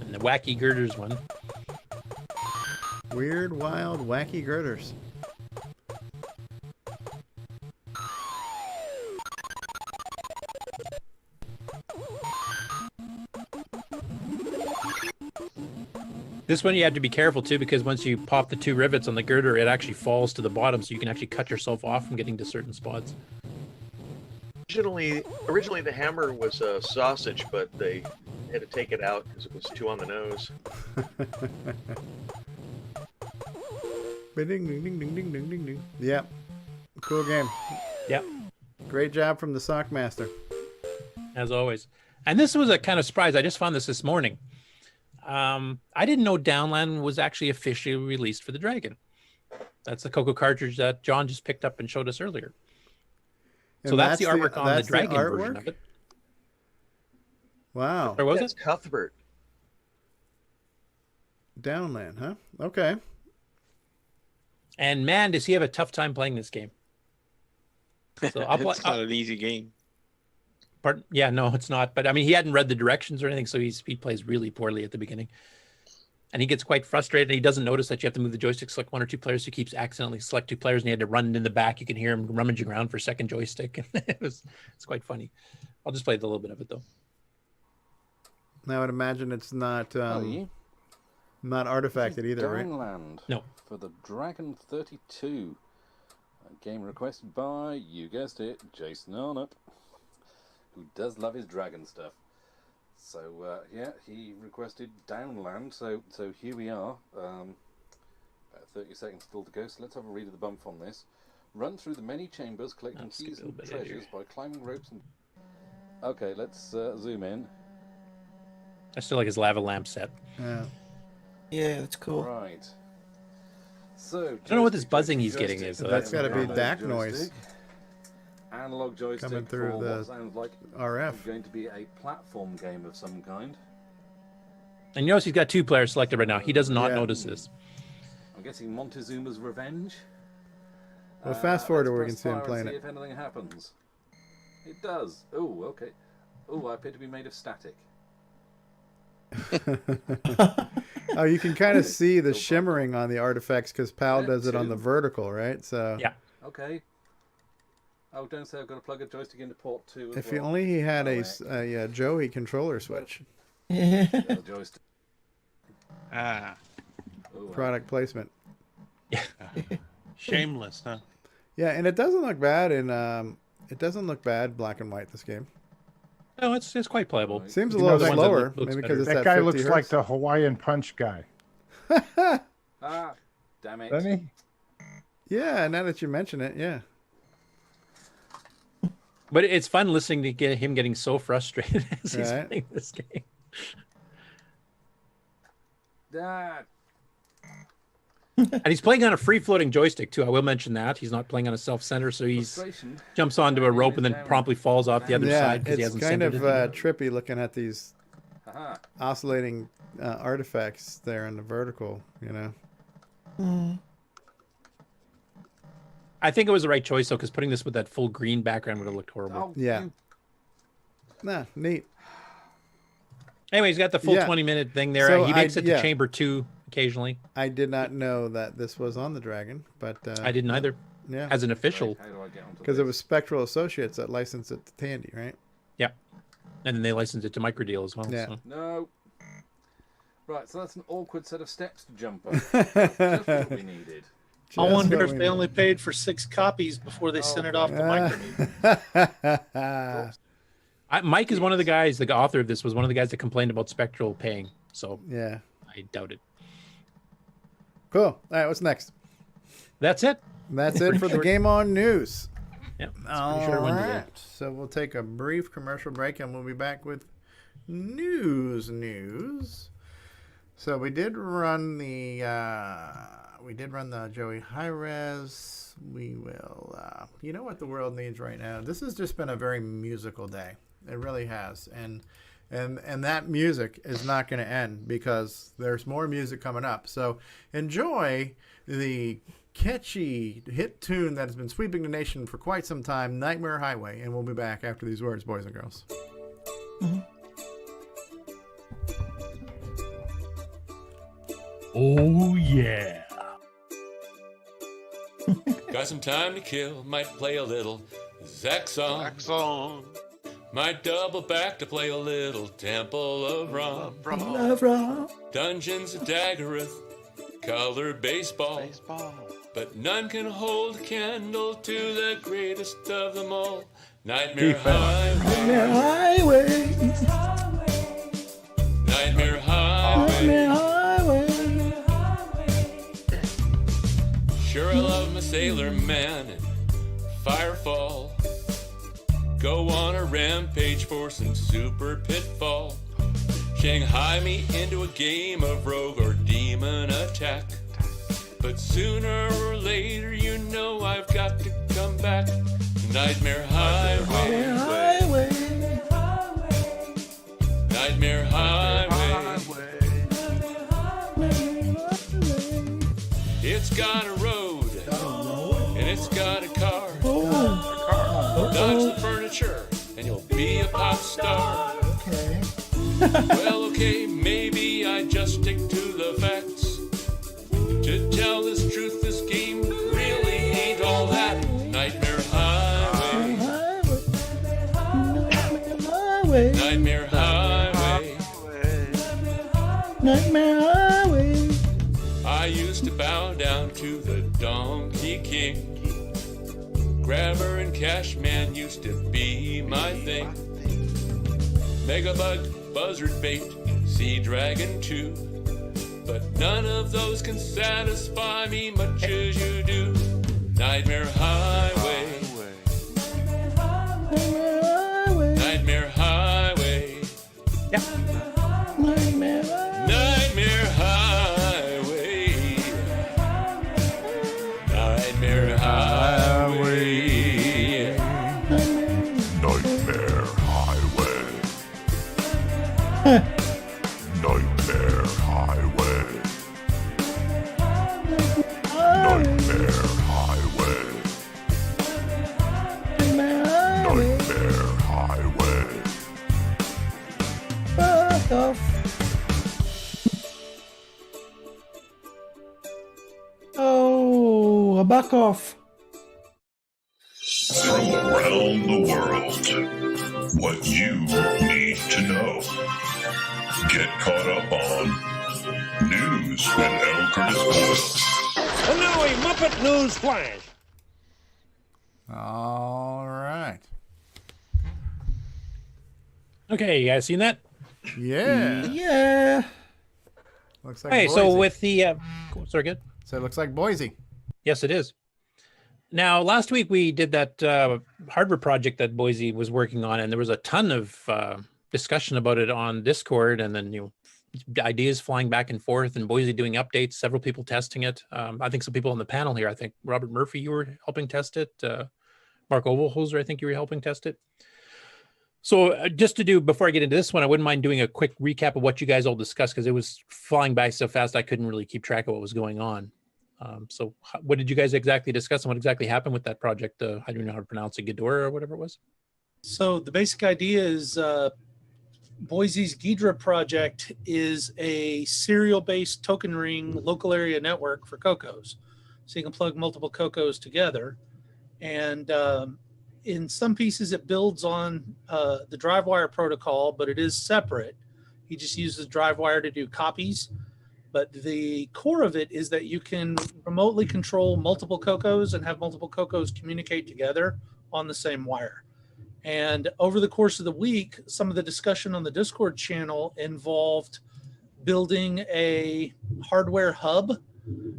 And the wacky girders one. Weird, wild, wacky girders. This one you have to be careful too, because once you pop the 2 rivets on the girder, it actually falls to the bottom, so you can actually cut yourself off from getting to certain spots. Originally the hammer was a sausage, but they had to take it out because it was too on the nose. Ding, ding, ding, ding, ding, ding, ding, ding. Yep. Cool game. Yep. Great job from the sock master. As always. And this was a kind of surprise. I just found this morning. I didn't know Downland was actually officially released for the Dragon. That's the CoCo cartridge that John just picked up and showed us earlier. And so that's the artwork on the Dragon version of it. Wow. Or was That's it? Cuthbert. Downland, huh? Okay. And man, does he have a tough time playing this game. So It's not an easy game. Pardon? Yeah, no, it's not. But I mean, he hadn't read the directions or anything, so he plays really poorly at the beginning. And he gets quite frustrated. And he doesn't notice that you have to move the joystick, select 1 or 2 players. He keeps accidentally select 2 players, and he had to run in the back. You can hear him rummaging around for second joystick. It's quite funny. I'll just play a little bit of it though. I would imagine it's not not artifacted either, right? Downland. No. For the Dragon 32. A game requested by, you guessed it, Jason Arnott, who does love his dragon stuff. So, yeah, he requested Downland, so here we are. About 30 seconds still to go, so let's have a read of the bump on this. Run through the many chambers, collecting keys and treasures by climbing ropes and... Okay, let's zoom in. I still like his lava lamp set. Yeah. Yeah, that's cool. Right. So, I don't know what this buzzing he's getting is. Though. That's got to be DAC noise. Analog joystick coming through for the what sounds like RF. Going to be a platform game of some kind. And you notice he's got 2 players selected right now. He does not notice this. I'm guessing Montezuma's Revenge. Well, fast forward where we can let's see him press playing fire it. and see if anything happens. It does. Oh, okay. Oh, I appear to be made of static. Oh, you can kind of see the shimmering on the artifacts because Pal does it on the vertical, right? So yeah. Okay. Oh, don't say I've got to plug a joystick into port 2. If only he had a Joey controller switch. Joystick. Product placement. Yeah. Shameless, huh? Yeah, and it doesn't look bad black and white this game. No, it's quite playable. Seems a little slower, maybe because it's that guy looks like the Hawaiian Punch guy. Damn it. Doesn't he? Yeah, now that you mention it, yeah. But it's fun listening to him getting so frustrated as he's Right. playing this game. And he's playing on a free-floating joystick too. I will mention that he's not playing on a self-center, so he jumps onto a rope and then promptly falls off the other side because he it's hasn't kind of centered it. trippy looking at these oscillating artifacts there in the vertical, you know. I think it was the right choice though, because putting this with that full green background would have looked horrible. Yeah. Nah, neat. Anyway, he's got the full 20-minute thing there. So He makes it to chamber 2 occasionally. I did not know that this was on the Dragon, but I didn't either. Yeah, as an official, because it was Spectral Associates that licensed it to Tandy, right? Yeah, and then they licensed it to Microdeal as well. Yeah. So. No. Right, so that's an awkward set of steps to jump up. Just what we needed. I wonder if they only paid for 6 copies before they sent it off to Micronesia. Mike is one of the guys, the author of this was one of the guys that complained about Spectral paying. So yeah, I doubt it. Cool. All right, what's next? That's it. That's it for the GameON news. Yep. All short one today. right. So we'll take a brief commercial break and we'll be back with news. So we did run the Joey Hi-Res. We will you know what the world needs right now? This has just been a very musical day. It really has. And that music is not going to end because there's more music coming up. So enjoy the catchy hit tune that has been sweeping the nation for quite some time, Nightmare Highway, and we'll be back after these words, boys and girls. Oh yeah. Got some time to kill, might play a little Zaxxon. Might double back to play a little Temple of Rom. Love Rom. Dungeons of Daggeroth, color baseball. But none can hold a candle to the greatest of them all. Nightmare Highway. Nightmare Highway. Nightmare Highway. Nightmare Highway. Sure, I love my Sailor Man and Firefall. Go on a rampage for some super pitfall. Shanghai me into a game of rogue or demon attack. But sooner or later, you know I've got to come back to Nightmare Highway. Nightmare Highway. It's got a road, and it's got a car. Dodge the furniture, and you'll be a pop star. Well, okay, maybe I just stick to the facts. To tell this truth, this game really ain't all that. Nightmare Highway. Nightmare Highway. Nightmare Highway. I used to bow down to the Donkey King. Grabber and Cashman used to be my thing. Megabug, Buzzard Bait, Sea Dragon 2. But none of those can satisfy me much as you do. Nightmare Highway. Nightmare Highway. Yeah. Nightmare Highway. Nightmare Highway. Nightmare Highway. Nightmare Highway. Nightmare Highway. Nightmare Highway. Nightmare Highway. Fuck off. Oh, a buck off. From around the world, what you need to know. Get caught up on News with L. Curtis Boyle. And now a Muppet News Flash. All right. Okay, you guys seen that? Yeah. Yeah. Looks like Hey, Boise. so with the sorry, good. So it looks like Boise. Yes, it is. Now, last week we did that hardware project that Boise was working on, and there was a ton of discussion about it on Discord, and then ideas flying back and forth, and Boise doing updates. Several people testing it. I think some people on the panel here. I think Robert Murphy, you were helping test it. Mark Ovelholzer, I think you were helping test it. So just to do, before I get into this one, I wouldn't mind doing a quick recap of what you guys all discussed, because it was flying by so fast I couldn't really keep track of what was going on. So what did you guys exactly discuss, and what exactly happened with that project? I don't know how to pronounce it, Ghidorah or whatever it was. So the basic idea is Boise's Ghidra project is a serial-based token ring local area network for CoCos. So you can plug multiple CoCos together. And in some pieces it builds on the DriveWire protocol, but it is separate. He just uses DriveWire to do copies. But the core of it is that you can remotely control multiple CoCos and have multiple CoCos communicate together on the same wire. And over the course of the week, some of the discussion on the Discord channel involved building a hardware hub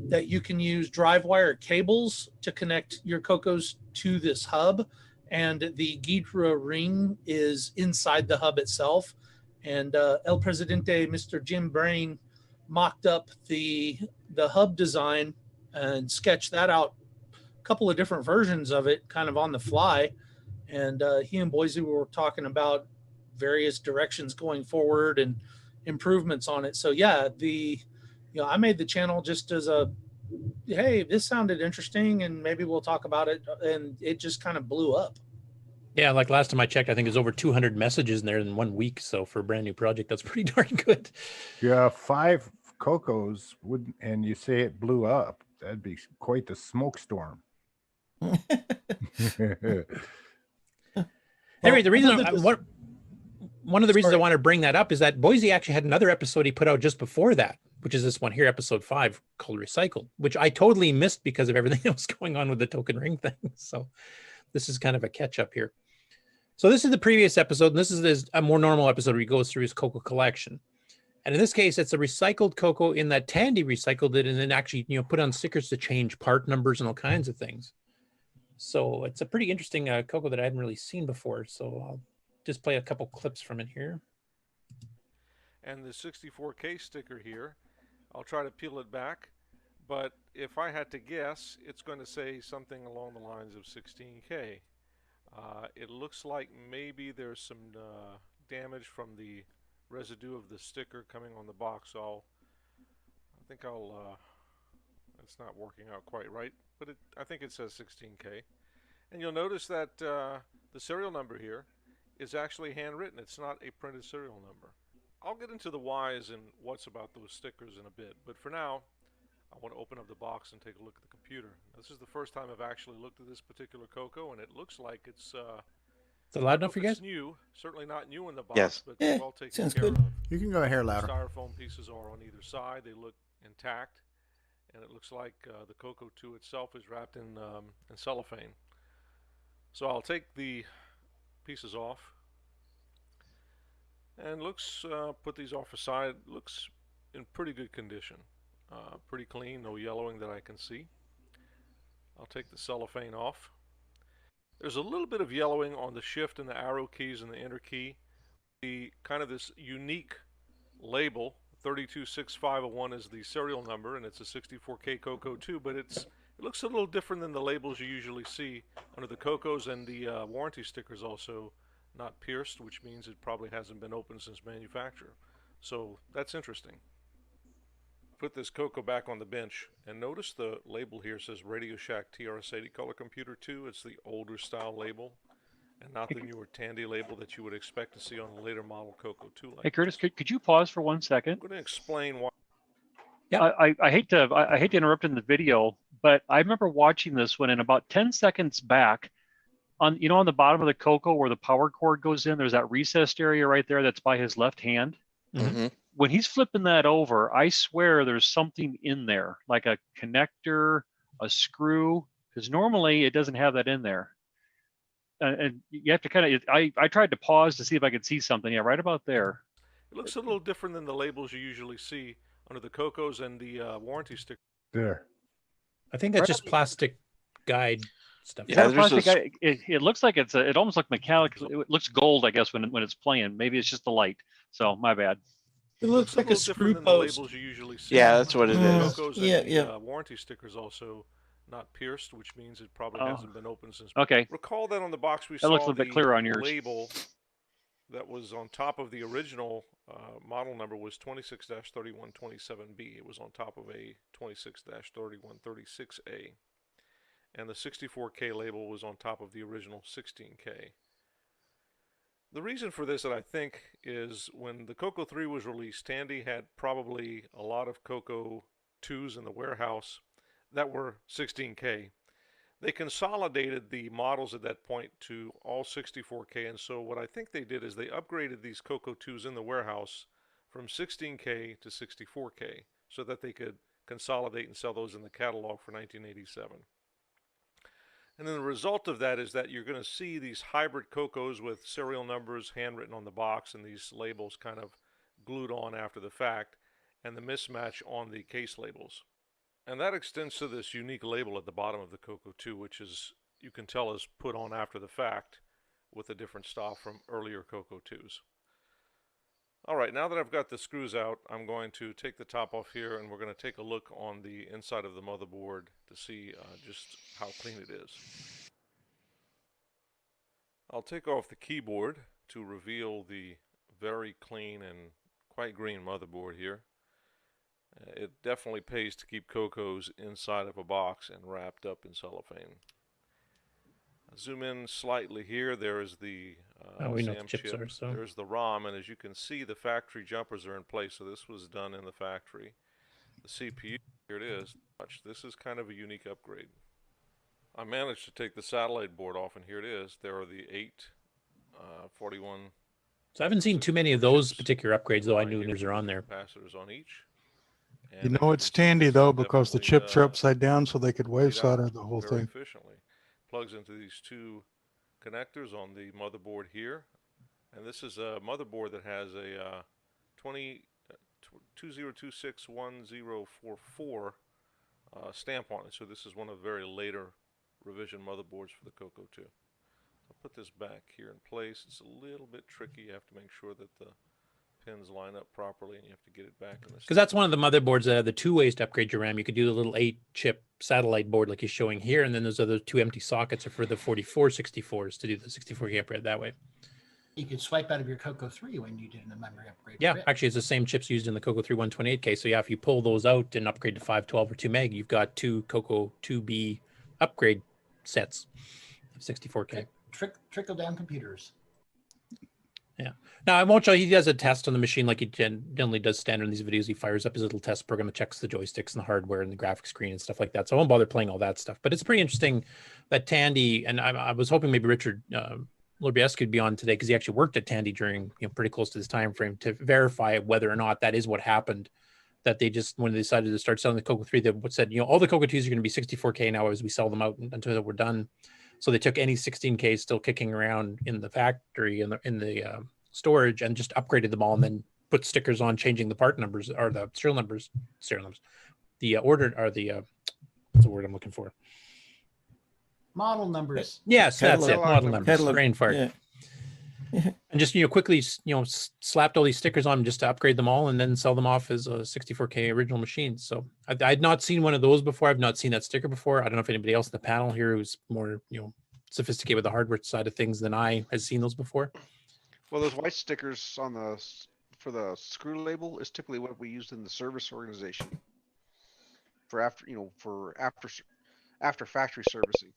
that you can use DriveWire cables to connect your CoCos to this hub. And the Ghidra ring is inside the hub itself. And El Presidente, Mr. Jim Brain, mocked up the hub design and sketched that out, a couple of different versions of it kind of on the fly. And he and Boise were talking about various directions going forward and improvements on it. So yeah, I made the channel just as a, hey, this sounded interesting and maybe we'll talk about it. And it just kind of blew up. Yeah, like last time I checked, I think there's over 200 messages in there in 1 week. So for a brand new project, that's pretty darn good. Yeah, 5 CoCos would, and you say it blew up. That'd be quite the smoke storm. Anyway, the reason one of the reasons I want to bring that up is that Boise actually had another episode he put out just before that, which is this one here, episode 5, called Recycled, which I totally missed because of everything that was going on with the token ring thing. So this is kind of a catch up here. So this is the previous episode, and this is a more normal episode where he goes through his CoCo collection. And in this case, it's a recycled CoCo in that Tandy recycled it and then actually, put on stickers to change part numbers and all kinds of things. So it's a pretty interesting CoCo that I hadn't really seen before. So I'll just play a couple clips from it here. And the 64K sticker here, I'll try to peel it back, but if I had to guess, it's going to say something along the lines of 16K. It looks like maybe there's some damage from the residue of the sticker coming on the box, so it's not working out quite right, but I think it says 16K. And you'll notice that the serial number here is actually handwritten. It's not a printed serial number. I'll get into the whys and what's about those stickers in a bit, but for now, I want to open up the box and take a look at the computer. This is the first time I've actually looked at this particular CoCo, and it looks like it's is it loud enough for you guys? New, certainly not new in the box, Yes. but Yeah, well taken sounds care good. of. You can go a hair louder. Styrofoam pieces are on either side. They look intact, and it looks like the CoCo 2 itself is wrapped in cellophane. So I'll take the pieces off, and put these off aside. Looks in pretty good condition. Pretty clean, no yellowing that I can see. I'll take the cellophane off. There's a little bit of yellowing on the shift and the arrow keys and the enter key. The kind of this unique label, 326501 is the serial number, and it's a 64K CoCo 2, but it looks a little different than the labels you usually see under the CoCos, and the warranty stickers also not pierced, which means it probably hasn't been opened since manufacture. So that's interesting. Put this CoCo back on the bench, and notice the label here says Radio Shack TRS-80 Color Computer 2. It's the older style label, and not the newer Tandy label that you would expect to see on a later model CoCo 2. Hey Curtis, could you pause for 1 second? I'm going to explain why. Yeah, I hate to interrupt in the video, but I remember watching this one, and about 10 seconds back, on the bottom of the CoCo where the power cord goes in, there's that recessed area right there that's by his left hand. Mm-hmm. When he's flipping that over, I swear there's something in there, like a connector, a screw, because normally it doesn't have that in there. And you have to kind of, I tried to pause to see if I could see something. Yeah, right about there. It looks a little different than the labels you usually see under the CoCos and the warranty sticker. There. I think that's just plastic guide stuff. Yeah, plastic, it looks like it almost looks metallic. It looks gold, I guess, when it's playing. Maybe it's just the light. So my bad. It looks like a screw post. Labels you usually see. Yeah, that's what it is. The warranty stickers also not pierced, which means it probably hasn't been opened since. Okay. Recall that on the box we that saw looks a little bit clearer on yours. Label that was on top of the original model number was 26-3127B. It was on top of a 26-3136A. And the 64K label was on top of the original 16K. The reason for this, that I think, is when the CoCo 3 was released, Tandy had probably a lot of CoCo 2s in the warehouse that were 16K. They consolidated the models at that point to all 64K, and so what I think they did is they upgraded these CoCo 2s in the warehouse from 16K to 64K so that they could consolidate and sell those in the catalog for 1987. And then the result of that is that you're going to see these hybrid CoCos with serial numbers handwritten on the box and these labels kind of glued on after the fact, and the mismatch on the case labels. And that extends to this unique label at the bottom of the CoCo 2, which is, you can tell, is put on after the fact with a different style from earlier CoCo 2s. All right, now that I've got the screws out, I'm going to take the top off here, and we're going to take a look on the inside of the motherboard to see just how clean it is. I'll take off the keyboard to reveal the very clean and quite green motherboard here. It definitely pays to keep CoCos inside of a box and wrapped up in cellophane. Zoom in slightly here. There is the SAM chip. There's the ROM, and as you can see, the factory jumpers are in place. So this was done in the factory. The CPU, here it is. This is kind of a unique upgrade. I managed to take the satellite board off, and here it is. There are the 8 41. So I haven't seen too many of those particular upgrades, though I knew news are on there. Capacitors on each. You know it's Tandy though, because the chips are upside down, so they could wave solder the whole very thing. efficiently. Plugs into these two connectors on the motherboard here, and this is a motherboard that has a 20261044 stamp on it. So this is one of the very later revision motherboards for the CoCo 2. I'll put this back here in place. It's a little bit tricky. You have to make sure that the pins line up properly, and you have to get it back in this. Because that's one of the motherboards, the 2 ways to upgrade your RAM. You could do the little 8-chip satellite board like he's showing here, and then those other 2 empty sockets are for the 4464s to do the 64K upgrade that way. You could swipe out of your CoCo 3 when you did a memory upgrade. Yeah, actually, it's the same chips used in the CoCo 3 128K. So yeah, if you pull those out and upgrade to 512 or 2 meg, you've got 2 CoCo 2B upgrade sets of 64K. Trickle down computers. Yeah. Now, I won't show you. He does a test on the machine like he generally does standard in these videos. He fires up his little test program that checks the joysticks and the hardware and the graphics screen and stuff like that. So I won't bother playing all that stuff. But it's pretty interesting that Tandy, and I was hoping maybe Richard Lorbies could be on today because he actually worked at Tandy during pretty close to this time frame to verify whether or not that is what happened. That they just, when they decided to start selling the CoCo 3, they said, all the CoCo 2s are going to be 64K now as we sell them out until we're done. So they took any 16Ks still kicking around in the factory in the storage and just upgraded them all and then put stickers on changing the part numbers or the serial numbers, the order or the what's the word I'm looking for? Model numbers. Yes, that's it. Model numbers. Brain fart. Yeah. And just quickly slapped all these stickers on them just to upgrade them all and then sell them off as a 64K original machines. So I'd not seen one of those before. I've not seen that sticker before. I don't know if anybody else in the panel here who's more sophisticated with the hardware side of things than I has seen those before. Well, those white stickers on for the screw label is typically what we used in the service organization for after factory servicing.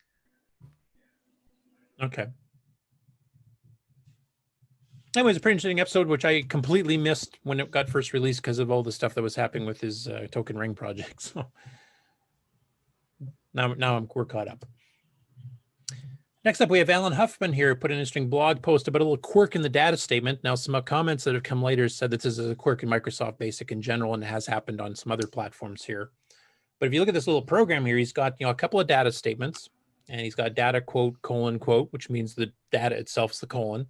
Okay. Anyways, a pretty interesting episode, which I completely missed when it got first released because of all the stuff that was happening with his token ring project. So now we're caught up. Next up, we have Alan Huffman here, put an interesting blog post about a little quirk in the data statement. Now, some comments that have come later said that this is a quirk in Microsoft Basic in general, and it has happened on some other platforms here. But if you look at this little program here, he's got a couple of data statements, and he's got data quote, colon, quote, which means the data itself is the colon,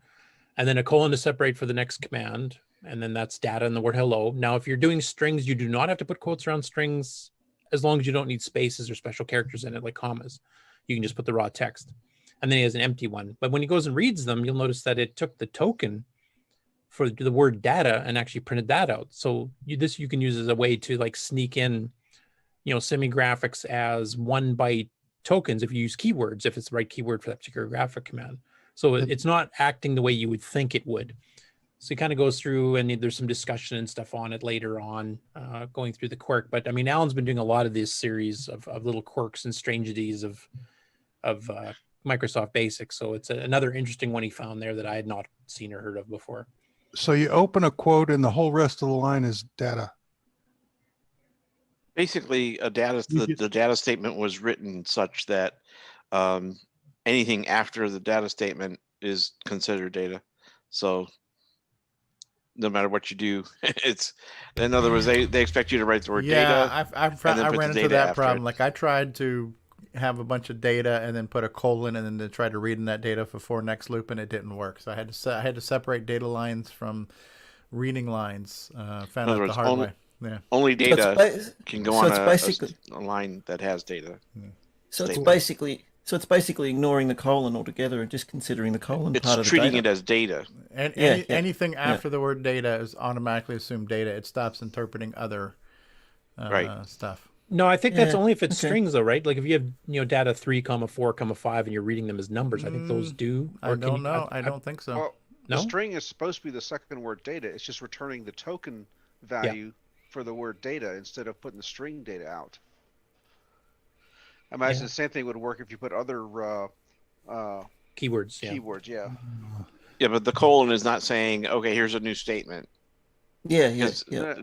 and then a colon to separate for the next command, and then that's data and the word hello. Now, if you're doing strings, you do not have to put quotes around strings as long as you don't need spaces or special characters in it, like commas. You can just put the raw text. And then he has an empty one. But when he goes and reads them, you'll notice that it took the token for the word data and actually printed that out. So you can use as a way to sneak in, semi-graphics as 1 byte tokens if you use keywords, if it's the right keyword for that particular graphic command. So it's not acting the way you would think it would. So he kind of goes through, and there's some discussion and stuff on it later on, going through the quirk. But I mean, Alan's been doing a lot of this series of little quirks and strangeties of Microsoft Basic. So it's another interesting one he found there that I had not seen or heard of before. So you open a quote and the whole rest of the line is data. Basically, the data statement was written such that anything after the data statement is considered data. So no matter what you do, it's, in other words, they expect you to write the word data. I ran into that problem. Like I tried to have a bunch of data and then put a colon and then to try to read in that data for next loop, and it didn't work. So I had to separate data lines from reading lines. Found out the hard way. Yeah. Only data can go on a line that has data. So it's basically ignoring the colon altogether and just considering the colon part of the data. It's treating it as data. And anything after the word data is automatically assumed data. It stops interpreting other stuff. No, I think that's only if it's strings, though, right? Like if you have data 3, 4, 5, and you're reading them as numbers, I think those do. I don't know. I don't think so. Well, the string is supposed to be the second word data. It's just returning the token value for the word data instead of putting the string data out. I imagine the same thing would work if you put other keywords. Keywords, yeah. Yeah, but the colon is not saying, okay, here's a new statement. Yeah.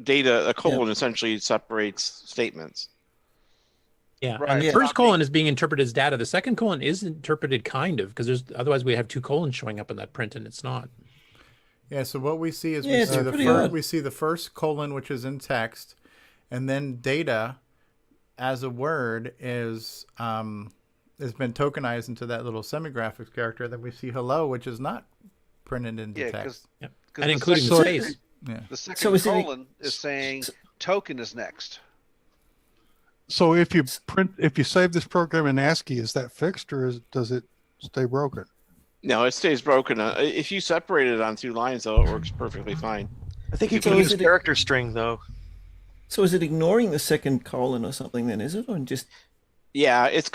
Data, a colon essentially separates statements. Yeah, Right. and the Yeah. first colon is being interpreted as data. The second colon is interpreted kind of, because otherwise we have two colons showing up in that print, and it's not. Yeah, so what we see is Yeah, it's pretty odd. we see the first colon, which is in text, and then data as a word has been tokenized into that little semigraphics character. Then we see hello, which is not printed into Yeah, text. And including the space. Yeah. The second So is it- colon is saying token is next. So if you save this program in ASCII, is that fixed or does it stay broken? No, it stays broken. If you separate it on 2 lines, though, it works perfectly fine. I think you So can is use it- character string though. So is it ignoring the second colon or something then, is it? Or just Yeah, it's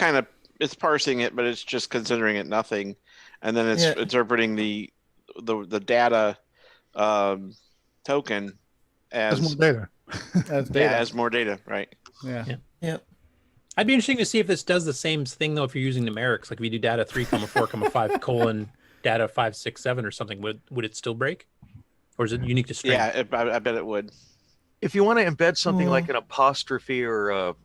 parsing it, but it's just considering it nothing, and then it's interpreting the data token as more data. as more data, right? Yeah. I'd be interesting to see if this does the same thing though. If you're using numerics, like if you do data 3, 4, 5 colon data 5, 6, 7 or something, would it still break, or is it unique to string? Yeah, I bet it would. If you want to embed something like an apostrophe or a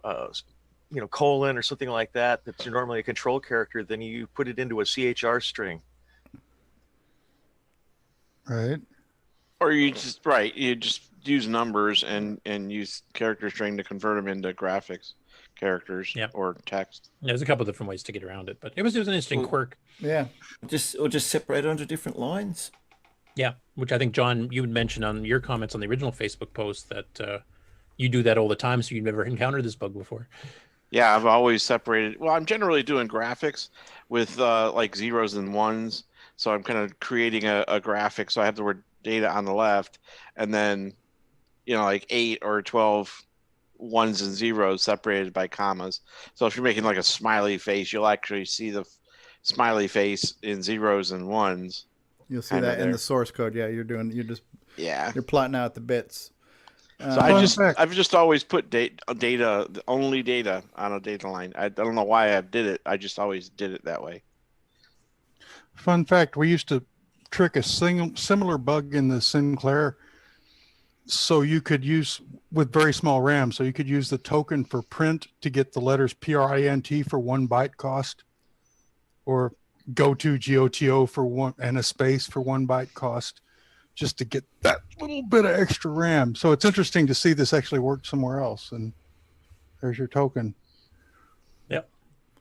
colon or something like that, that's normally a control character, then you put it into a CHR string. Right. Or you just use numbers and use character string to convert them into graphics characters or text. Yeah, there's a couple different ways to get around it, but it was an interesting quirk. Yeah. just separate onto different lines. Yeah, which I think, John, you would mention on your comments on the original Facebook post that you do that all the time, so you've never encountered this bug before. Yeah, I've always separated. Well, I'm generally doing graphics with like 0s and 1s. So I'm kind of creating a graphic. So I have the word data on the left, and then, like 8 or 12 1s and 0s separated by commas. So if you're making like a smiley face, you'll actually see the smiley face in 0s and 1s. You'll see that in the source code. Yeah, you're plotting out the bits. So I've just always put only data on a data line. I don't know why I did it. I just always did it that way. Fun fact: we used to trick a similar bug in the Sinclair, so you could use with very small RAM. So you could use the token for print to get the letters print for 1 byte cost, or GOTO for 1 and a space for 1 byte cost, just to get that little bit of extra RAM. So it's interesting to see this actually work somewhere else. And there's your token. Yep.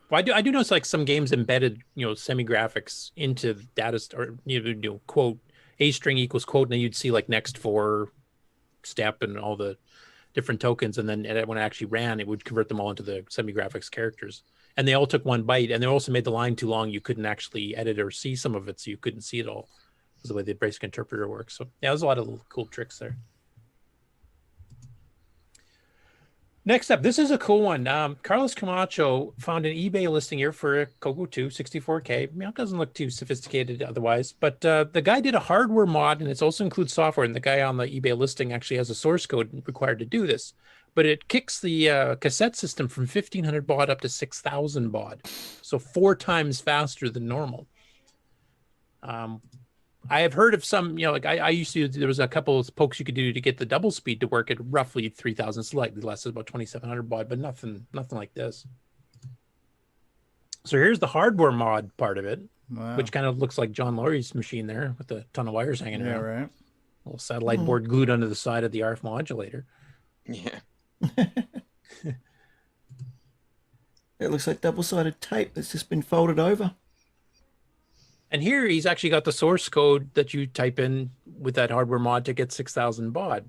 Well, I do notice like some games embedded, semi-graphics into data, or quote a string equals quote, and then you'd see like next for step and all the different tokens, and then when it actually ran, it would convert them all into the semi-graphics characters. And they all took 1 byte, and they also made the line too long. You couldn't actually edit or see some of it, so you couldn't see it all. That's the way the basic interpreter works. So yeah, there's a lot of cool tricks there. Next up, this is a cool one. Carlos Camacho found an eBay listing here for a CoCo 2 64K. It doesn't look too sophisticated otherwise, but the guy did a hardware mod, and it also includes software. And the guy on the eBay listing actually has a source code required to do this. But it kicks the cassette system from 1,500 baud up to 6,000 baud, so 4 times faster than normal. I have heard of some, I used to, there was a couple of pokes you could do to get the double speed to work at roughly 3,000, slightly less, about 2,700 baud, but nothing like this. So here's the hardware mod part of it, which kind of looks like John Laurey's machine there with a ton of wires hanging around. Right. A little satellite board glued onto the side of the RF modulator. Yeah. It looks like double-sided tape that's just been folded over. And here he's actually got the source code that you type in with that hardware mod to get 6,000 baud.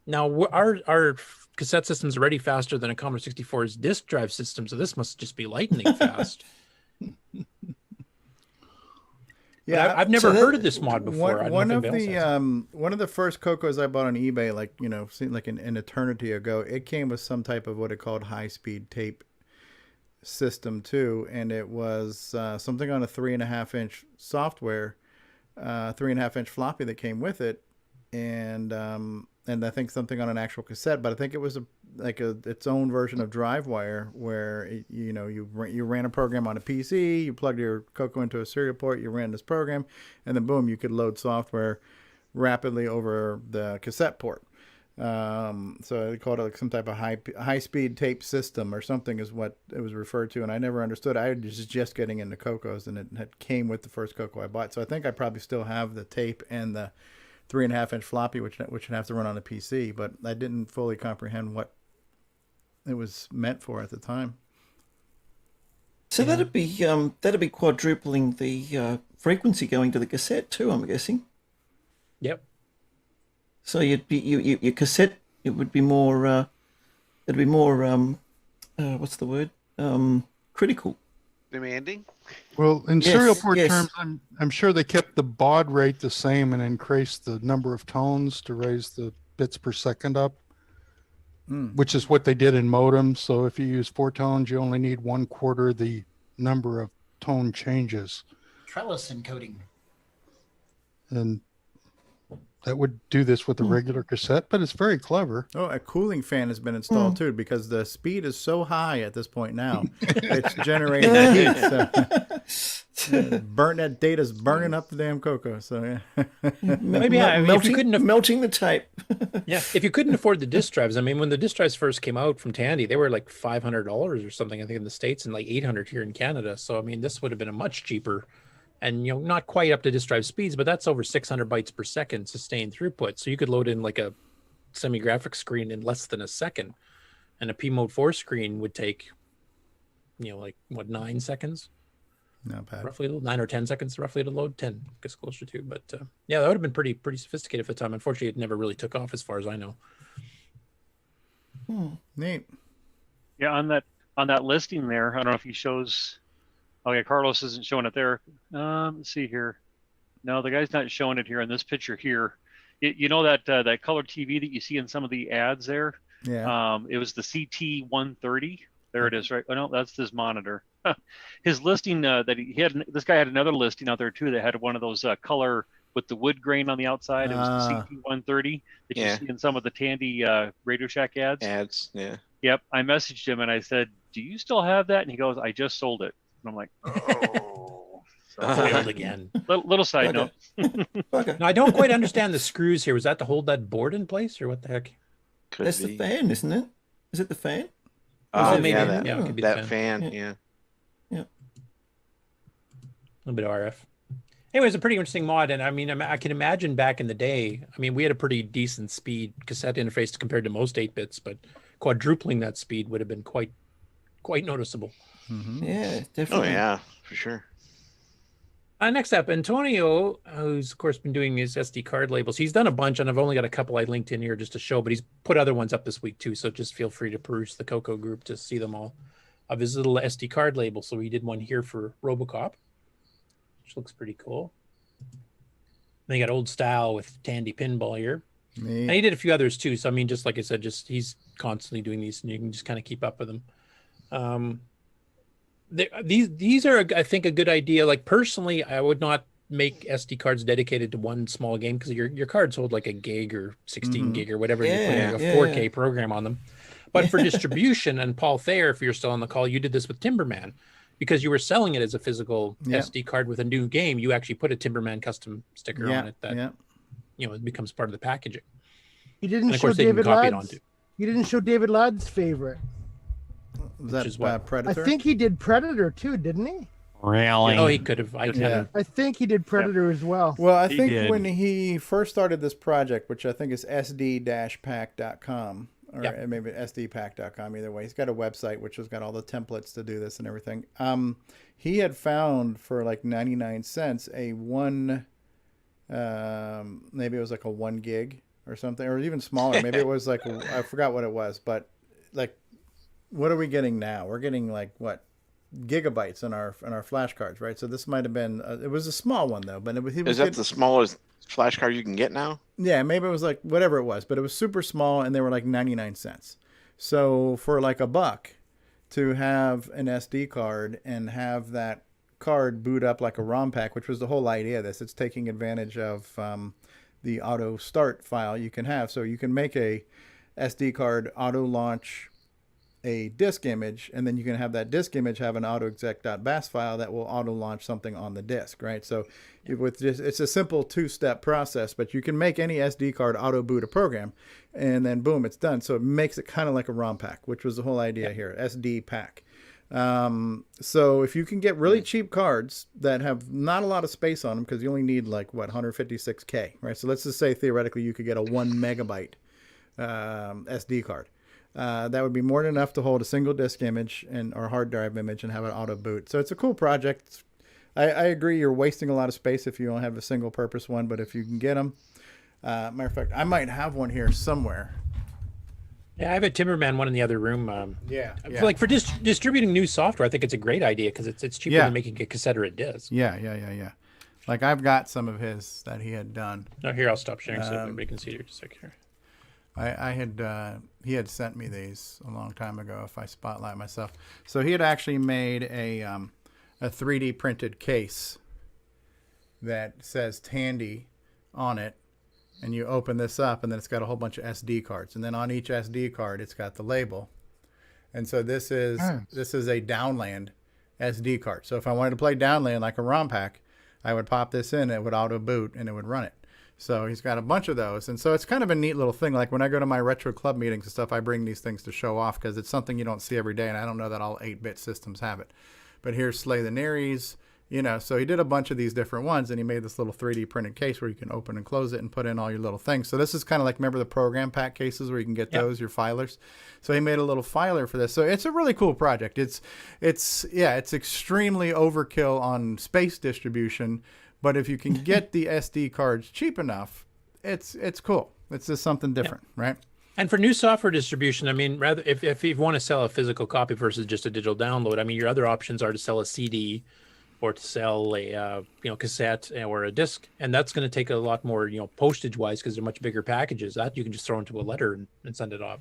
Now, our cassette system's already faster than a Commodore 64's disk drive system, so this must just be lightning fast. Yeah, I've never heard of this mod before. One of the first CoCos I bought on eBay, seemed like an eternity ago. It came with some type of what it called high-speed tape system too, and it was something on a 3.5-inch software, 3.5-inch floppy that came with it, and I think something on an actual cassette. But I think it was its own version of DriveWire, where you ran a program on a PC, you plugged your CoCo into a serial port, you ran this program, and then boom, you could load software rapidly over the cassette port. So they called it like some type of high speed tape system or something is what it was referred to, and I never understood. I was just getting into CoCos, and it had came with the first CoCo I bought. So I think I probably still have the tape and the 3.5-inch floppy, which would have to run on a PC, but I didn't fully comprehend what it was meant for at the time. So that'd be quadrupling the frequency going to the cassette too, I'm guessing. Yep. So you'd be your cassette. It would be more. It'd be more. What's the word? Critical. Demanding. Well, in serial port yes. terms, I'm sure they kept the baud rate the same and increased the number of tones to raise the bits per second up, which is what they did in modems. So if you use 4 tones, you only need 1/4 the number of tone changes. Trellis encoding. And that would do this with a regular cassette, but it's very clever. Oh, a cooling fan has been installed too, because the speed is so high at this point now. It's generating heat. So that data's burning up the damn CoCo. So Maybe melting the tape. Yeah, if you couldn't afford the disk drives, I mean, when the disk drives first came out from Tandy, they were like $500 or something, I think, in the States, and like $800 here in Canada. So I mean, this would have been a much cheaper. And, not quite up to disk drive speeds, but that's over 600 bytes per second sustained throughput. So you could load in like a semi-graphic screen in less than a second. And a P-Mode 4 screen would take, 9 seconds? Not bad. Roughly 9 or 10 seconds roughly to load. 10 gets closer to. But yeah, that would have been pretty sophisticated for the time. Unfortunately, it never really took off as far as I know. Neat. Yeah, on that listing there, I don't know if he shows... Oh yeah, Carlos isn't showing it there. Let's see here. No, the guy's not showing it here in this picture here. You know that color TV that you see in some of the ads there? Yeah. It was the CT130. There it is, right? Oh no, that's this monitor. His listing that he had. This guy had another listing out there too that had one of those color with the wood grain on the outside. It was the CT130 that you see in some of the Tandy Radio Shack ads. Yeah. Yep. I messaged him and I said, "Do you still have that?" And he goes, "I just sold it." And I'm like, oh, failed again. Little side note. No, I don't quite understand the screws here. Was that to hold that board in place, or what the heck? That's the fan, isn't it? Is it the fan? Oh, maybe. yeah, it could be that the fan. Yeah. A little bit of RF. Anyway, it's a pretty interesting mod, and I mean, I can imagine back in the day. I mean, we had a pretty decent speed cassette interface compared to most 8-bits, but quadrupling that speed would have been quite noticeable. Yeah, definitely. Oh yeah, for sure. Next up, Antonio, who's of course been doing his SD card labels. He's done a bunch, and I've only got a couple I linked in here just to show, but he's put other ones up this week too. So just feel free to peruse the CoCo group to see them all of his little SD card label. So he did one here for RoboCop, which looks pretty cool. Then you got old style with Tandy Pinball here. And he did a few others too. So I mean, just like I said, he's constantly doing these, and you can just kind of keep up with them. These are, I think, a good idea. Like personally, I would not make SD cards dedicated to one small game, because your cards hold like a gig or 16 gig or whatever. You're putting like a 4K program on them. But for distribution, and Paul Thayer, if you're still on the call, you did this with Timberman, because you were selling it as a physical SD card with a new game. You actually put a Timberman custom sticker on it that it becomes part of the packaging. He didn't and of show course, they can David copy it Ladd's. onto. You didn't show David Ladd's favorite. Which is what, Predator? I think he did Predator too, didn't he? Really? Oh, he could have. I think he did Predator as well. Well, I think when he first started this project, which I think is sd-pack.com, or maybe sdpack.com, either way, he's got a website which has got all the templates to do this and everything. He had found for like 99 cents maybe it was like a 1 gig or something, or even smaller. Maybe it was like, I forgot what it was, but like, what are we getting now? We're getting like what, gigabytes in our flash cards, right? So this might have been it was a small one though, but Is that the smallest flash card you can get now? Yeah, maybe it was like whatever it was, but it was super small, and they were like 99 cents. So for like $1 to have an SD card and have that card boot up like a ROM pack, which was the whole idea of this. It's taking advantage of the auto start file you can have. So you can make a SD card auto launch a disk image, and then you can have that disk image have an autoexec.bas file that will auto launch something on the disk, right? So it's a simple 2-step process, but you can make any SD card auto boot a program, and then boom, it's done. So it makes it kind of like a ROM pack, which was the whole idea here, SD pack. So if you can get really cheap cards that have not a lot of space on them, because you only need like 156K, right? So let's just say theoretically you could get a 1 megabyte SD card. That would be more than enough to hold a single disk image or hard drive image and have it auto boot. So it's a cool project. I agree you're wasting a lot of space if you don't have a single purpose one, but if you can get them, matter of fact, I might have one here somewhere. Yeah, I have a Timberman one in the other room. Yeah. Like for distributing new software, I think it's a great idea because it's cheaper than making a cassette or a disc. Yeah. Like I've got some of his that he had done. Oh, here, I'll stop sharing so everybody can see it just a sec here. He had sent me these a long time ago if I spotlight myself. So he had actually made a 3D printed case that says Tandy on it, and you open this up and then it's got a whole bunch of SD cards, and then on each SD card it's got the label. And so this is a Downland SD card. So if I wanted to play Downland like a ROM pack, I would pop this in, it would auto boot, and it would run it. So he's got a bunch of those. And so it's kind of a neat little thing. Like when I go to my retro club meetings and stuff, I bring these things to show off because it's something you don't see every day. And I don't know that all 8-bit systems have it. But here's Slay the Neres, so he did a bunch of these different ones, and he made this little 3D printed case where you can open and close it and put in all your little things. So this is kind of like, remember the program pack cases where you can get those, your filers. So he made a little filer for this. So it's a really cool project. It's extremely overkill on space distribution. But if you can get the SD cards cheap enough, it's cool. It's just something different, right? And for new software distribution, I mean, rather if you want to sell a physical copy versus just a digital download, I mean, your other options are to sell a CD or to sell a cassette or a disc, and that's going to take a lot more postage wise because they're much bigger packages. That you can just throw into a letter and send it off.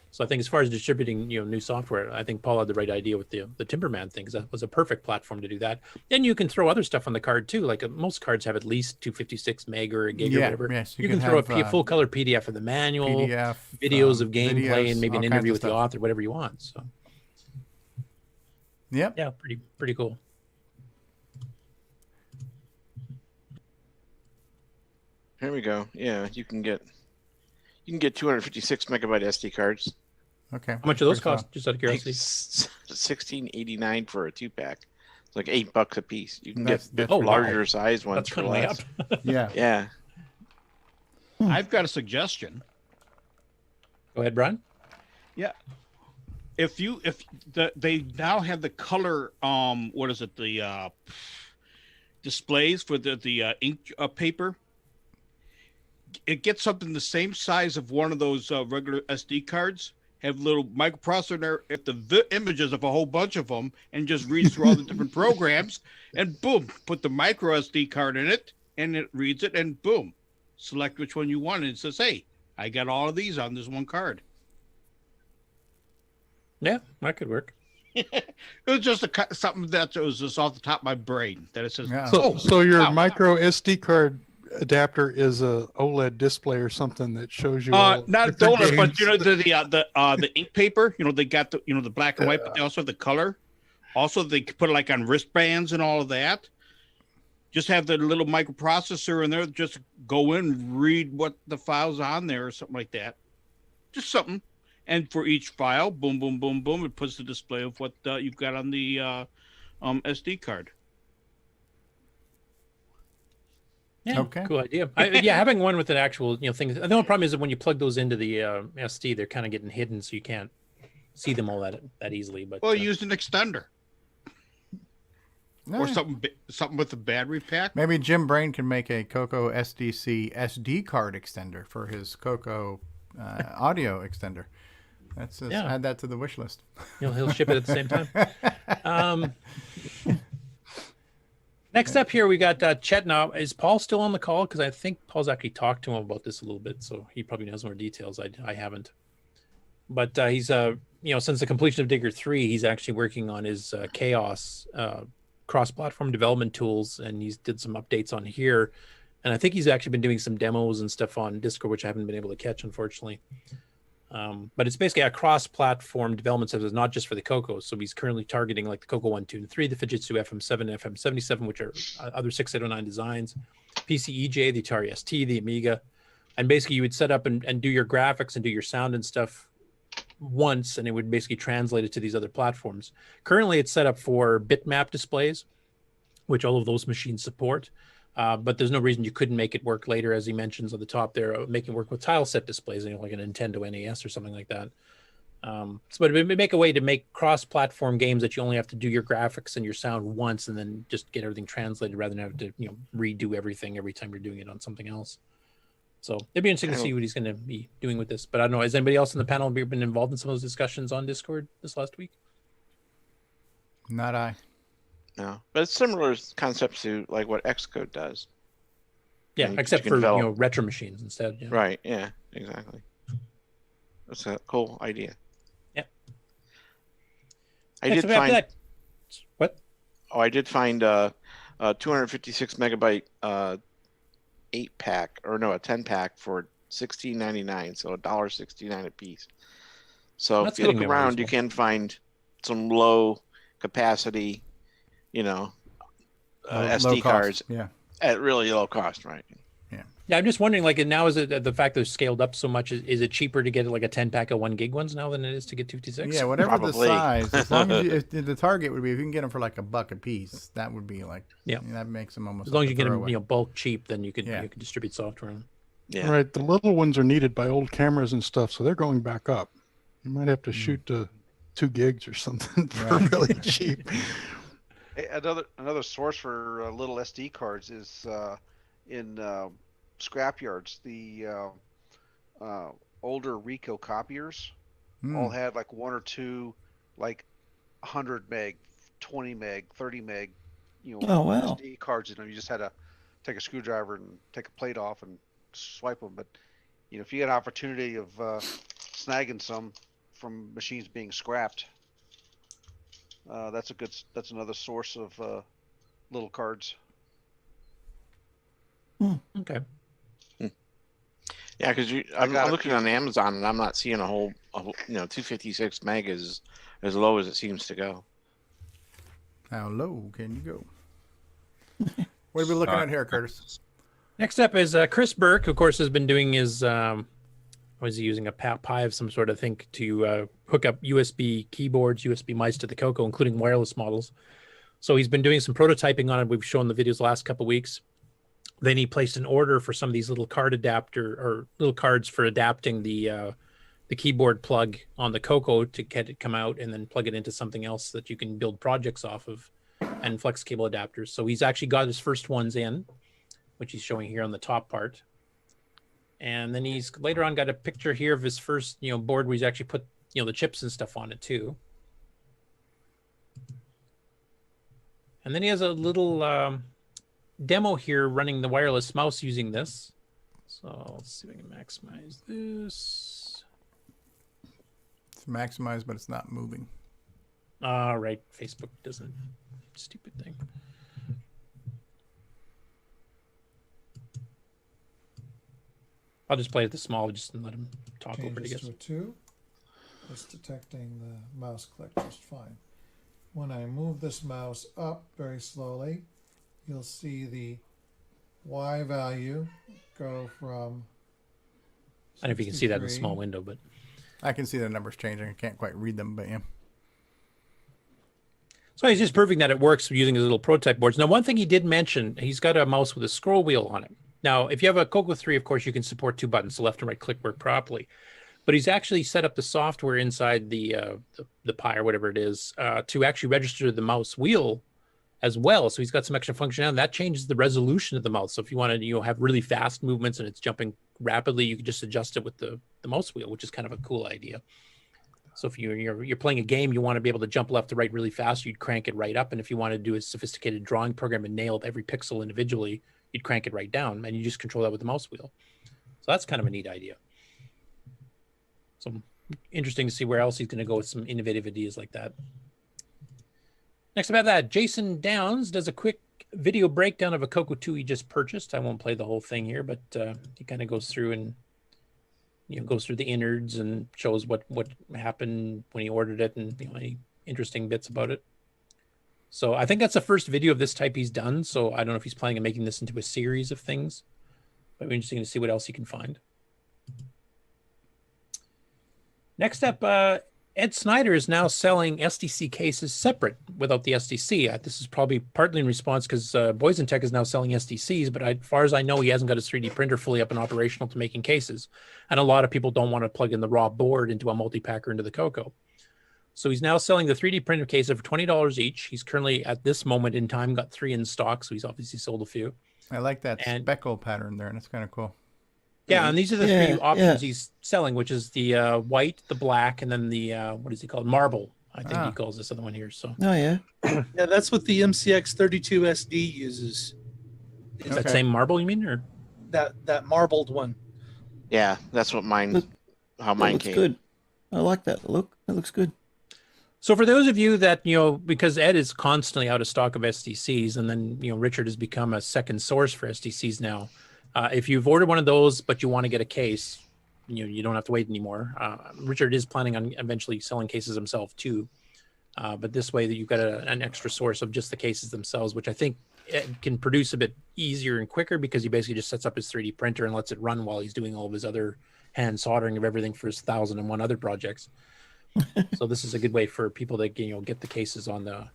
So I think as far as distributing, new software, I think Paul had the right idea with the Timberman thing, because that was a perfect platform to do that. Then you can throw other stuff on the card too. Like most cards have at least 256 meg or a gig or whatever. Yes, you can throw a full color PDF of the manual, videos of gameplay, and maybe an interview with the author, whatever you want. So, yeah, pretty cool. Here we go. Yeah, you can get 256 megabyte SD cards. Okay. How much do those cost? Just out of curiosity. $16.89 for a 2-pack. It's like $8 a piece. You can get larger size ones that's for way less. up. Yeah. I've got a suggestion. Go ahead, Brian. Yeah. If they now have the color, the displays for the ink paper. It gets something the same size of one of those regular SD cards. Have little microprocessor in there, if the images of a whole bunch of them, and just reads through all the different programs, and boom, put the micro SD card in it, and it reads it, and boom, select which one you want, and it says, "Hey, I got all of these on this one card." Yeah, that could work. It was just something that was just off the top of my brain that it says. Yeah. So your micro SD card adapter is a OLED display or something that shows you not OLED, but the ink paper, they got the black and white, but they also have the color. Also, they put it like on wristbands and all of that. Just have the little microprocessor in there, just go in, read what the file's on there or something like that. Just something. And for each file, boom, boom, boom, boom, it puts the display of what you've got on the SD card. Yeah, okay. Cool idea. Having one with an actual, thing. The only problem is that when you plug those into the SD, they're kind of getting hidden, so you can't see them all that easily. But use an extender or something with a battery pack. Maybe Jim Brain can make a CoCo SDC SD card extender for his CoCo audio extender. That's just add that to the wish list. He'll ship it at the same time. Next up here, we got Chet. Now, is Paul still on the call? Because I think Paul's actually talked to him about this a little bit, so he probably knows more details. I haven't. But he's, since the completion of Digger 3, he's actually working on his Chaos cross-platform development tools, and he's did some updates on here. And I think he's actually been doing some demos and stuff on Discord, which I haven't been able to catch, unfortunately. But it's basically a cross-platform development service, not just for the CoCo. So he's currently targeting like the CoCo 1, 2, and 3, the Fujitsu FM7, FM77, which are other 6809 designs, PCEJ, the Atari ST, the Amiga. And basically you would set up and do your graphics and do your sound and stuff once, and it would basically translate it to these other platforms. Currently it's set up for bitmap displays, which all of those machines support. But there's no reason you couldn't make it work later, as he mentions on the top there, making it work with tile set displays, like a Nintendo NES or something like that. But it would make a way to make cross-platform games that you only have to do your graphics and your sound once, and then just get everything translated rather than have to redo everything every time you're doing it on something else. So it'd be interesting to see what he's going to be doing with this. But I don't know, has anybody else in the panel been involved in some of those discussions on Discord this last week? Not I. No, but it's similar concepts to like what Xcode does. Yeah, except for retro machines instead. Yeah. Right. Yeah. Exactly. That's a cool idea. Yeah. I did find what? Oh, I did find a 256 megabyte 8-pack, or no, a 10-pack for $16.99, so $1.69 a piece. So if you look around, you can find some low capacity, SD cards at really low cost, right? Yeah, I'm just wondering, like, now is it the fact they're scaled up so much? Is it cheaper to get like a 10-pack of 1 gig ones now than it is to get 256? Yeah, whatever the size. As long as the target would be, if you can get them for like $1 a piece, that would be like, that makes them almost. As long as you get them, bulk cheap, then you could distribute software. Yeah. Right. The little ones are needed by old cameras and stuff, so they're going back up. You might have to shoot to 2 gigs or something for really cheap. Hey, another source for little SD cards is in scrapyards. The older Ricoh copiers all had like 1 or 2, like 100 meg, 20 meg, 30 meg, oh, wow. SD cards in them. You just had to take a screwdriver and take a plate off and swipe them. But if you get an opportunity of snagging some from machines being scrapped, that's another source of little cards. Okay. Yeah, because I'm looking on Amazon and I'm not seeing a whole 256 meg is as low as it seems to go. How low can you go? What are we looking at here, Curtis? Next up is Chris Burke, of course, has been doing his, was he using a Pi of some sort, I think, to hook up USB keyboards, USB mice to the CoCo, including wireless models. So he's been doing some prototyping on it. We've shown the videos the last couple of weeks. Then he placed an order for some of these little card adapter or little cards for adapting the keyboard plug on the CoCo to get it come out and then plug it into something else that you can build projects off of, and flex cable adapters. So he's actually got his first ones in, which he's showing here on the top part. And then he's later on got a picture here of his first, board where he's actually put, the chips and stuff on it too. And then he has a little demo here running the wireless mouse using this. So let's see if I can maximize this. It's maximized, but it's not moving. Right. Facebook doesn't. Stupid thing. I'll just play it the small, just and let him talk over it, I guess. To a 2. It's detecting the mouse click just fine. When I move this mouse up very slowly, you'll see the Y value go from. I don't know if you can see that in the small window, but I can see the numbers changing. I can't quite read them, but yeah. So he's just proving that it works using his little prototype boards. Now, one thing he did mention, he's got a mouse with a scroll wheel on it. Now, if you have a CoCo 3, of course, you can support 2 buttons, the left and right click work properly. But he's actually set up the software inside the Pi or whatever it is to actually register the mouse wheel as well. So he's got some extra functionality. That changes the resolution of the mouse. So if you want to have really fast movements and it's jumping rapidly, you can just adjust it with the mouse wheel, which is kind of a cool idea. So if you're playing a game, you want to be able to jump left to right really fast, you'd crank it right up. And if you want to do a sophisticated drawing program and nail every pixel individually, you'd crank it right down, and you just control that with the mouse wheel. So that's kind of a neat idea. So interesting to see where else he's going to go with some innovative ideas like that. Next about that, Jason Downs does a quick video breakdown of a CoCo 2 he just purchased. I won't play the whole thing here, but he kind of goes through and goes through the innards and shows what happened when he ordered it and any interesting bits about it. So I think that's the first video of this type he's done. So I don't know if he's planning on making this into a series of things, but it'll be interesting to see what else he can find. Next up, Ed Snyder is now selling SDC cases separate without the SDC. This is probably partly in response because Boys Tech is now selling SDCs, but as far as I know, he hasn't got his 3D printer fully up and operational to making cases. And a lot of people don't want to plug in the raw board into a multi-packer into the CoCo. So he's now selling the 3D printer cases for $20 each. He's currently, at this moment in time, got 3 in stock, so he's obviously sold a few. I like that speckle pattern there, and it's kind of cool. Yeah, and these are the 3 options he's selling, which is the white, the black, and then the, what is he called? Marble, I think he calls this other one here. So. Oh, yeah. Yeah, that's what the MCX32 SD uses. Is that same marble you mean? Or that marbled one? Yeah, that's what mine, how mine came. Good. I like that look. That looks good. So for those of you that, because Ed is constantly out of stock of SDCs, and then, Richard has become a second source for SDCs now. If you've ordered one of those, but you want to get a case, you don't have to wait anymore. Richard is planning on eventually selling cases himself too. But this way that you've got an extra source of just the cases themselves, which I think Ed can produce a bit easier and quicker because he basically just sets up his 3D printer and lets it run while he's doing all of his other hand soldering of everything for his 1,001 other projects. So this is a good way for people to get the cases on the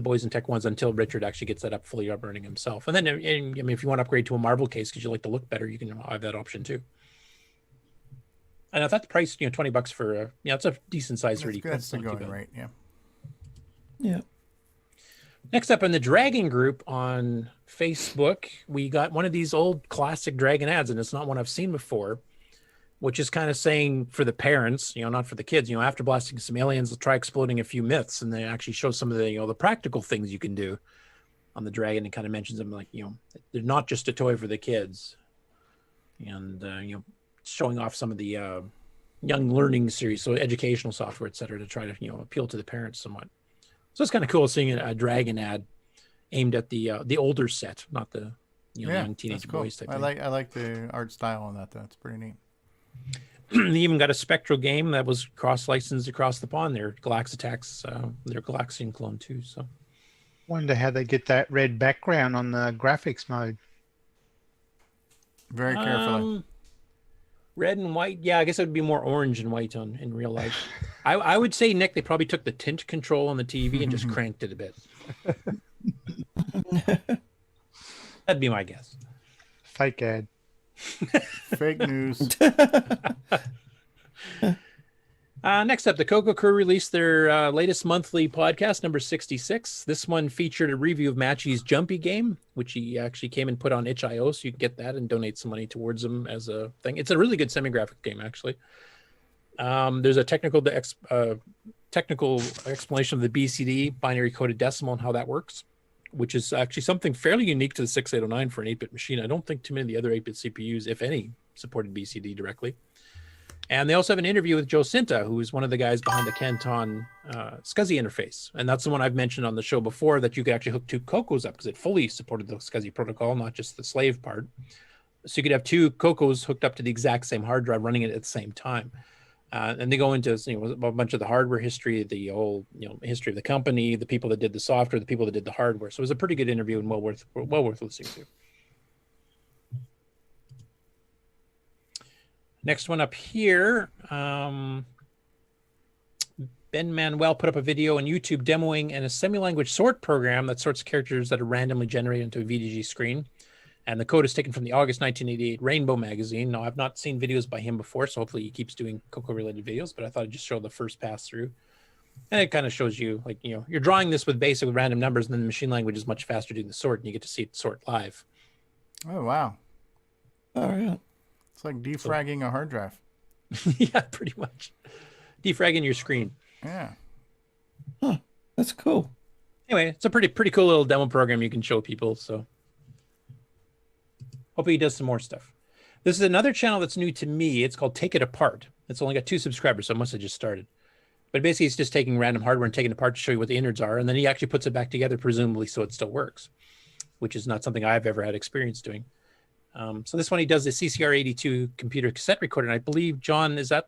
Boys Tech ones until Richard actually gets that up fully up running himself. And then, if you want to upgrade to a marble case because you like to look better, you can have that option too. And if that's priced, $20 for it's a decent size 3D. That's the going rate, yeah. Yeah. Next up in the Dragon group on Facebook, we got one of these old classic Dragon ads, and it's not one I've seen before, which is kind of saying for the parents, not for the kids, after blasting some aliens, try exploding a few myths. And they actually show some of the, the practical things you can do on the Dragon, and kind of mentions them like, they're not just a toy for the kids. And, showing off some of the young learning series, so educational software, et cetera, to try to, appeal to the parents somewhat. So it's kind of cool seeing a Dragon ad aimed at the older set, not the, young teenage boys type thing. I like the art style on that, though. It's pretty neat. They even got a Spectral game that was cross-licensed across the pond there. Galax Attacks, their Galaxian clone too. So, wonder how they get that red background on the graphics mode. Very carefully. Red and white. Yeah, I guess it would be more orange and white in real life. I would say, Nick, they probably took the tint control on the TV and just cranked it a bit. That'd be my guess. Fake ad. Fake news. Next up, the CoCo crew released their latest monthly podcast, number 66. This one featured a review of Matchy's Jumpy game, which he actually came and put on itch.io, so you can get that and donate some money towards them as a thing. It's a really good semi-graphic game, actually. There's a technical explanation of the BCD, binary coded decimal, and how that works, which is actually something fairly unique to the 6809 for an 8-bit machine. I don't think too many of the other 8-bit CPUs, if any, supported BCD directly. And they also have an interview with Joe Cinta, who is one of the guys behind the Canton SCSI interface. And that's the one I've mentioned on the show before, that you could actually hook 2 CoCos up because it fully supported the SCSI protocol, not just the slave part. So you could have 2 CoCos hooked up to the exact same hard drive running it at the same time. And they go into a bunch of the hardware history, the whole history of the company, the people that did the software, the people that did the hardware. So it was a pretty good interview and well worth listening to. Next one up here, Ben Manuel put up a video on YouTube demoing a semi-language sort program that sorts characters that are randomly generated into a VDG screen. And the code is taken from the August 1988 Rainbow magazine. Now, I've not seen videos by him before, so hopefully he keeps doing CoCo-related videos, but I thought I'd just show the first pass-through. And it kind of shows you, like, you're drawing this with basic random numbers, and then the machine language is much faster doing the sort, and you get to see it sort live. Oh, wow. Oh, yeah. It's like defragging a hard drive. Yeah, pretty much. Defragging your screen. Yeah. Huh. That's cool. Anyway, it's a pretty cool little demo program you can show people, so hopefully he does some more stuff. This is another channel that's new to me. It's called Take It Apart. It's only got 2 subscribers, so it must have just started. But basically, it's just taking random hardware and taking it apart to show you what the innards are, and then he actually puts it back together, presumably, so it still works, which is not something I've ever had experience doing. So this one he does the CCR82 computer cassette recorder, and I believe, John, is that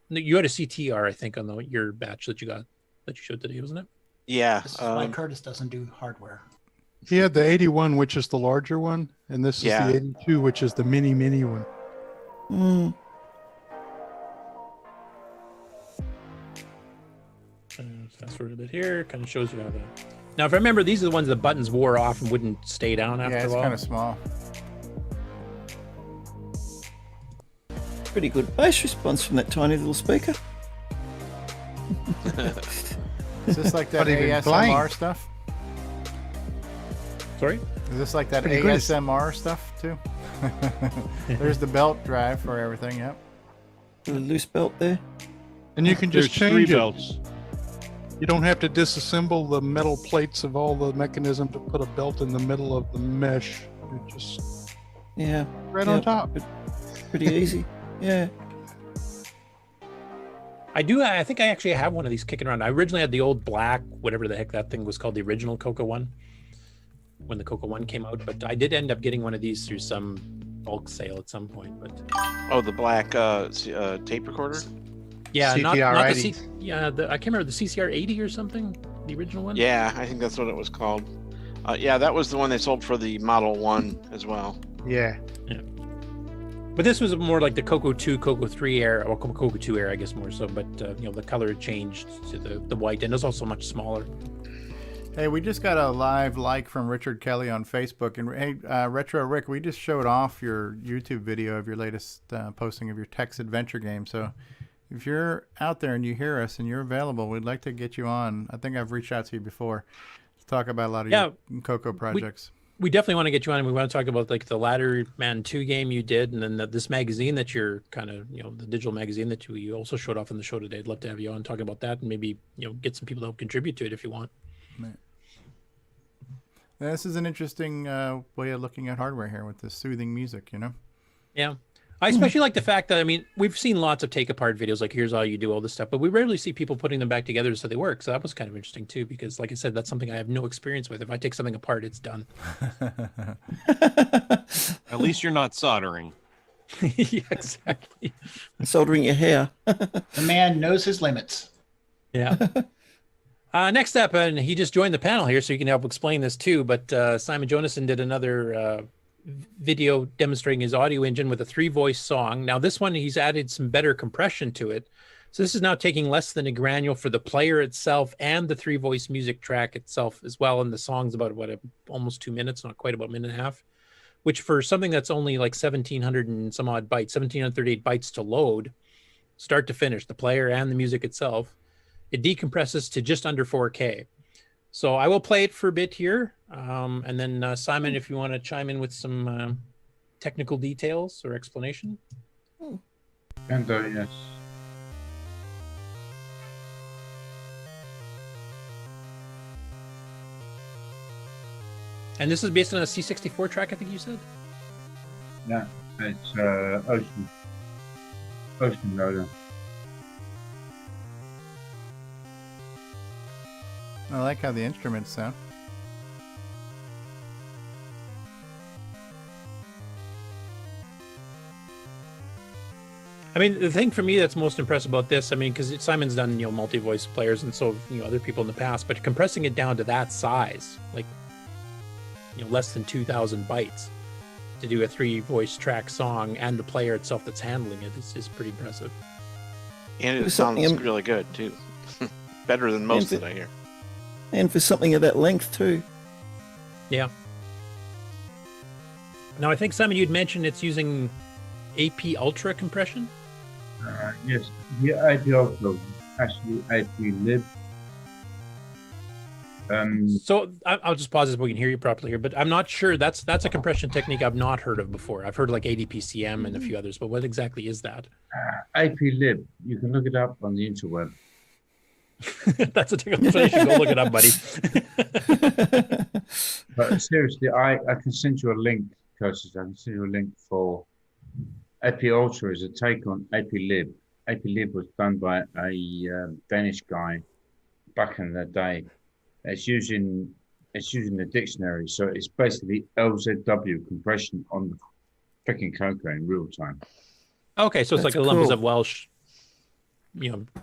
you had a CTR, I think, on your batch that you showed today, wasn't it? Yeah. This is why Curtis doesn't do hardware. He had the 81, which is the larger one, and this is the 82, which is the mini one. Mm. Fast forward a bit here, kind of shows you how the. Now, if I remember, these are the ones the buttons wore off and wouldn't stay down after Yeah, a it's while. kind of small. Pretty good bass response from that tiny little speaker. Is this like that Not even ASMR playing. stuff? Sorry? Is this like that Pretty good. ASMR stuff too? There's the belt drive for everything. Yep. A loose belt there. And you can just There's three change it. belts. You don't have to disassemble the metal plates of all the mechanism to put a belt in the middle of the mesh. It just Yeah. right on top. Pretty easy. Yeah. I think I actually have one of these kicking around. I originally had the old black, whatever the heck that thing was called, the original CoCo one, when the CoCo one came out. But I did end up getting one of these through some bulk sale at some point. But the black tape recorder. yeah, not the CTR80. I can't remember the CCR 80 or something, the original one. Yeah, I think that's what it was called. Yeah, that was the one they sold for the Model 1 as well. Yeah. But this was more like the CoCo 2, CoCo 3 era, or CoCo 2 era, I guess more so. But the color had changed to the white, and it was also much smaller. Hey, we just got a live like from Richard Kelly on Facebook. And hey, Retro Rick, we just showed off your YouTube video of your latest posting of your Tex Adventure game. So if you're out there and you hear us and you're available, we'd like to get you on. I think I've reached out to you before to talk about a lot of your CoCo projects. We definitely want to get you on, and we want to talk about like the Ladder Man 2 game you did, and then this magazine that you're kind of, the digital magazine that you also showed off on the show today. I'd love to have you on talking about that, and maybe get some people to help contribute to it if you want. Right. This is an interesting way of looking at hardware here with this soothing music, Yeah. I especially like the fact that, we've seen lots of take apart videos, like here's how you do all this stuff, but we rarely see people putting them back together so they work. So that was kind of interesting too, because like I said, that's something I have no experience with. If I take something apart, it's done. At least you're not soldering. Yeah, exactly. Soldering your hair. The man knows his limits. Yeah. Next up, and he just joined the panel here, so you can help explain this too, but Simon Jonassen did another video demonstrating his audio engine with a 3-voice song. Now this one, he's added some better compression to it. So this is now taking less than a granule for the player itself and the 3-voice music track itself as well. And the song's about, almost 2 minutes, not quite, about a minute and a half, which for something that's only like 1,700 and some odd bytes, 1,738 bytes to load, start to finish, the player and the music itself, it decompresses to just under 4K. So I will play it for a bit here. And then Simon, if you want to chime in with some technical details or explanation. And yes. And this is based on a C64 track, I think you said? Yeah, it's Ocean Roader. I like how the instruments sound. The thing for me that's most impressive about this, because Simon's done, multi-voice players and so have, other people in the past, but compressing it down to that size, like, less than 2,000 bytes to do a 3-voice track song and the player itself that's handling it is pretty impressive. And it sounds really good too. Better than most that I hear. And for something of that length too. Yeah. Now I think Simon, you'd mentioned it's using AP Ultra compression. Yes, the IP also actually IP lib. So I'll just pause this so we can hear you properly here, but I'm not sure that's a compression technique I've not heard of before. I've heard like ADPCM and a few others, but what exactly is that? IP lib. You can look it up on the interweb. That's a technical term. You should go look it up, buddy. But seriously, I can send you a link, Curtis. I can send you a link for IP Ultra is a take on IP lib. IP lib was done by a Danish guy back in the day. It's using the dictionary, so it's basically LZW compression on picking CoCo in real time. Okay, so it's That's like a lumpus cool. of Welsh,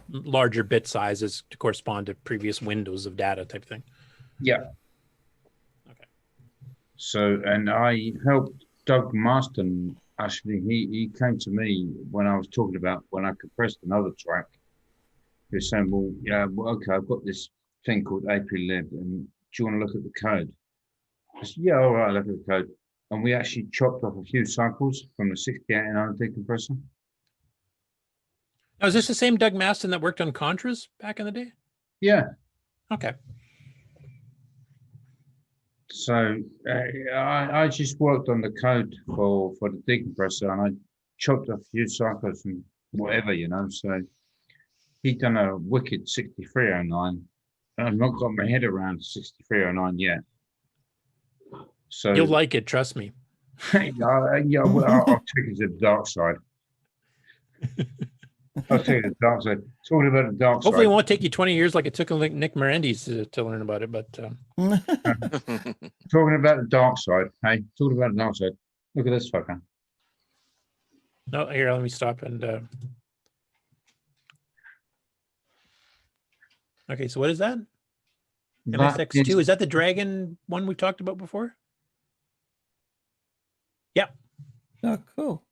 larger bit sizes to correspond to previous windows of data type thing. Yeah. Okay. So, and I helped Doug Marston. Actually, he came to me when I was talking about when I compressed another track. He was saying, well, yeah, well, okay, I've got this thing called APLib, and do you want to look at the code? I said, yeah, all right, look at the code. And we actually chopped off a few cycles from the 6809 decompressor. Now, is this the same Doug Maston that worked on Contras back in the day? Yeah. Okay. So I just worked on the code for the decompressor, and I chopped off a few cycles from whatever, So he'd done a wicked 6309. I've not got my head around 6309 yet. So you'll like it, trust me. Yeah, well, I'll take it to the dark side. I'll take it to the dark side. Talking about the dark Hopefully side. it won't take you 20 years like it took Nick Morandis to learn about it, but talking about the dark side, hey? Talking about the dark side. Look at this fucker. No, here, let me stop and okay, so what is that? MSX2, is that the Dragon one we talked about before? Yeah. Oh, cool.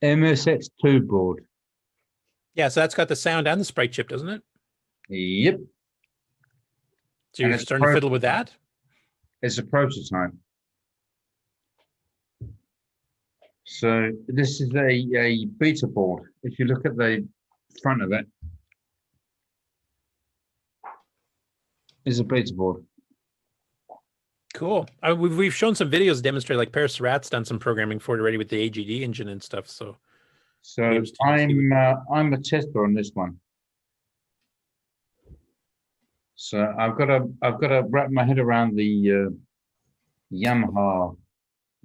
MSX2 board. Yeah, so that's got the sound and the sprite chip, doesn't it? Yep. So you're starting to fiddle with that? It's a prototype. So this is a beta board. If you look at the front of it, it's a beta board. Cool. We've shown some videos demonstrate, like Paris Surratt's done some programming for it already with the AGD engine and stuff. So I'm a tester on this one. So I've got to wrap my head around the Yamaha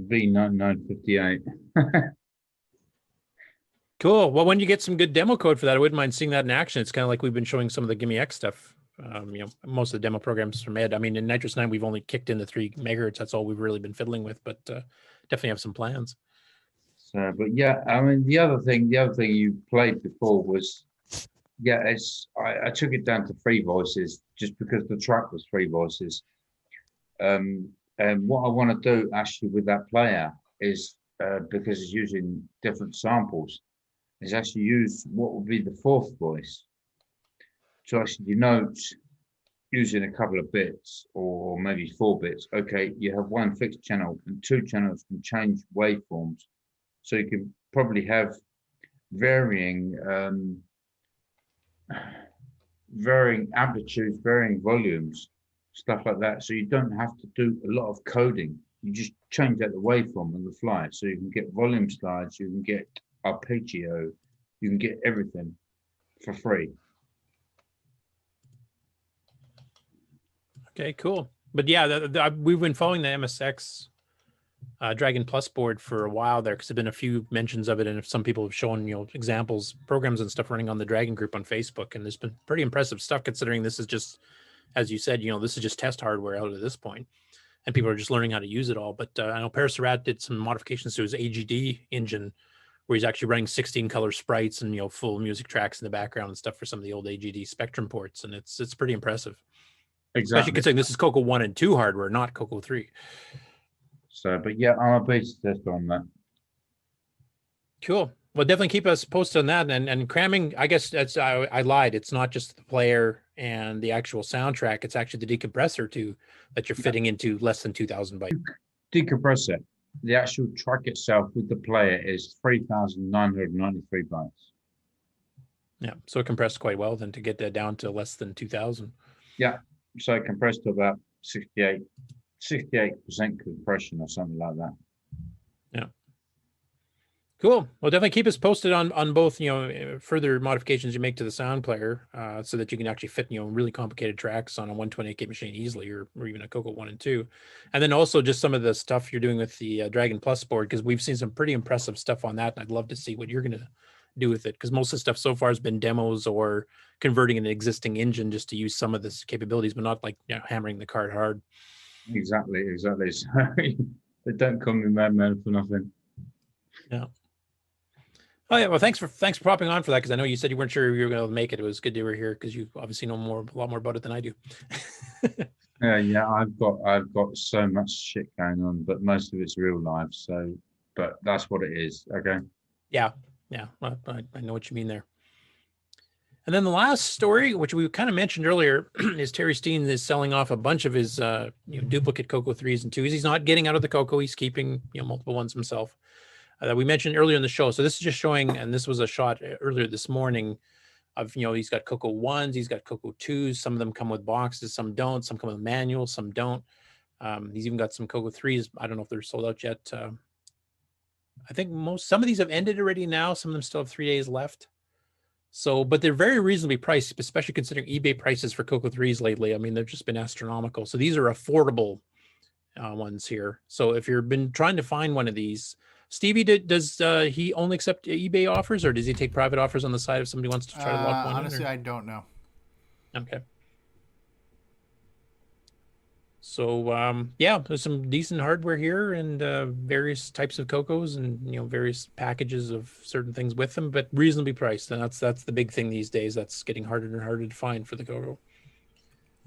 V9958. Cool. Well, when you get some good demo code for that, I wouldn't mind seeing that in action. It's kind of like we've been showing some of the Gimme X stuff. Most of the demo programs from Ed. I mean, in Nitrous 9, we've only kicked in the 3 megahertz. That's all we've really been fiddling with, but definitely have some plans. So, but yeah, I mean, the other thing you played before was, yeah, I took it down to 3 voices just because the track was 3 voices. And what I want to do actually with that player is, because it's using different samples, is actually use what would be the 4th voice. To actually denote using a couple of bits or maybe 4 bits. Okay, you have 1 fixed channel and 2 channels can change waveforms. So you can probably have varying amplitudes, varying volumes, stuff like that. So you don't have to do a lot of coding. You just change out the waveform on the fly. So you can get volume slides, you can get arpeggio, you can get everything for free. Okay, cool. But yeah, we've been following the MSX Dragon Plus board for a while there because there've been a few mentions of it, and some people have shown examples, programs and stuff running on the Dragon group on Facebook, and there's been pretty impressive stuff considering this is just, as you said, this is just test hardware out at this point, and people are just learning how to use it all. But I know Paris Surratt did some modifications to his AGD engine where he's actually running 16 color sprites and full music tracks in the background and stuff for some of the old AGD Spectrum ports, and it's pretty impressive. Exactly. Especially considering this is CoCo 1 and 2 hardware, not CoCo 3. So, but yeah, I'm a beta tester on that. Cool. Well, definitely keep us posted on that. And cramming, I guess I lied. It's not just the player and the actual soundtrack. It's actually the decompressor too that you're fitting into less than 2,000 bytes. Decompressor. The actual track itself with the player is 3,993 bytes. Yeah, so it compressed quite well then to get that down to less than 2,000. Yeah, so it compressed to about 68% compression or something like that. Yeah. Cool. Well, definitely keep us posted on both, further modifications you make to the sound player, so that you can actually fit, really complicated tracks on a 128K machine easily, or even a CoCo 1 and 2. And then also just some of the stuff you're doing with the Dragon Plus board, because we've seen some pretty impressive stuff on that. And I'd love to see what you're going to do with it, because most of the stuff so far has been demos or converting an existing engine just to use some of this capabilities, but not like hammering the card hard. Exactly. So they don't call me Madman for nothing. Yeah. Oh yeah. Well, thanks for popping on for that, because I know you said you weren't sure you were going to make it. It was good you were here because you obviously know a lot more about it than I do. Yeah, I've got so much shit going on, but most of it's real life. So, but that's what it is. Okay. Yeah. Well, I know what you mean there. And then the last story, which we kind of mentioned earlier, is Terry Steen is selling off a bunch of his duplicate CoCo 3s and 2s. He's not getting out of the CoCo. He's keeping multiple ones himself. That we mentioned earlier in the show. So this is just showing, and this was a shot earlier this morning of, he's got CoCo 1s, he's got CoCo 2s. Some of them come with boxes, some don't. Some come with manuals, some don't. He's even got some CoCo 3s. I don't know if they're sold out yet. I think some of these have ended already now. Some of them still have 3 days left. So, but they're very reasonably priced, especially considering eBay prices for CoCo 3s lately. I mean, they've just been astronomical. So these are affordable ones here. So if you've been trying to find one of these, Stevie, does he only accept eBay offers, or does he take private offers on the side if somebody wants to try to lock one honestly, in? I don't know. Okay. So, yeah, there's some decent hardware here and various types of CoCos and, various packages of certain things with them, but reasonably priced. And that's the big thing these days. That's getting harder and harder to find for the CoCo.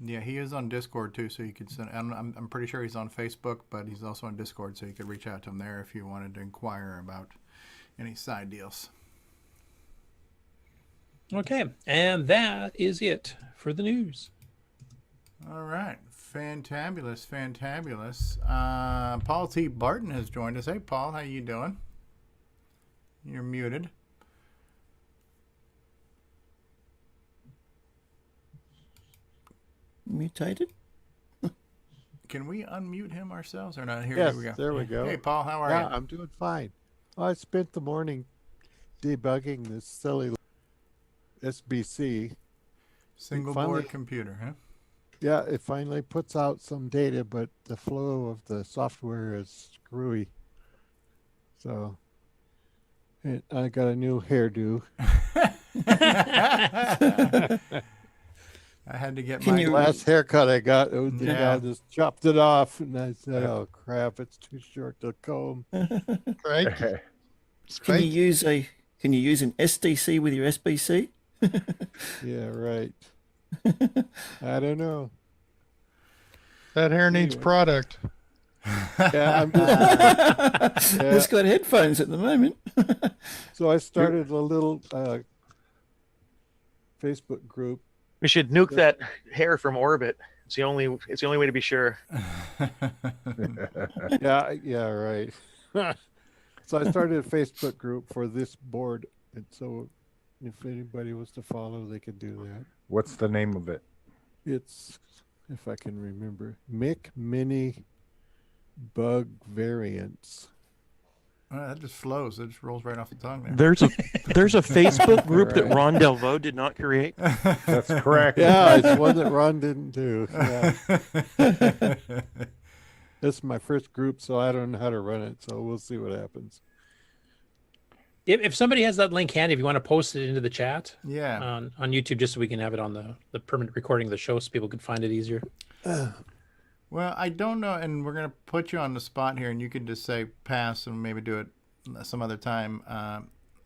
Yeah, he is on Discord too, so you could send. I'm pretty sure he's on Facebook, but he's also on Discord, so you could reach out to him there if you wanted to inquire about any side deals. Okay, and that is it for the news. All right, fantabulous. Paul T. Barton has joined us. Hey, Paul, how you doing? You're muted. Mutated? Can we unmute him ourselves or not? Yes, we go. There we go. Hey, Paul, how are you? I'm doing fine. I spent the morning debugging this silly SBC. Single board computer, huh? Yeah, it finally puts out some data, but the flow of the software is screwy. So I got a new hairdo. I had to get my last haircut I got. The guy just chopped it off, and I said, "Oh crap, it's too short to comb." Right? Can you use an SDC with your SBC? Yeah, right. I don't know. That hair needs product. Yeah, I'm just. It's got headphones at the moment. So I started a little Facebook group. We should nuke that hair from orbit. It's the only way to be sure. Yeah, right. So I started a Facebook group for this board, and so if anybody was to follow, they could do that. What's the name of it? It's, if I can remember, Mick Mini Bug Variants. That just flows. It just rolls right off the tongue there. There's a Facebook group that Ron Delvaux did not create. That's correct. Yeah, it's one that Ron didn't do. Yeah. This is my first group, so I don't know how to run it. So we'll see what happens. If somebody has that link handy, if you want to post it into the chat, yeah, on YouTube, just so we can have it on the permanent recording of the show, so people can find it easier. Well, I don't know, and we're going to put you on the spot here, and you can just say pass and maybe do it some other time,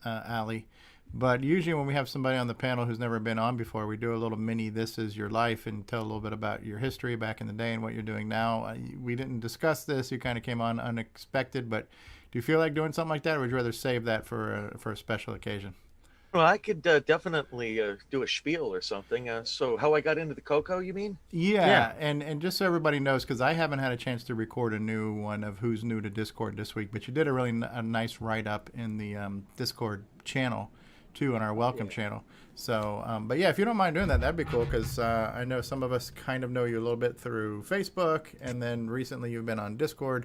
Ali. But usually when we have somebody on the panel who's never been on before, we do a little mini This Is Your Life and tell a little bit about your history back in the day and what you're doing now. We didn't discuss this. You kind of came on unexpected, but do you feel like doing something like that, or would you rather save that for a special occasion? Well, I could definitely do a spiel or something. So how I got into the CoCo, you mean? Yeah. And just so everybody knows, because I haven't had a chance to record a new one of Who's New to Discord this week, but you did a really nice write-up in the Discord channel, too, on our welcome channel. So, but yeah, if you don't mind doing that, that'd be cool, because I know some of us kind of know you a little bit through Facebook, and then recently you've been on Discord,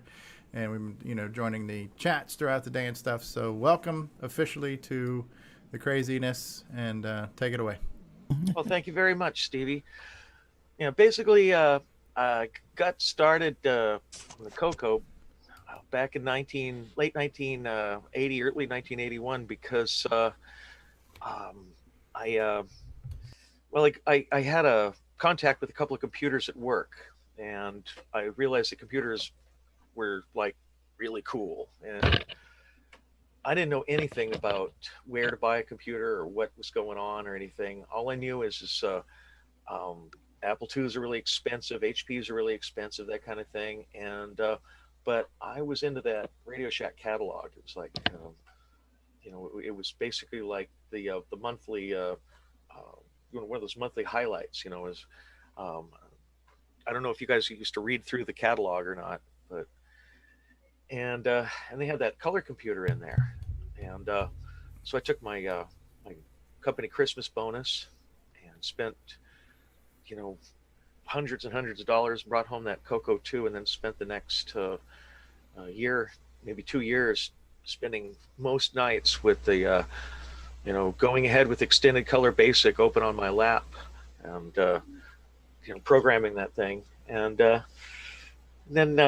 and we've been, joining the chats throughout the day and stuff. So welcome officially to the craziness, and take it away. Well, thank you very much, Stevie. Basically, I got started on the CoCo back in late 1980, early 1981, because I had a contact with a couple of computers at work, and I realized the computers were like really cool, and I didn't know anything about where to buy a computer or what was going on or anything. All I knew is Apple IIs are really expensive, HPs are really expensive, that kind of thing. And but I was into that Radio Shack catalog. It was like, it was basically like the monthly, one of those monthly highlights. Is I don't know if you guys used to read through the catalog or not, but and they had that color computer in there, and so I took my my company Christmas bonus and spent hundreds and hundreds of dollars, brought home that CoCo 2, and then spent the next year, maybe 2 years, spending most nights with the going ahead with extended color basic open on my lap, and programming that thing. And then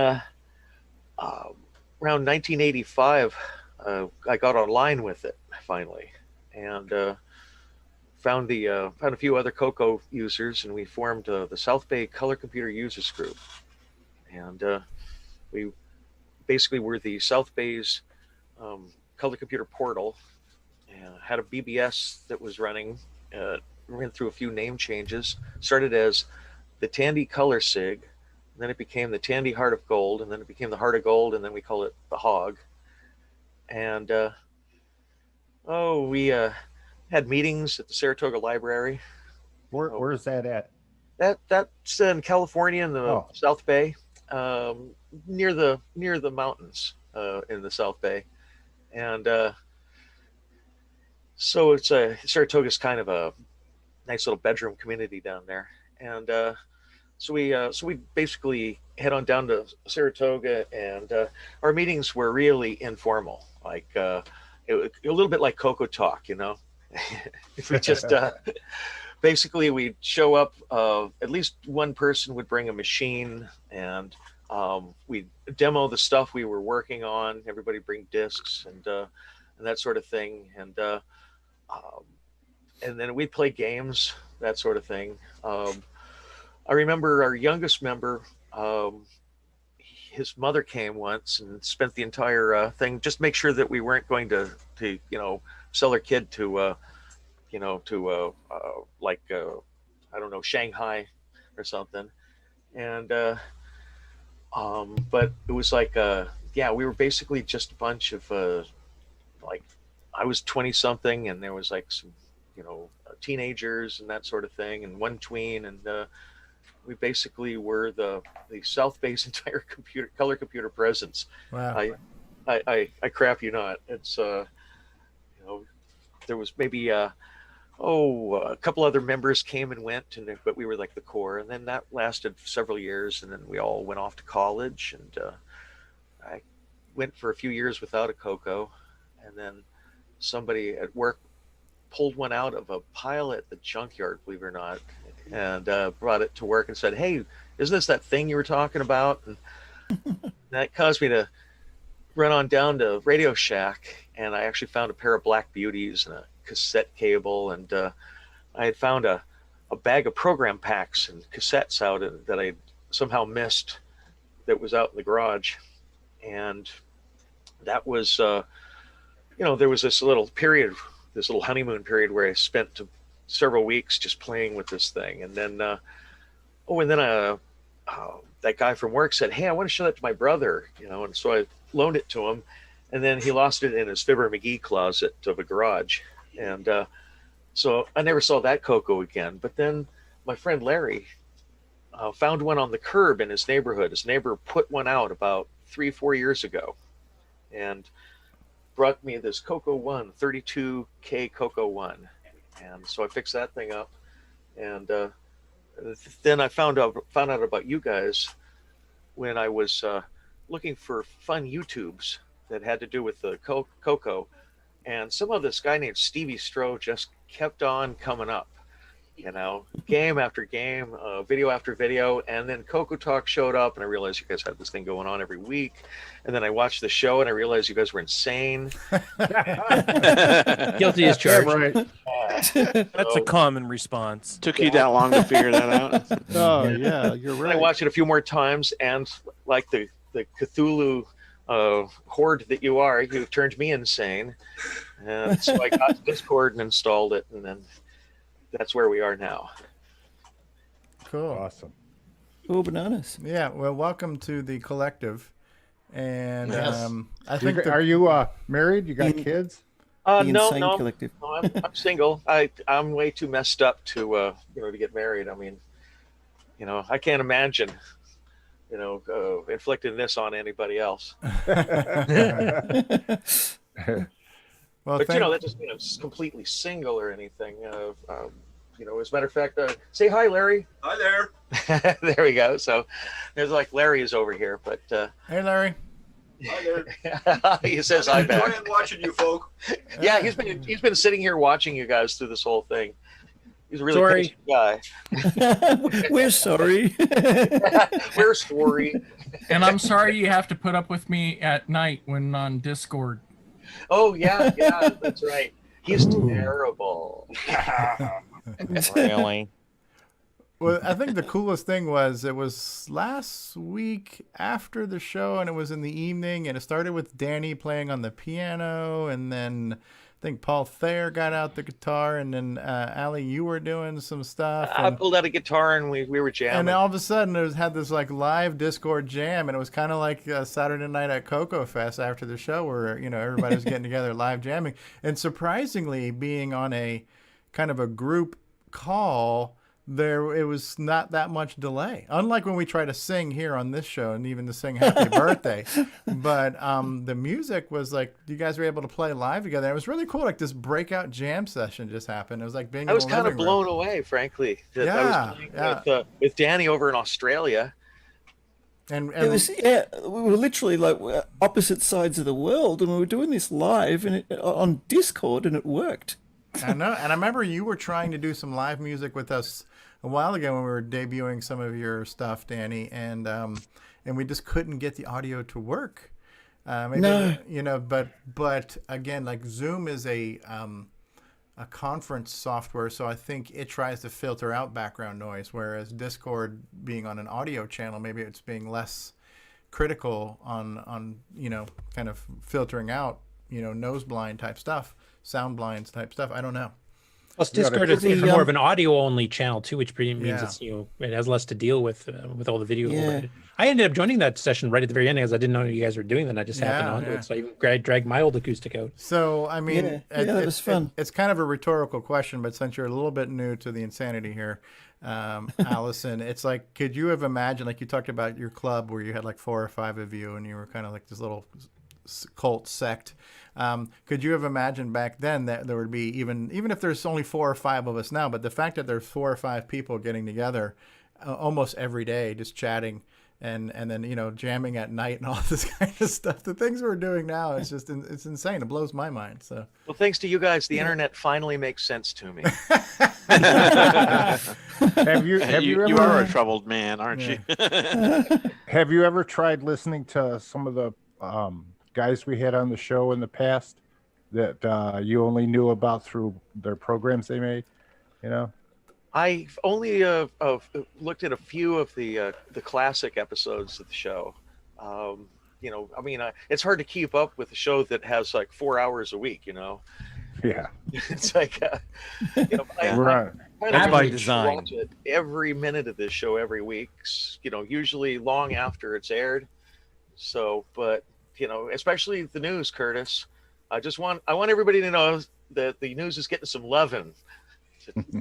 around 1985, I got online with it finally, and found a few other CoCo users, and we formed the South Bay Color Computer Users Group. And we basically were the South Bay's color computer portal, and had a BBS that was running. Ran through a few name changes. Started as the Tandy Color Sig, and then it became the Tandy Heart of Gold, and then it became the Heart of Gold, and then we call it the Hog. And we had meetings at the Saratoga Library. Where's that at? That's in California, in the South Bay, near the mountains in the South Bay. And so it's Saratoga's kind of a nice little bedroom community down there. And so we basically head on down to Saratoga, and our meetings were really informal, like a little bit like CoCoTALK, If we just basically we'd show up, at least one person would bring a machine, and we'd demo the stuff we were working on. Everybody bring discs and that sort of thing, and then we'd play games, that sort of thing. I remember our youngest member, his mother came once and spent the entire thing, just make sure that we weren't going to sell her kid to like I don't know, Shanghai or something. And but it was like we were basically just a bunch of like, I was 20 something, and there was like some teenagers and that sort of thing, and one tween, and we basically were the South Bay's entire color computer presence. Wow. I crap you not. It's there was maybe a couple other members came and went, but we were like the core, and then that lasted several years, and then we all went off to college, and I went for a few years without a CoCo, and then somebody at work pulled one out of a pile at the junkyard, believe it or not, and brought it to work and said, "Hey, isn't this that thing you were talking about?" And that caused me to run on down to Radio Shack, and I actually found a pair of Black Beauties and a cassette cable, and I had found a bag of program packs and cassettes out that I somehow missed, that was out in the garage. And that was there was this little period, this little honeymoon period, where I spent several weeks just playing with this thing. And then that guy from work said, "Hey, I want to show that to my brother," and so I loaned it to him, and then he lost it in his Fibber McGee closet of a garage. And so I never saw that CoCo again. But then my friend Larry found one on the curb in his neighborhood. His neighbor put one out about 3-4 years ago, and brought me this CoCo 1, 32K CoCo 1. And so I fixed that thing up. And then I found out about you guys when I was looking for fun YouTubes that had to do with the CoCo. And some of this guy named Stevie Stroh just kept on coming up, game after game, video after video. And then CoCoTALK showed up, and I realized you guys had this thing going on every week. And then I watched the show, and I realized you guys were insane. Guilty as charged. Right. That's a common response. Took you that long to figure that out? Oh, yeah, you're right. I watched it a few more times, and like the Cthulhu horde that you are, you turned me insane. And so I got Discord and installed it, and then that's where we are now. Cool. Awesome. Cool bananas. Yeah. Well, welcome to the collective. And Yes. I think Are you married? You got kids? No, I'm single. I'm way too messed up to to get married. I mean, I can't imagine, inflicting this on anybody else. Well, but that doesn't mean I'm completely single or anything. As a matter of fact, say hi, Larry. Hi there. There we go. So there's Larry is over here, but hey, Larry. Hi there. He says hi back. I'm enjoying watching you folk. Yeah, he's been sitting here watching you guys through this whole thing. He's a really patient guy. We're sorry. We're sorry. And I'm sorry you have to put up with me at night when on Discord. Oh yeah, that's right. He's terrible. Really? Well, I think the coolest thing was it was last week after the show, and it was in the evening, and it started with Danny playing on the piano, and then I think Paul Thayer got out the guitar, and then Allie, you were doing some stuff. I pulled out a guitar and we were jamming. And all of a sudden, it had this live Discord jam, and it was kind of like Saturday night at CoCo Fest after the show, where everybody was getting together live jamming. And surprisingly, being on a kind of a group call, it was not that much delay. Unlike when we try to sing here on this show, and even to sing Happy Birthday. But the music was you guys were able to play live together. It was really cool. This breakout jam session just happened. It was like being I was kind of blown away, frankly. That I was playing with Danny over in Australia. And it was we were literally opposite sides of the world, and we were doing this live and on Discord, and it worked. I know, and I remember you were trying to do some live music with us a while ago when we were debuting some of your stuff, Danny, and we just couldn't get the audio to work. No. But again, Zoom is a conference software, so I think it tries to filter out background noise, whereas Discord, being on an audio channel, maybe it's being less critical on kind of filtering out nose blind type stuff, sound blinds type stuff. I don't know. Plus, Discord is more of an audio-only channel too, which means it's it has less to deal with all the video. Yeah. I ended up joining that session right at the very end because I didn't know you guys were doing that. I just happened onto it, so I dragged my old acoustic out. So I mean, that was fun. It's kind of a rhetorical question, but since you're a little bit new to the insanity here, Allison, it's could you have imagined, you talked about your club where you had 4 or 5 of you, and you were kind of this little cult sect. Could you have imagined back then that there would be even if there's only 4 or 5 of us now, but the fact that there's 4 or 5 people getting together almost every day, just chatting and then jamming at night and all this kind of stuff, the things we're doing now, it's just it's insane. It blows my mind. So well, thanks to you guys, the internet finally makes sense to me. You are a troubled man, aren't you? Have you ever tried listening to some of the guys we had on the show in the past that you only knew about through their programs they made? I've only looked at a few of the classic episodes of the show. It's hard to keep up with a show that has 4 hours a week. Yeah, it's by design. Watch it every minute of this show every week. Usually long after it's aired. So, but especially the news, Curtis. I want everybody to know that the news is getting some loving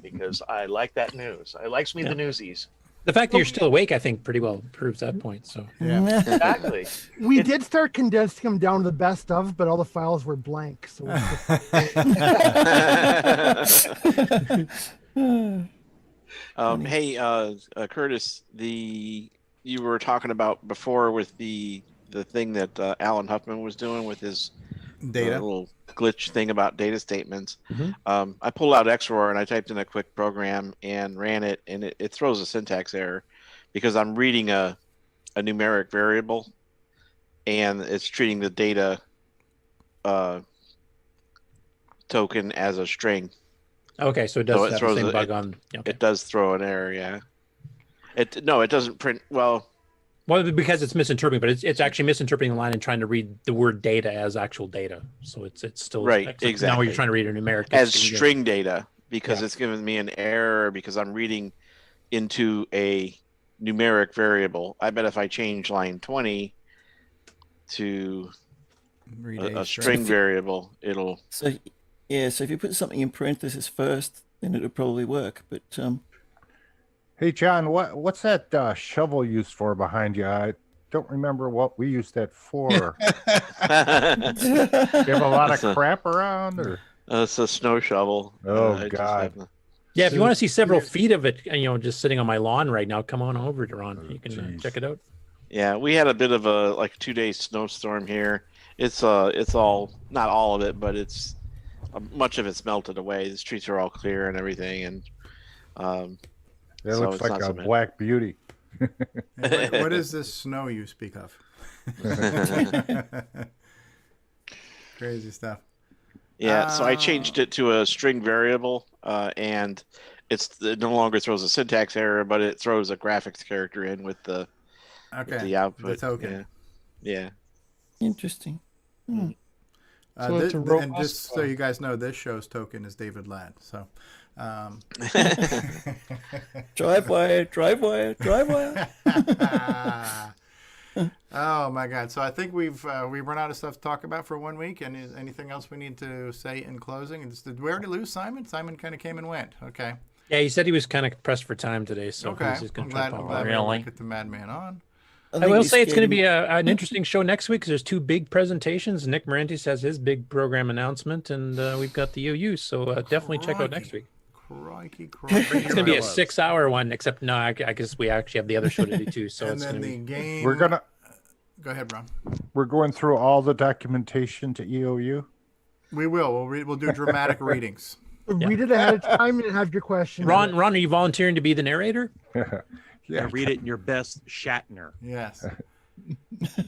because I like that news. I likes me the newsies. The fact that you're still awake, I think, pretty well proves that point. So yeah, exactly. We did start condensing them down to the best of, but all the files were blank. So hey, Curtis, you were talking about before with the thing that Alan Huffman was doing with his data little glitch thing about data statements. Mm-hmm. I pulled out XROAR and I typed in a quick program and ran it, and it throws a syntax error because I'm reading a numeric variable and it's treating the data token as a string. Okay, so it does have the same bug on. Okay. It does throw an error, yeah. It doesn't print. Well, Well, because it's misinterpreting, but it's actually misinterpreting the line and trying to read the word data as actual data. So it's still Right, exactly. exactly. Now you're trying to read a numeric as string data because Yeah. it's giving me an error because I'm reading into a numeric variable. I bet if I change line 20 to a string variable, it'll. So if you put something in parentheses first, then it'll probably work. But Hey, John, what's that shovel used for behind you? I don't remember what we used that for. You have a lot of crap around, or? It's a snow shovel. Oh, God. Yeah, if you want to see several feet of it, just sitting on my lawn right now, come on over, Ron. You can check it out. Yeah, we had a bit of a 2-day snowstorm here. It's all, not all of it, but it's much of it's melted away. The streets are all clear and everything, and That so looks it's like not a so bad. black beauty. What is this snow you speak of? Crazy stuff. Yeah, so I changed it to a string variable, and it no longer throws a syntax error, but it throws a graphics character in with the output. the token. Yeah. Interesting. And just so you guys know, this show's token is David Ladd. So, drive wire. Oh my God! So I think we've run out of stuff to talk about for 1 week. And anything else we need to say in closing? And did we already lose Simon? Simon kind of came and went. Okay. Yeah, he said he was kind of pressed for time today, so Okay. he's just going I'm to try glad to we pop were able on. to get the madman on. I will say it's going to be an interesting show next week because there's 2 big presentations. Nick Morentis has his big program announcement, and we've got the UU, so definitely check out next week. Crikey. It's going to be a 6-hour one, except no, I guess we actually have the other show to do too. So And it's then going to the be. game. We're gonna. Go ahead, Ron. We're going through all the documentation to EOU. We will. We'll do dramatic readings. Read it ahead of time and have your question. Ron, are you volunteering to be the narrator? Yeah, read it in your best Shatner. Yes.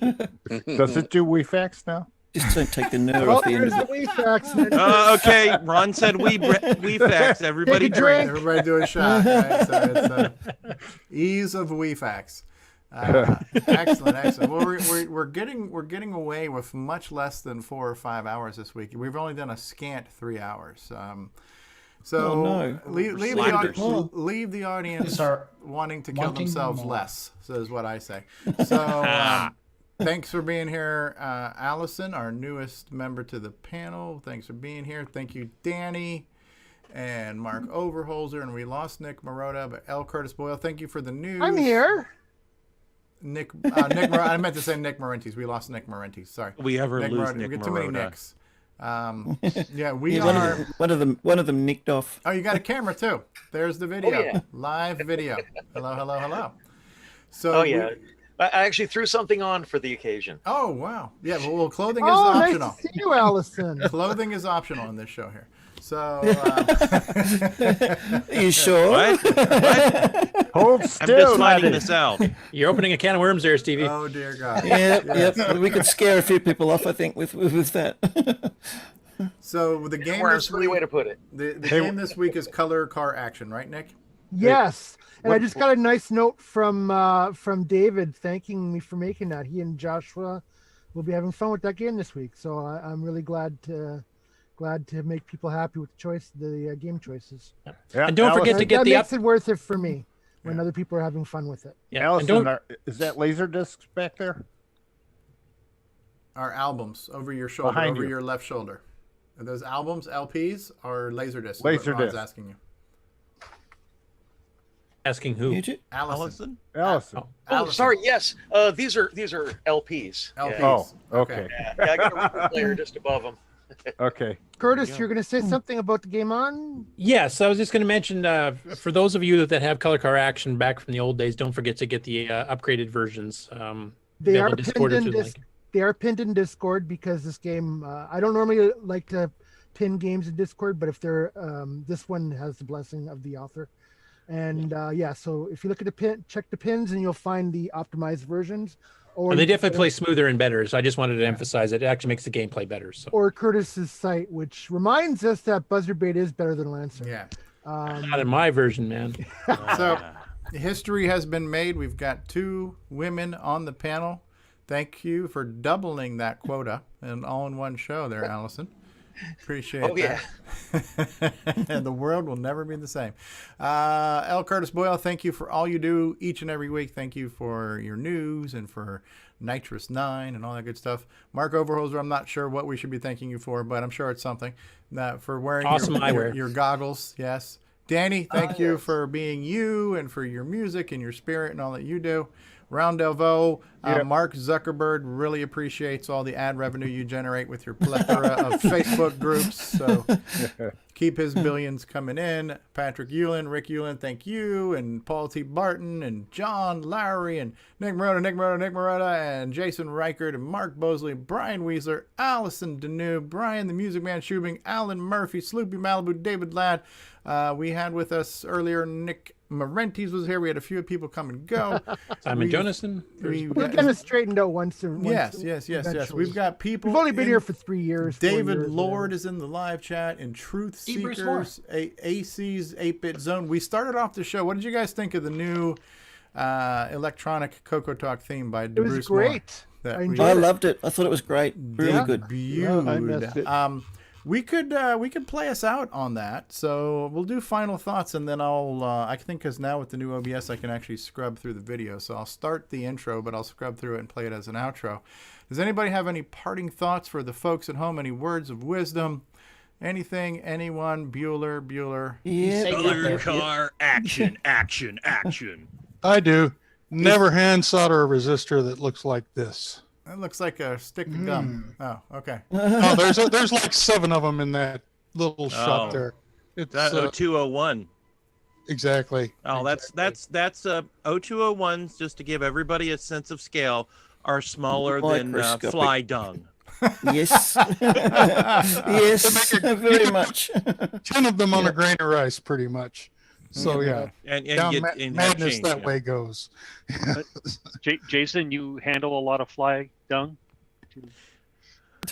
Does it do WeFax now? Just don't take the nerve Well, off the end there's of the it. WeFax. Okay, Ron said we fax. Everybody Take a drink. Everybody do a shot. Right? So it's ease of WeFax. Excellent. Well, we're getting away with much less than 4 or 5 hours this week. We've only done a scant 3 hours. Leave the audience wanting to kill themselves less. So is what I say. So thanks for being here, Allison, our newest member to the panel. Thanks for being here. Thank you, Danny. And Mark Overholzer, and we lost Nick Marotta, but L. Curtis Boyle. Thank you for the news. I'm here. Nick I meant to say Nick Morentis. We lost Nick Morentis. Sorry. We ever lose Marotta. Nick We get too many Marotta. Nicks. Yeah, we Yeah, are. one of them nicked off. Oh, you got a camera too. There's the video. Oh, yeah. Live video. Hello. So I actually threw something on for the occasion. Oh wow. Yeah. Well, clothing is Oh, optional. nice to see you, Allison. Clothing is optional in this show here. So. Are you sure? What? Hold I'm still, just finding laddie. this out. You're opening a can of worms there, Stevie. Oh dear God. Yep. We could scare a few people off, I think, with that. So the game Worms, this really week. way to put it. The game this week is Color Car Action, right, Nick? Yes. And I What- just got a nice note from David thanking me for making that. He and Joshua will be having fun with that game this week. So I'm really glad to make people happy with the game choices. Yeah, And don't forget to get that the makes it worth it for me when other people are having fun with it. Yeah, and Allison, don't. is that laser discs back there? Our albums over your shoulder, Behind over you. your left shoulder. Are those albums, LPs, or Laserdisc? is Laserdisc. what Ron's asking you. Asking who? Allison. Allison. Oh, Allison. sorry. Yes, these are LPs. LPs. Yeah. Oh, okay. Yeah, I got a record player just above them. Okay. Curtis, you're going to say something about the game on? Yes, I was just going to mention for those of you that have Color Car Action back from the old days, don't forget to get the upgraded versions. They available are in Discord if pinned in you'd like. They are pinned in Discord because this game. I don't normally like to pin games in Discord, but if they're this one has the blessing of the author, and so if you look at the pin, check the pins, and you'll find the optimized versions. Or They definitely play smoother and better, so I just wanted to emphasize it. It actually makes the gameplay better. So or Curtis's site, which reminds us that Buzzard Bait is better than Lancer. Yeah. not in my version, man. So history has been made. We've got 2 women on the panel. Thank you for doubling that quota and all in one show there, Allison. Appreciate that. And the world will never be the same. L. Curtis Boyle, thank you for all you do each and every week. Thank you for your news and for Nitrous 9 and all that good stuff. Mark Overholzer, I'm not sure what we should be thanking you for, but I'm sure it's something. For wearing your goggles. Yes. Danny, thank you for being you and for your music and your spirit and all that you do. Round Delvaux, Mark Zuckerberg really appreciates all the ad revenue you generate with your plethora of Facebook groups. So keep his billions coming in. Patrick Hewlin, Rick Hewlin, thank you. And Paul T. Barton and John Laurey and Nick Marotta, and Jason Reichert and Mark Bosley, Brian Weasler, Alison DeNu, Brian the Music Man Schubing, Alan Murphy, Sloopy Malibu, David Ladd. We had with us earlier Nick Marentes was here. We had a few people come and go. Simon Jonassen. We're kind of straightened out once. Yes. We've got people. We've only been here for 3 years. David Lord is in the live chat, and Truth Seekers, AC's 8-Bit Zone. We started off the show. What did you guys think of the new electronic CoCoTALK theme by It was great. I loved it. I thought it was great. Really good. Beautiful. I missed it. We could play us out on that. So we'll do final thoughts, and then I think because now with the new OBS I can actually scrub through the video. So I'll start the intro, but I'll scrub through it and play it as an outro. Does anybody have any parting thoughts for the folks at home? Any words of wisdom? Anything? Anyone? Bueller? Yeah. Color car, action. I do. Never hand solder a resistor that looks like this. It looks like a stick of gum. Oh, okay. Oh, there's like 7 of them in that little shot there. It's that 0201. Exactly. Oh, that's 0201s, just to give everybody a sense of scale, are smaller than fly dung. Yes. Yes, very much. 10 of them on a grain of rice, pretty much. So and madness that way goes. Jason, you handle a lot of fly dung?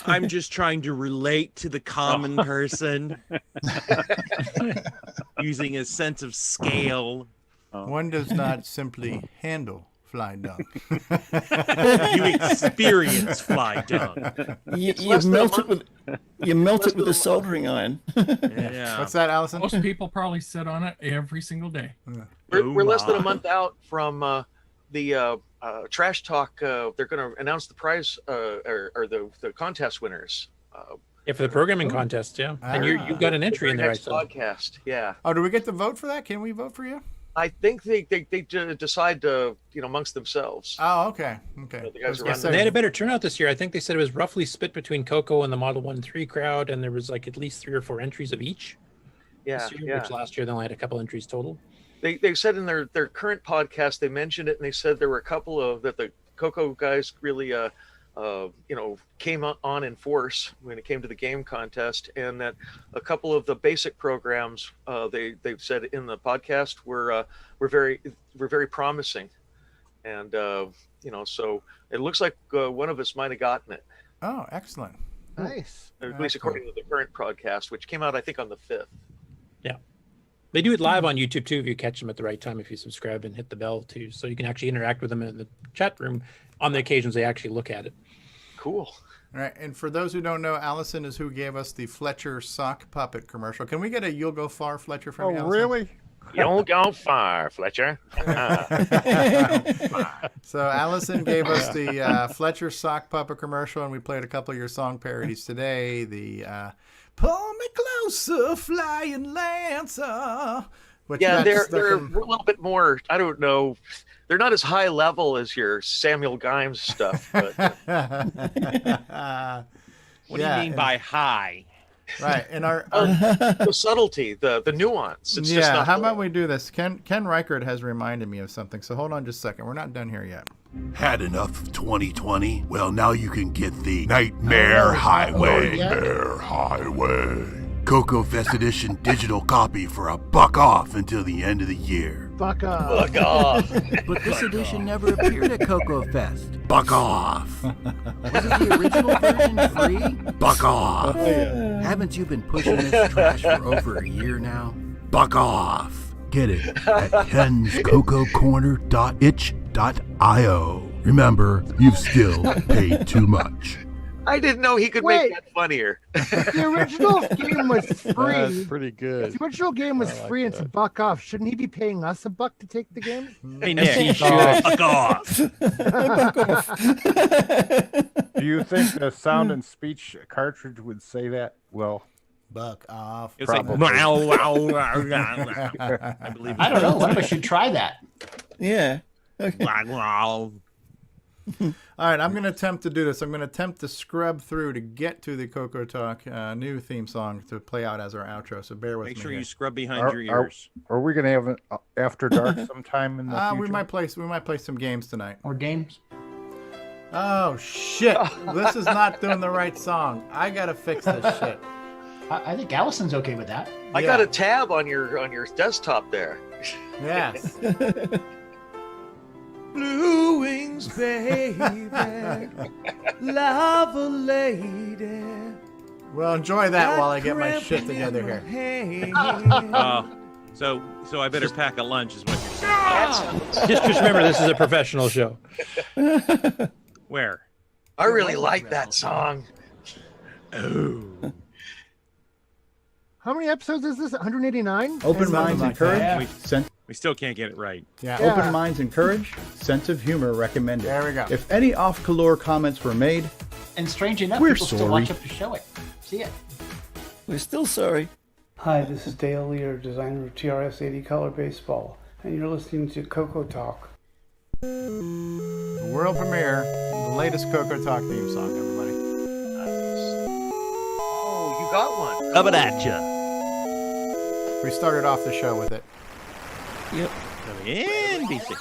I'm just trying to relate to the common person using a sense of scale. One does not simply handle fly dung. You experience fly dung. You melt it with a soldering iron. Yeah. What's that, Allison? Most people probably sit on it every single day. We're less than a month out from the Trash Talk. They're going to announce the prize or the contest winners. For the programming contest, and you've got an entry in there. Next podcast, yeah. Oh, do we get to vote for that? Can we vote for you? I think they decide amongst themselves. Oh, okay. The guys They had a better turnout this year. I think they said it was roughly split between CoCo and the Model 1 and 3 crowd, and there was like at least 3 or 4 entries of each. Yeah, Which last year they only had a couple entries total. They said in their current podcast, they mentioned it, and they said there were a couple of that the CoCo guys really came on in force when it came to the game contest, and that a couple of the basic programs they said in the podcast were very promising, and so it looks like one of us might have gotten it. Oh, excellent! Nice. At least according to the current broadcast, which came out I think on the 5th. Yeah. They do it live on YouTube too if you catch them at the right time, if you subscribe and hit the bell too, so you can actually interact with them in the chat room on the occasions they actually look at it. Cool. All right, and for those who don't know, Allison is who gave us the Fletcher sock puppet commercial. Can we get a "You'll Go Far" Fletcher from you, Allison? Really? You'll go far, Fletcher. So Allison gave us the Fletcher sock puppet commercial, and we played a couple of your song parodies today. The "Pull Me Closer, Flying Lancer." Yeah, they're a little bit more. I don't know. They're not as high level as your Samuel Gimes stuff. But, what do you mean by high? Right, and our the subtlety, the nuance. It's just not how about we do this? Ken Reichert has reminded me of something, so hold on just a second. We're not done here yet. Had enough of 2020? Well, now you can get the Nightmare Highway. Nightmare Highway. CoCo Fest Edition digital copy for $1 off until the end of the year. Fuck off. Fuck off. But this edition never appeared at CoCo Fest. Buck off. Was it the original version free? Buck off. Haven't you been pushing this trash for over a year now? Buck off. Get it at kenscococorner.itch.io. Remember, you've still paid too much. I didn't know he could make that funnier. The original game was free. That's pretty good. If the original game was free and it's $1 off, shouldn't he be paying us $1 to take the game? Hey, Nick, fuck off. Do you think the sound and speech cartridge would say that? Well, buck off. It's like, Probably. I believe. I don't know. One of us should try that. Yeah. All right, I'm going to attempt to do this. I'm going to attempt to scrub through to get to the CoCoTALK new theme song to play out as our outro. So bear with me. Make sure here. you scrub behind your ears. Are we going to have an after dark sometime in the future? We might play some games tonight. Or games. Oh shit! This is not doing the right song. I gotta fix this shit. I think Allison's okay with that. I got a tab on your desktop there. Yes. Blue wings, baby, lava lady. Well, enjoy that while I get my shit together here. So I better pack a lunch, is what you're saying. Just remember, this is a professional show. Where? I really like that song. Oh. How many episodes is this? 189? Open minds encouraged. We still can't get it right. Yeah. Open minds encouraged. Sense of humor recommended. There we go. If any off-color comments were made, And strange enough, We're people still sorry. watch up to show it. See it. We're still sorry. Hi, this is Dale Lear, designer of TRS-80 Color Baseball, and you're listening to CoCoTALK. The world premiere, the latest CoCoTALK theme song, everybody. Oh, you got one. Coming at ya. We started off the show with it. Yep. NBC.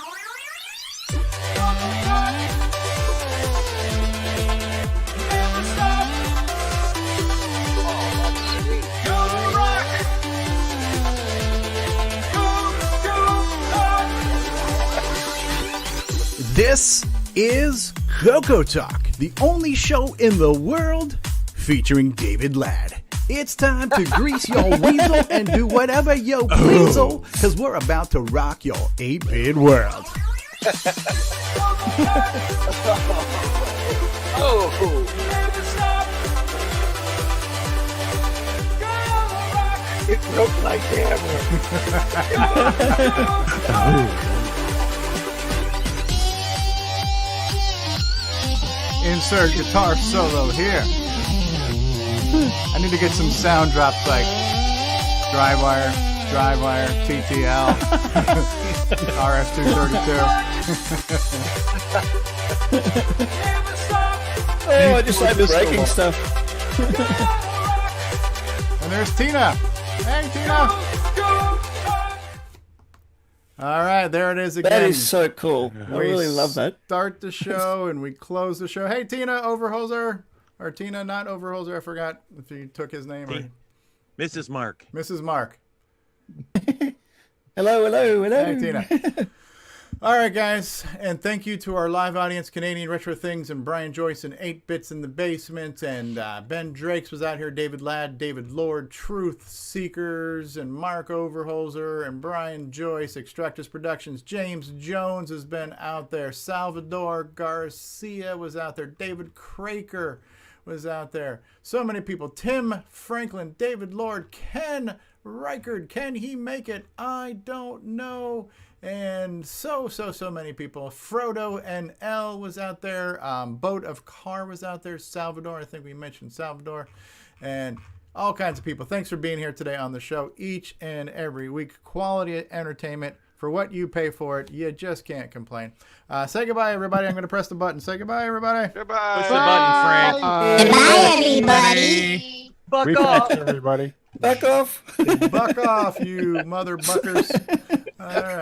this is CoCoTALK, the only show in the world featuring David Ladd. It's time to grease your weasel and do whatever yo pleasel, because we're about to rock your 8-bit world. It broke my camera. Insert guitar solo here. I need to get some sound drops like Drivewire, TTL, RS-232. Oh, I just like breaking stuff. And there's Tina. Hey, Tina. All right, there it is again. That is so cool. I really love that. Start the show and we close the show. Hey, Tina Overholzer. Or Tina, not Overholzer. I forgot if you took his name. Or... Mrs. Mark. Mrs. Mark. Hello. Hey, Tina. All right, guys. And thank you to our live audience, Canadian Retro Things, and Brian Joyce and 8-Bits in the Basement. And Ben Drakes was out here, David Ladd, David Lord, Truth Seekers, and Mark Overholzer, and Brian Joyce, Extractus Productions. James Jones has been out there. Salvador Garcia was out there. David Craker was out there. So many people. Tim Franklin, David Lord, Ken Reichard. Can he make it? I don't know. And so many people. Frodo and L was out there. Boat of Car was out there. Salvador, I think we mentioned Salvador. And all kinds of people. Thanks for being here today on the show each and every week. Quality entertainment for what you pay for it. You just can't complain. Say goodbye, everybody. I'm going to press the button. Say goodbye, everybody. Goodbye. Push the button, Frank. Goodbye, everybody. Buck off. Everybody. Back off. Buck off, you mother buckers. All right.